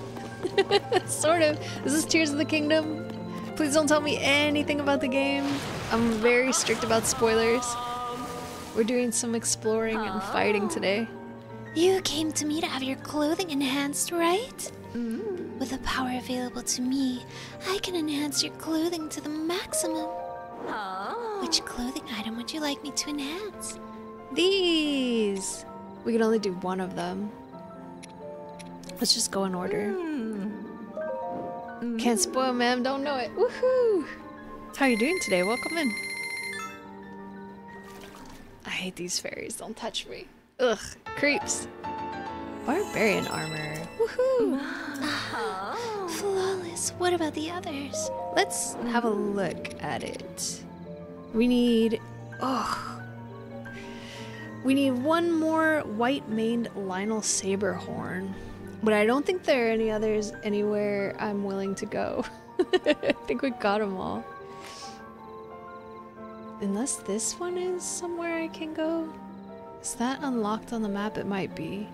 Sort of. Is this Tears of the Kingdom? Please don't tell me anything about the game. I'm very strict about spoilers. We're doing some exploring and fighting today. You came to me to have your clothing enhanced, right? With the power available to me, I can enhance your clothing to the maximum. Which clothing item would you like me to enhance? These! We can only do one of them. Let's just go in order. Can't spoil, ma'am. Don't know it. Woohoo! How you doing today? Welcome in. I hate these fairies. Don't touch me. Ugh. Creeps. Barbarian armor. Woohoo! Flawless. What about the others? Let's have a look at it. We need... Oh. We need one more white-maned Lionel Saberhorn. But I don't think there are any others anywhere I'm willing to go. I think we got them all. Unless this one is somewhere I can go. Is that unlocked on the map? It might be.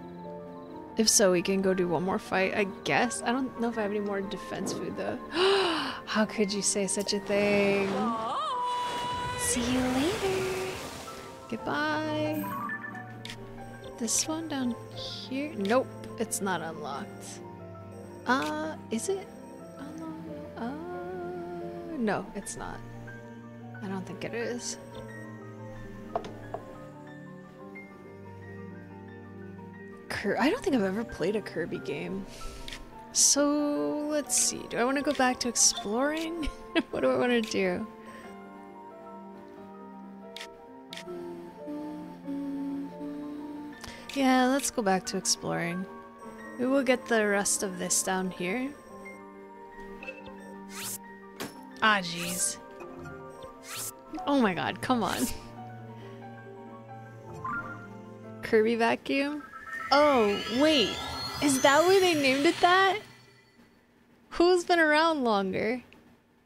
If so, we can go do one more fight, I guess. I don't know if I have any more defense food though. How could you say such a thing? See you later. Goodbye. This one down here? Nope, it's not unlocked. Is it unlocked? No, it's not. I don't think it is. I don't think I've ever played a Kirby game. So, let's see. Do I want to go back to exploring? What do I want to do? Yeah, let's go back to exploring. We will get the rest of this down here. Ah, jeez. Oh my god, come on. Kirby vacuum? Oh, wait. Is that why they named it that? Who's been around longer?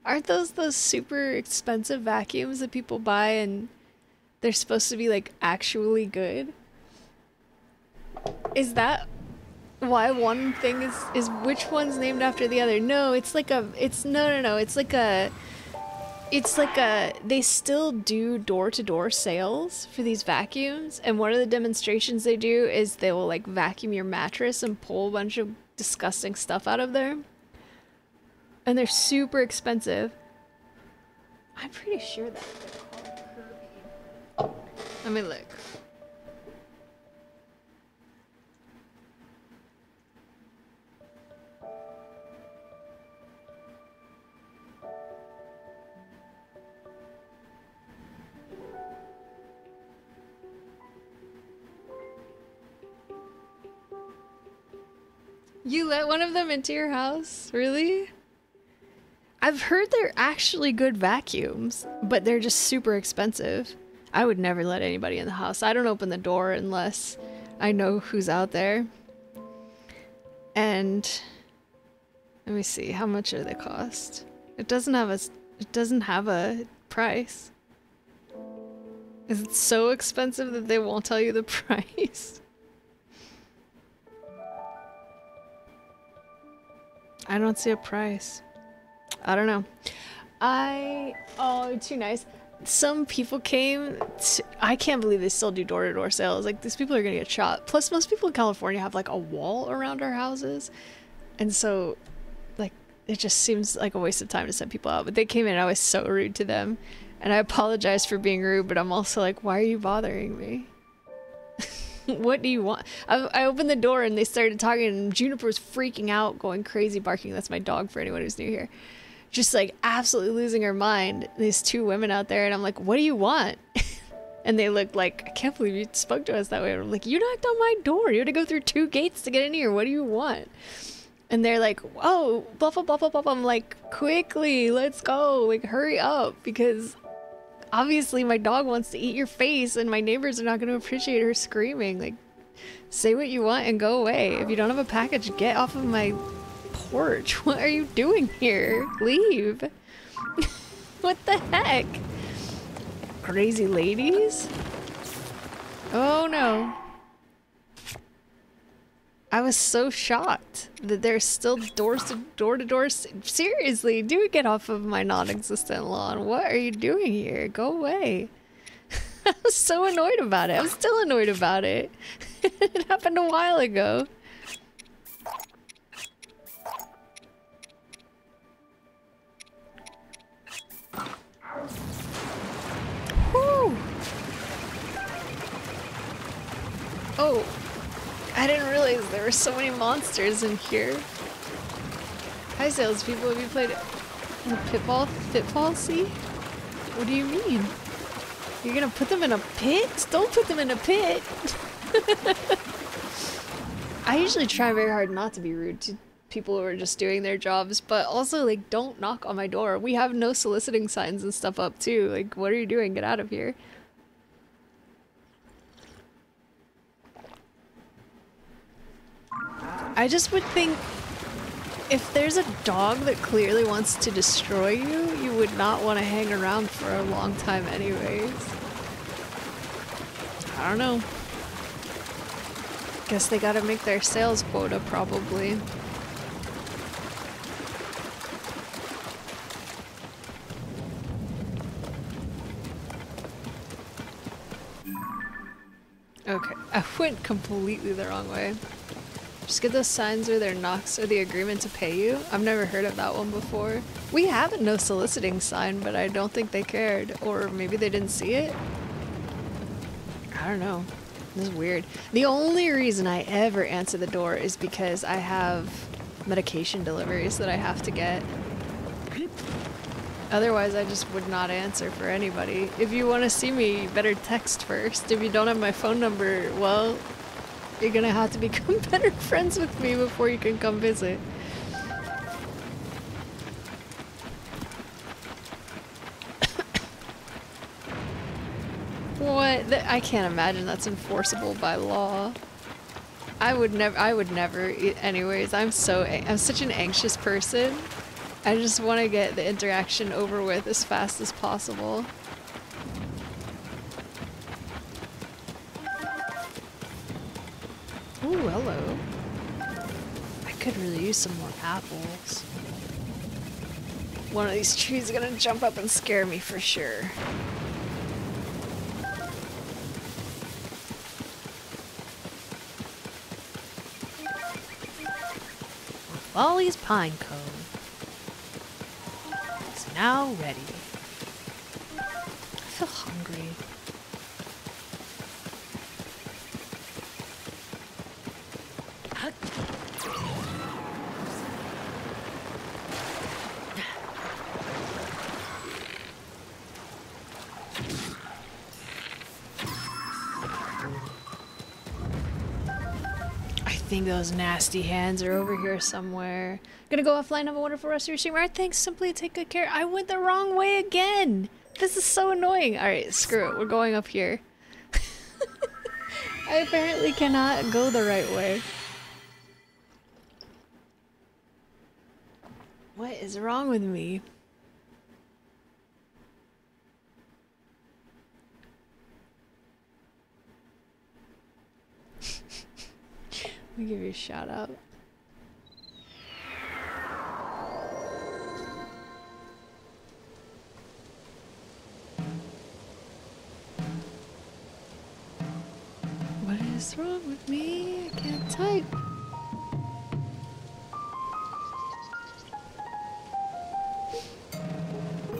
Aren't those super expensive vacuums that people buy and they're supposed to be like actually good? Is that why one thing is which one's named after the other? No, it's like a, it's no, it's like a, they still do door-to-door sales for these vacuums, and one of the demonstrations they do is they will like vacuum your mattress and pull a bunch of disgusting stuff out of there. And they're super expensive. I'm pretty sure that they're called Kirby. Let me look. You let one of them into your house? Really? I've heard they're actually good vacuums, but they're just super expensive. I would never let anybody in the house. I don't open the door unless I know who's out there. And let me see, how much do they cost? It doesn't have a price. Is it so expensive that they won't tell you the price? I don't see a price. I don't know. Oh, too nice. Some people came to, I can't believe they still do door-to-door sales. Like, these people are gonna get shot. Plus, most people in California have like a wall around our houses. And so, like, it just seems like a waste of time to send people out. But they came in and I was so rude to them. And I apologize for being rude, but I'm also like, why are you bothering me? What do you want? I opened the door and they started talking and Juniper was freaking out, going crazy, barking. That's my dog for anyone who's new here. just like absolutely losing her mind. These two women out there, and I'm like, what do you want? And they looked like, I can't believe you spoke to us that way. And I'm like, you knocked on my door. You had to go through 2 gates to get in here. What do you want? And they're like, oh, blah, blah, blah, blah, blah. I'm like, quickly, let's go. Like, hurry up. Because obviously my dog wants to eat your face and my neighbors are not going to appreciate her screaming. Like, say what you want and go away. If you don't have a package, get off of my porch. What are you doing here? Leave. What the heck? Crazy ladies? Oh no. I was so shocked that there's still door to door. Seriously, do get off of my non-existent lawn. What are you doing here? Go away. I was so annoyed about it. I'm still annoyed about it. It happened a while ago. Whew. Oh, I didn't realize there were so many monsters in here. Hi, salespeople. Have you played Pitfall C? What do you mean? You're gonna put them in a pit? Don't put them in a pit. I usually try very hard not to be rude to people who are just doing their jobs, but also, like, don't knock on my door. We have no soliciting signs and stuff up too. Like, what are you doing? Get out of here. I just would think if there's a dog that clearly wants to destroy you, you would not want to hang around for a long time anyways. I don't know. Guess they gotta make their sales quota, probably. Okay, I went completely the wrong way. Just get those signs or their knocks or the agreement to pay you. I've never heard of that one before. We have a no soliciting sign, but I don't think they cared. Or maybe they didn't see it? I don't know. This is weird. The only reason I ever answer the door is because I have medication deliveries that I have to get. Otherwise, I just would not answer for anybody. If you want to see me, you better text first. If you don't have my phone number, well, you're gonna have to become better friends with me before you can come visit. What? I can't imagine that's enforceable by law. I would never, anyways. I'm such an anxious person. I just want to get the interaction over with as fast as possible. Ooh, hello. I could really use some more apples. One of these trees is gonna jump up and scare me for sure. Folly's pine cone is now ready. I feel hungry. I think those nasty hands are over here somewhere. Gonna go offline, have a wonderful rest of your stream. Alright, thanks, simply take good care. I went the wrong way again! This is so annoying. Alright, screw it, we're going up here. I apparently cannot go the right way. What is wrong with me? Let me give you a shout out. What is wrong with me? I can't type.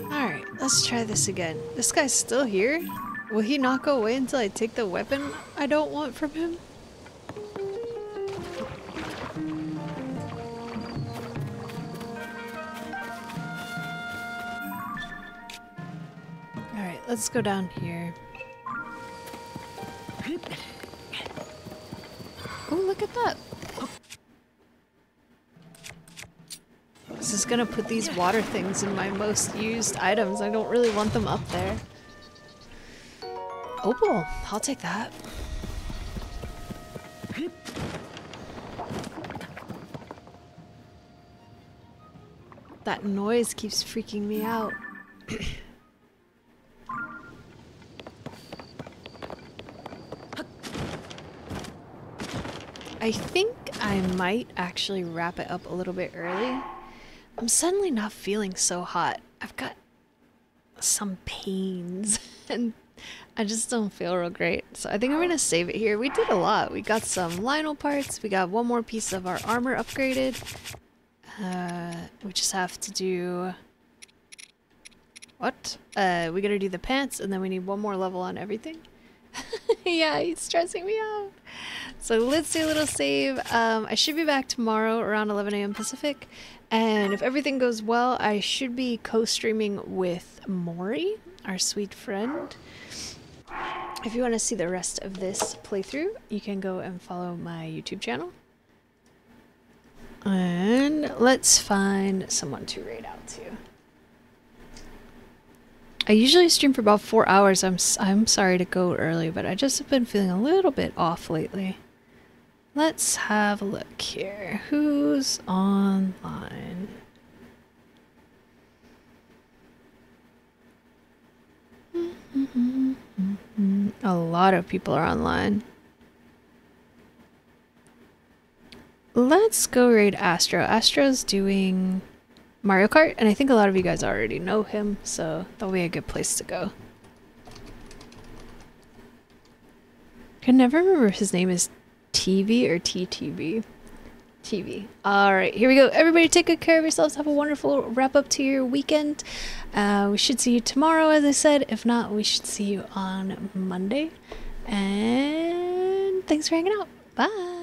Alright, let's try this again. This guy's still here? Will he not go away until I take the weapon I don't want from him? let's go down here. Oh, look at that. This is gonna put these water things in my most used items. I don't really want them up there. Opal, I'll take that. That noise keeps freaking me out. I think I might actually wrap it up a little bit early. I'm suddenly not feeling so hot. I've got some pains and I just don't feel real great. So I think I'm gonna save it here. We did a lot. We got some Lionel parts. We got one more piece of our armor upgraded. We just have to do... What? We gotta do the pants and then we need one more level on everything. Yeah, he's stressing me out. So let's do a little save. I should be back tomorrow around 11 a.m. Pacific. And if everything goes well, I should be co-streaming with Mori, our sweet friend. If you want to see the rest of this playthrough, you can go and follow my YouTube channel. And let's find someone to raid out to. I usually stream for about 4 hours. I'm sorry to go early, but I just have been feeling a little bit off lately. Let's have a look here. Who's online? A lot of people are online. Let's go raid Astro. Astro's doing Mario Kart, and I think a lot of you guys already know him, so that'll be a good place to go. I can never remember if his name is TV or TTV. TV. Alright, here we go. Everybody take good care of yourselves. Have a wonderful wrap up to your weekend. We should see you tomorrow, as I said. If not, we should see you on Monday. And thanks for hanging out. Bye.